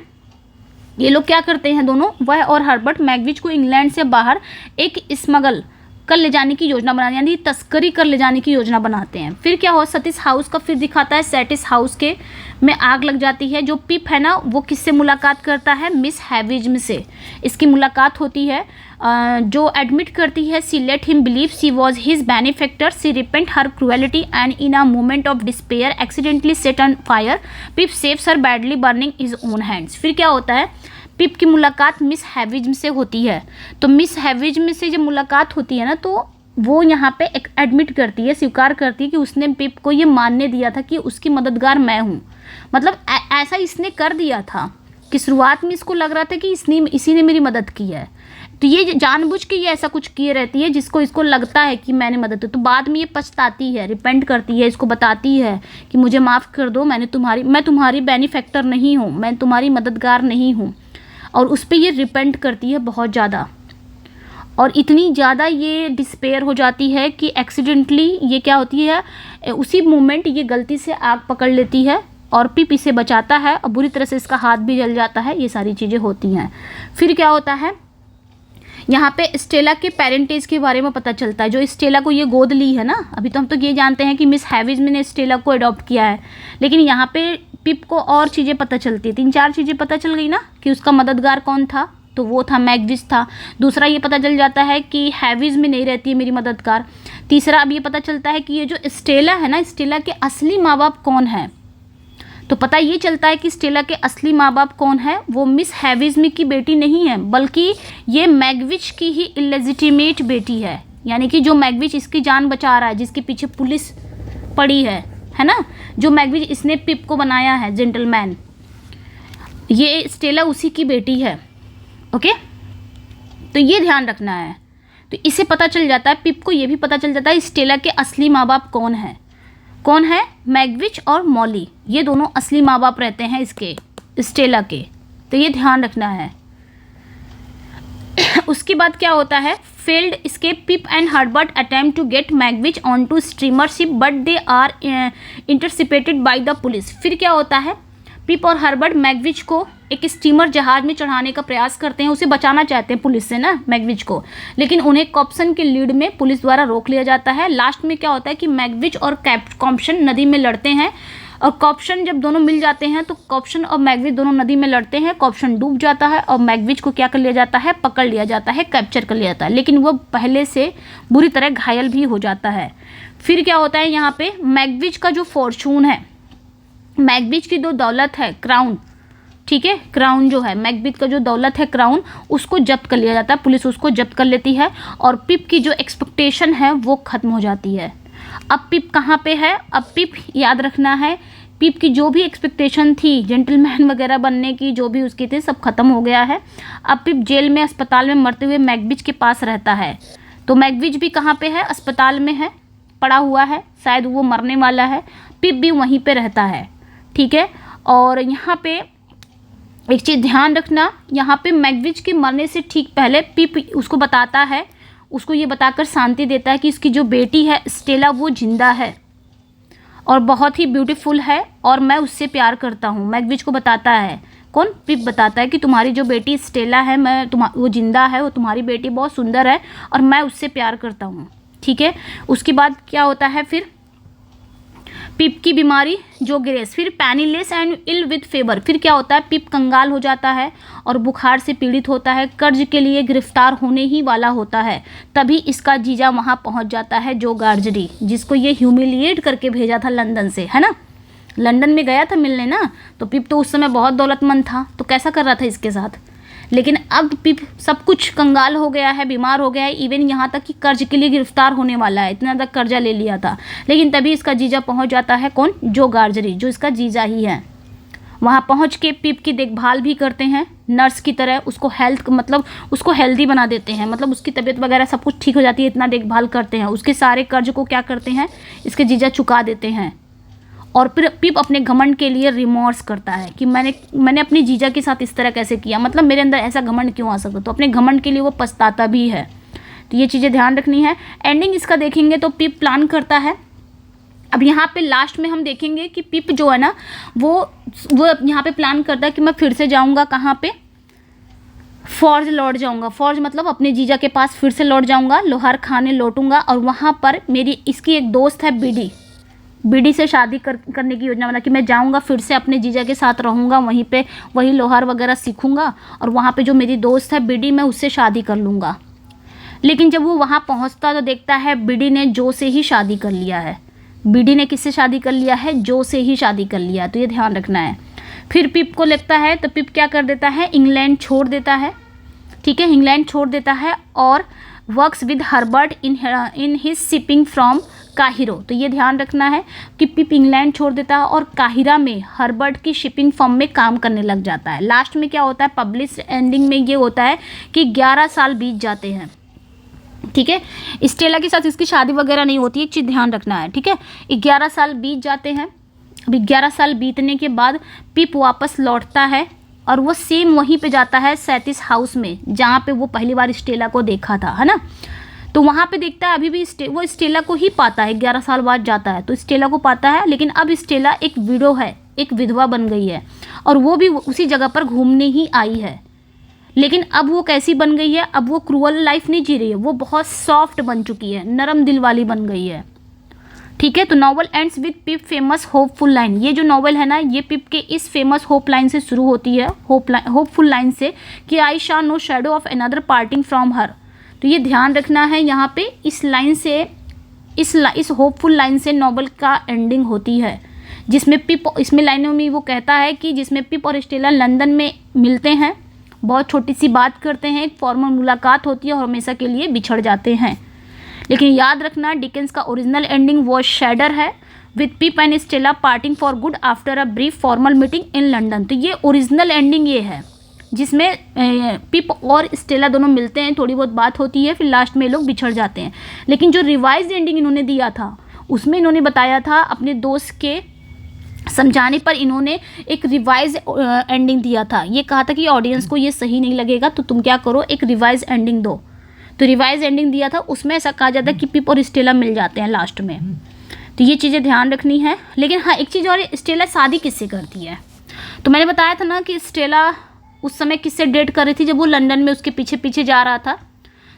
ये लोग क्या करते हैं दोनों, वह और हर्बर्ट मैगविच को इंग्लैंड से बाहर एक स्मगल कर ले जाने की योजना बनाते हैं, यानी तस्करी कर ले जाने की योजना बनाते हैं। फिर क्या हुआ, सतीश हाउस का फिर दिखाता है, सैटिस हाउस के में आग लग जाती है। जो पिप है ना वो किससे मुलाकात करता है, मिस हैविज्म से इसकी मुलाकात होती है, जो एडमिट करती है she let him believe she was his benefactor, she repent her cruelty and in a moment of despair accidentally set on fire, Pip saves her badly burning his own hands. फिर क्या होता है, पिप की मुलाकात miss हैविज्म से होती है। तो मिस हैविज्म से जब मुलाकात होती है ना तो वो यहाँ पे एडमिट करती है, स्वीकार करती है कि उसने पिप को ये मानने दिया था कि उसकी मददगार मैं हूँ। मतलब ऐसा इसने कर दिया था कि शुरुआत में इसको लग रहा था कि इसी ने मेरी मदद की है, तो ये जानबूझ के ये ऐसा कुछ किए रहती है जिसको इसको लगता है कि मैंने मदद की। तो बाद में ये पछताती है, रिपेंट करती है, इसको बताती है कि मुझे माफ़ कर दो, मैं तुम्हारी बेनिफेक्टर नहीं हूँ, मैं तुम्हारी मददगार नहीं हूँ। और उस पर ये रिपेंट करती है बहुत ज़्यादा, और इतनी ज़्यादा ये डिस्पेयर हो जाती है कि एक्सीडेंटली ये क्या होती है, उसी मोमेंट ये गलती से आग पकड़ लेती है और पिप इसे बचाता है और बुरी तरह से इसका हाथ भी जल जाता है। ये सारी चीज़ें होती हैं। फिर क्या होता है, यहाँ पे स्टेला के पेरेंटेज के बारे में पता चलता है। जो स्टेला को ये गोद ली है ना, अभी तो हम तो ये जानते हैं कि मिस हैविज्म ने स्टेला को अडॉप्ट किया है, लेकिन यहाँ पे पिप को और चीज़ें पता चलती है। 3-4 चीज़ें पता चल गई ना, कि उसका मददगार कौन था, तो वो था मैगविच था। दूसरा ये पता चल जाता है कि हैविज्म में नहीं रहती है मेरी मददगार। तीसरा अब ये पता चलता है कि ये जो स्टेला है ना, स्टेला के असली माँ बाप कौन है। तो पता ये चलता है कि स्टेला के असली माँ बाप कौन है, वो मिस हैविज्म की बेटी नहीं है, बल्कि ये मैगविच की ही इलेजिटिमेट बेटी है। यानी कि जो मैगविच इसकी जान बचा रहा है, जिसके पीछे पुलिस पड़ी है ना, जो मैगविच इसने पिप को बनाया है जेंटलमैन, ये स्टेला उसी की बेटी है। ओके, तो ये ध्यान रखना है। तो इसे पता चल जाता है, पिप को ये भी पता चल जाता है स्टेला के असली माँ बाप कौन है, मैगविच और मॉली, ये दोनों असली माँ बाप रहते हैं इसके, स्टेला के। तो ये ध्यान रखना है। उसके बाद क्या होता है, failed escape, Pip and Herbert attempt to get Magwitch on to steamer ship but they are intercepted by the police. फिर क्या होता है, पिप और हर्बर्ट मैगविच को एक स्टीमर जहाज में चढ़ाने का प्रयास करते हैं, उसे बचाना चाहते हैं पुलिस से ना मैगविच को, लेकिन उन्हें कॉप्सन के लीड में पुलिस द्वारा रोक लिया जाता है। लास्ट में क्या होता है कि मैगविच और कॉप्सन नदी में लड़ते हैं, और कॉप्सन जब दोनों मिल जाते हैं तो कॉप्सन और मैगविच दोनों नदी में लड़ते हैं। कॉप्सन डूब जाता है और मैगविच को क्या कर लिया जाता है, पकड़ लिया जाता है, कैप्चर कर लिया जाता है, लेकिन वो पहले से बुरी तरह घायल भी हो जाता है। फिर क्या होता है, यहाँ पे मैगविच का जो फॉर्चून है, मैगविच की जो दौलत है क्राउन, ठीक है, क्राउन जो है मैगविच का जो दौलत है क्राउन, उसको जब्त कर लिया जाता है, पुलिस उसको जब्त कर लेती है, और पिप की जो एक्सपेक्टेशन है वो ख़त्म हो जाती है। अब पिप कहाँ पे है, अब पिप याद रखना है, पिप की जो भी एक्सपेक्टेशन थी जेंटलमैन वगैरह बनने की, जो भी उसकी थी, सब खत्म हो गया है। अब पिप जेल में, अस्पताल में मरते हुए मैगविच के पास रहता है। तो मैगविच भी कहाँ पे है, अस्पताल में है, पड़ा हुआ है, शायद वो मरने वाला है, पिप भी वहीं पे रहता है, ठीक है। और यहाँ पे एक चीज़ ध्यान रखना, यहाँ पे मैगविच के मरने से ठीक पहले पिप उसको बताता है, उसको ये बताकर शांति देता है कि इसकी जो बेटी है स्टेला वो जिंदा है, और बहुत ही ब्यूटीफुल है और मैं उससे प्यार करता हूँ। मैगविच को बताता है, कौन? पिप बताता है कि तुम्हारी जो बेटी स्टेला है, वो जिंदा है, वो तुम्हारी बेटी बहुत सुंदर है और मैं उससे प्यार करता हूँ। ठीक है, उसके बाद क्या होता है फिर? पिप की बीमारी जो ग्रेस, फिर पैनीलेस एंड इल विथ फेवर, फिर क्या होता है? पिप कंगाल हो जाता है और बुखार से पीड़ित होता है, कर्ज के लिए गिरफ्तार होने ही वाला होता है। तभी इसका जीजा वहाँ पहुँच जाता है, जो गार्जरी, जिसको ये ह्यूमिलिएट करके भेजा था लंदन से, है ना, लंदन में गया था मिलने ना। तो पिप तो उस समय बहुत दौलतमंद था, तो कैसा कर रहा था इसके साथ। लेकिन अब पिप सब कुछ कंगाल हो गया है, बीमार हो गया है, इवन यहाँ तक कि कर्ज के लिए गिरफ्तार होने वाला है, इतना तक कर्जा ले लिया था। लेकिन तभी इसका जीजा पहुँच जाता है, कौन? जो गार्जरी, जो इसका जीजा ही है। वहाँ पहुँच के पिप की देखभाल भी करते हैं नर्स की तरह, उसको उसको हेल्दी बना देते हैं, मतलब उसकी तबीयत वगैरह सब कुछ ठीक हो जाती है, इतना देखभाल करते हैं। उसके सारे कर्ज को क्या करते हैं? इसके जीजा चुका देते हैं। और फिर पिप अपने घमंड के लिए रिमोर्स करता है कि मैंने अपनी जीजा के साथ इस तरह कैसे किया, मतलब मेरे अंदर ऐसा घमंड क्यों आ सकता। तो अपने घमंड के लिए वो पछताता भी है। तो ये चीज़ें ध्यान रखनी है। एंडिंग इसका देखेंगे तो पिप प्लान करता है। अब यहाँ पे लास्ट में हम देखेंगे कि पिप जो है ना, वो यहाँ पे प्लान करता है कि मैं फिर से जाऊँगा, कहाँ पे? फॉर्ज लौट जाऊँगा। फॉर्ज मतलब अपने जीजा के पास फिर से लौट जाऊँगा, लोहार खाने लौटूंगा और वहाँ पर इसकी एक दोस्त है बीडी से शादी करने की योजना बना कि मैं जाऊंगा फिर से अपने जीजा के साथ रहूंगा, वहीं पे वही लोहार वगैरह सीखूंगा और वहाँ पे जो मेरी दोस्त है बीडी, मैं उससे शादी कर लूँगा। लेकिन जब वो वहाँ पहुँचता तो देखता है बीडी ने जो से ही शादी कर लिया है। बीडी ने किससे शादी कर लिया है? जो से ही शादी कर लिया। तो ये ध्यान रखना है। फिर पिप को लगता है तो पिप क्या कर देता है? इंग्लैंड छोड़ देता है। ठीक है, इंग्लैंड छोड़ देता है और works with Herbert in his shipping from Cairo. तो ये ध्यान रखना है कि पिप इंग्लैंड छोड़ देता है और काहिरा में हर्बर्ट की शिपिंग फर्म में काम करने लग जाता है। लास्ट में क्या होता है? पब्लिश एंडिंग में ये होता है कि 11 साल बीत जाते हैं। ठीक है, स्टेला के साथ इसकी शादी वगैरह नहीं होती, एक चीज़ ध्यान रखना है। ठीक है, 11 साल बीत जाते हैं। अब 11 साल बीतने के बाद पिप वापस लौटता है और वो सेम वहीं पे जाता है 37 हाउस में, जहाँ पे वो पहली बार स्टेला को देखा था, है ना। तो वहाँ पे देखता है अभी भी वो स्टेला को ही पाता है। 11 साल बाद जाता है तो स्टेला को पाता है, लेकिन अब स्टेला एक विडो है, एक विधवा बन गई है और वो भी उसी जगह पर घूमने ही आई है। लेकिन अब वो कैसी बन गई है? अब वो क्रूअल लाइफ नहीं जी रही है, वो बहुत सॉफ्ट बन चुकी है, नरम दिल वाली बन गई है। ठीक है, तो novel ends with pip famous hopeful line. ये जो नॉवल है ना, ये पिप के इस फेमस होप लाइन से शुरू होती है, होपफुल लाइन से कि I saw no shadow of another parting from her. तो ये ध्यान रखना है यहाँ पे, इस लाइन से इस होपफुल लाइन से नॉवल का एंडिंग होती है, जिसमें पिप, इसमें लाइनों में वो कहता है कि जिसमें पिप और स्टेला लंदन में मिलते हैं, बहुत छोटी सी बात करते हैं, एक फॉर्मल मुलाकात होती है और हमेशा के लिए बिछड़ जाते हैं। लेकिन याद रखना डिकेंस का ओरिजिनल एंडिंग वो शैडर है, with Pip and Estella parting for good after a brief formal meeting in London. तो ये ओरिजिनल एंडिंग ये है, जिसमें पिप और स्टेला दोनों मिलते हैं, थोड़ी बहुत बात होती है, फिर लास्ट में लोग बिछड़ जाते हैं। लेकिन जो रिवाइज एंडिंग इन्होंने दिया था, उसमें इन्होंने बताया था अपने दोस्त के समझाने पर, इन्होंने एक रिवाइज एंडिंग दिया था। ये कहा था कि ऑडियंस को ये सही नहीं लगेगा तो तुम क्या करो, एक रिवाइज एंडिंग दो। तो रिवाइज एंडिंग दिया था, उसमें ऐसा कहा जाता है कि पिप और स्टेला मिल जाते हैं लास्ट में। तो ये चीज़ें ध्यान रखनी है। लेकिन हाँ, एक चीज़ और, स्टेला शादी किससे करती है? तो मैंने बताया था ना कि स्टेला उस समय किससे डेट कर रही थी जब वो लंदन में उसके पीछे पीछे जा रहा था।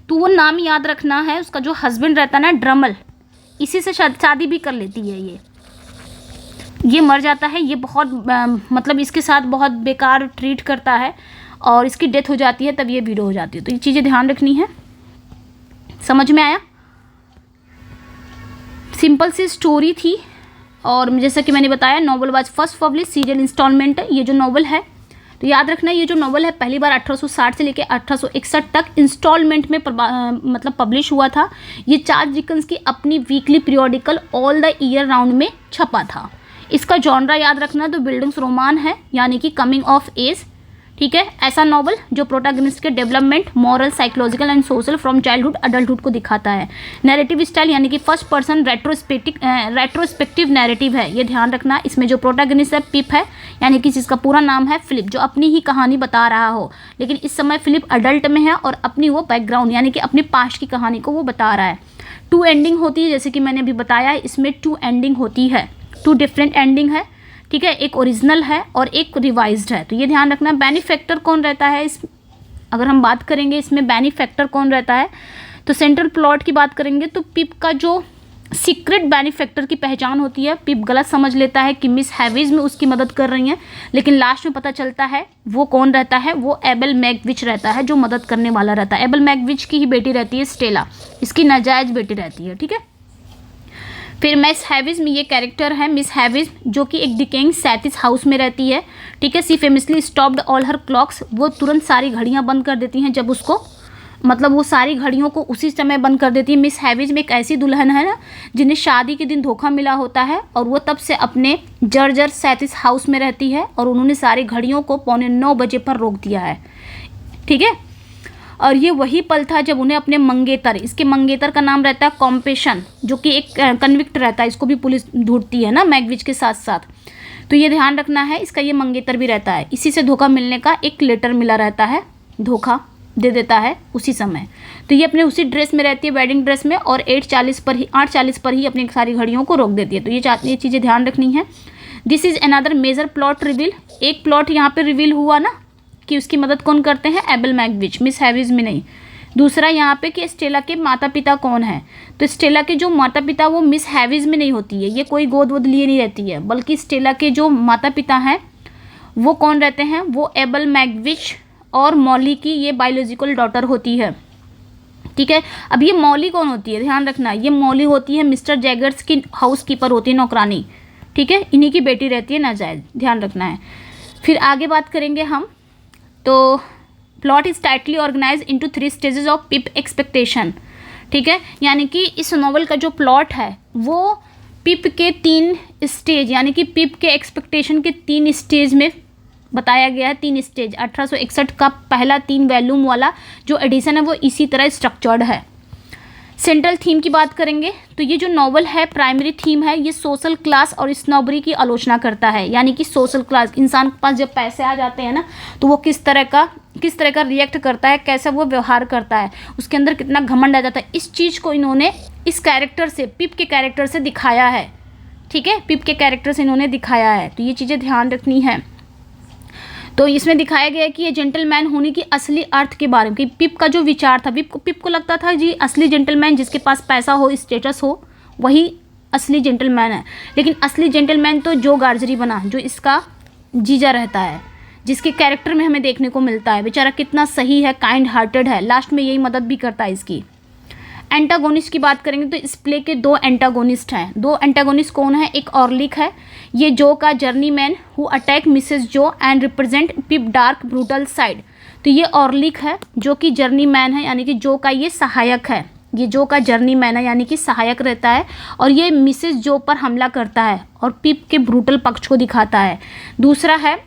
तो वो नाम याद रखना है, उसका जो हस्बैंड रहता है ना, ड्रमल, इसी से शादी भी कर लेती है। ये मर जाता है, ये बहुत मतलब इसके साथ बहुत बेकार ट्रीट करता है और इसकी डेथ हो जाती है, तब ये वीडियो हो जाती है। तो ये चीज़ें ध्यान रखनी है। समझ में आया? सिंपल सी स्टोरी थी और जैसा कि मैंने बताया, novel was first publish serial instalment है ये जो नॉवल है। तो याद रखना, ये जो नॉवल है पहली बार 1860 से लेकर 1861 तक इंस्टॉलमेंट में मतलब पब्लिश हुआ था। ये चार्ल्स डिकेंस की अपनी weekly periodical all the year round में छपा था। इसका जॉनरा याद रखना तो बिल्डिंग्स रोमान है, यानी कि कमिंग ऑफ एज। ठीक है, ऐसा नॉवल जो प्रोटैगनिस्ट के development, moral, psychological and social from childhood adulthood को दिखाता है। नैरेटिव स्टाइल यानी कि फर्स्ट पर्सन रेट्रोस्पेक्टिव नैरेटिव है, ये ध्यान रखना। इसमें जो प्रोटैगनिस्ट है पिप है, यानी कि जिसका पूरा नाम है फिलिप, जो अपनी ही कहानी बता रहा हो, लेकिन इस समय फिलिप अडल्ट में है और अपनी वो बैकग्राउंड यानी कि अपने पास्ट की कहानी को वो बता रहा है। टू एंडिंग होती है, जैसे कि मैंने अभी बताया, इसमें टू एंडिंग होती है। 2 डिफरेंट एंडिंग है, ठीक है, एक ओरिजिनल है और एक रिवाइज्ड है। तो ये ध्यान रखना। बेनिफैक्टर कौन रहता है इस, अगर हम बात करेंगे इसमें बेनिफैक्टर कौन रहता है, तो सेंट्रल प्लॉट की बात करेंगे तो पिप का जो सीक्रेट बेनिफैक्टर की पहचान होती है, पिप गलत समझ लेता है कि मिस हैविज में उसकी मदद कर रही हैं, लेकिन लास्ट में पता चलता है वो कौन रहता है, वो एबल मैगविच रहता है जो मदद करने वाला रहता है। एबल मैगविच की ही बेटी रहती है स्टेला, इसकी नाजायज बेटी रहती है, ठीक है। फिर मिस हैविज में ये कैरेक्टर है मिस हैविज, जो कि एक डिकेइंग 37 हाउस में रहती है, ठीक है। सी फेमसली स्टॉप्ड ऑल हर क्लॉक्स, वो तुरंत सारी घड़ियां बंद कर देती हैं जब उसको, मतलब वो सारी घड़ियों को उसी समय बंद कर देती है। मिस हैविज में एक ऐसी दुल्हन है ना जिन्हें शादी के दिन धोखा मिला होता है और वो तब से अपने जर्जर 37 हाउस में रहती है और उन्होंने सारी घड़ियों को 8:45 बजे पर रोक दिया है, ठीक है। और ये वही पल था जब उन्हें अपने मंगेतर, इसके मंगेतर का नाम रहता है कॉम्पेशन, जो कि एक कन्विक्ट रहता है, इसको भी पुलिस ढूंढती है ना मैगविच के साथ साथ। तो ये ध्यान रखना है, इसका ये मंगेतर भी रहता है। इसी से धोखा मिलने का एक लेटर मिला रहता है, धोखा दे देता है उसी समय। तो ये अपने उसी ड्रेस में रहती है, वेडिंग ड्रेस में, और 8:40 पर ही अपनी सारी घड़ियों को रोक देती है। तो ये चीज़ें ध्यान रखनी है। This is another major plot reveal, एक प्लॉट यहाँ पे रिवील हुआ ना कि उसकी मदद कौन करते हैं, एबल मैगविच, मिस हैविज में नहीं। दूसरा यहाँ पे कि स्टेला के माता पिता कौन है, तो स्टेला के जो माता पिता वो मिस हैविज में नहीं होती है, ये कोई गोद वोद लिए नहीं रहती है, बल्कि स्टेला के जो माता पिता हैं वो कौन रहते हैं, वो एबल मैगविच और मॉली की ये बायोलॉजिकल डॉटर होती है, ठीक है। अब ये मॉली कौन होती है, ध्यान रखना, ये मॉली होती है मिस्टर जैगर्स की हाउस कीपर होती है, नौकरानी, ठीक है, इन्हीं की बेटी रहती है नाजायज, ध्यान रखना है। फिर आगे बात करेंगे हम, तो plot is tightly organise into 3 stages of Pip expectation, ठीक है। यानी कि इस नॉवल का जो प्लॉट है वो पिप के 3 स्टेज, यानी कि पिप के एक्सपेक्टेशन के 3 स्टेज में बताया गया है। 3 स्टेज, 1861 का पहला 3 वॉल्यूम वाला जो एडिशन है वो इसी तरह स्ट्रक्चर्ड है। सेंट्रल थीम की बात करेंगे तो ये जो नॉवल है प्राइमरी थीम है, ये सोशल क्लास और स्नॉबरी की आलोचना करता है। यानी कि सोशल क्लास, इंसान के पास जब पैसे आ जाते हैं ना तो वो किस तरह का रिएक्ट करता है, कैसा वो व्यवहार करता है, उसके अंदर कितना घमंड आ जाता है। इस चीज़ को इन्होंने इस कैरेक्टर से, पिप के कैरेक्टर से दिखाया है, ठीक है, पिप के कैरेक्टर से इन्होंने दिखाया है। तो ये चीज़ें ध्यान रखनी है। तो इसमें दिखाया गया है कि ये जेंटलमैन होने की असली अर्थ के बारे में, कि पिप का जो विचार था, पिप को लगता था जी असली जेंटलमैन जिसके पास पैसा हो, स्टेटस हो, वही असली जेंटलमैन है। लेकिन असली जेंटलमैन तो जो गार्जरी बना, जो इसका जीजा रहता है, जिसके कैरेक्टर में हमें देखने को मिलता है, बेचारा कितना सही है, काइंड हार्टेड है, लास्ट में यही मदद भी करता है इसकी। एंटागोनिस्ट की बात करेंगे तो इस प्ले के 2 एंटागोनिस्ट हैं। 2 एंटागोनिस्ट कौन है, एक ऑर्लिक है, ये जो का journeyman who attack Mrs Joe and represent Pip dark brutal side. तो ये ऑर्लिक है जो कि जर्नी मैन है, यानी कि जो का ये सहायक है, ये जो का जर्नी मैन है यानी कि सहायक रहता है, और ये मिसेस जो पर हमला करता है और पिप के ब्रूटल पक्ष को दिखाता है। दूसरा है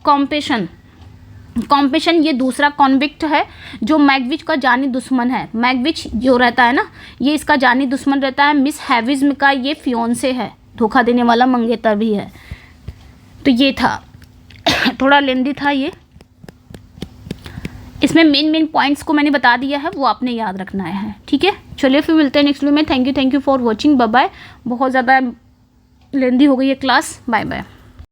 कॉम्पेशन, ये दूसरा कॉन्विक्ट है जो मैगविच का जानी दुश्मन है। मैगविच जो रहता है ना, ये इसका जानी दुश्मन रहता है, मिस हैविज्म का ये फियोंसे है, धोखा देने वाला मंगेतर भी है। तो ये था थोड़ा लेंदी था ये, इसमें मेन पॉइंट्स को मैंने बता दिया है, वो आपने याद रखना है, ठीक है। चलिए फिर मिलते हैं नेक्स्ट वीडियो में। Thank you for watching, bye bye. बहुत ज़्यादा लेंदी हो गई है क्लास, बाय बाय।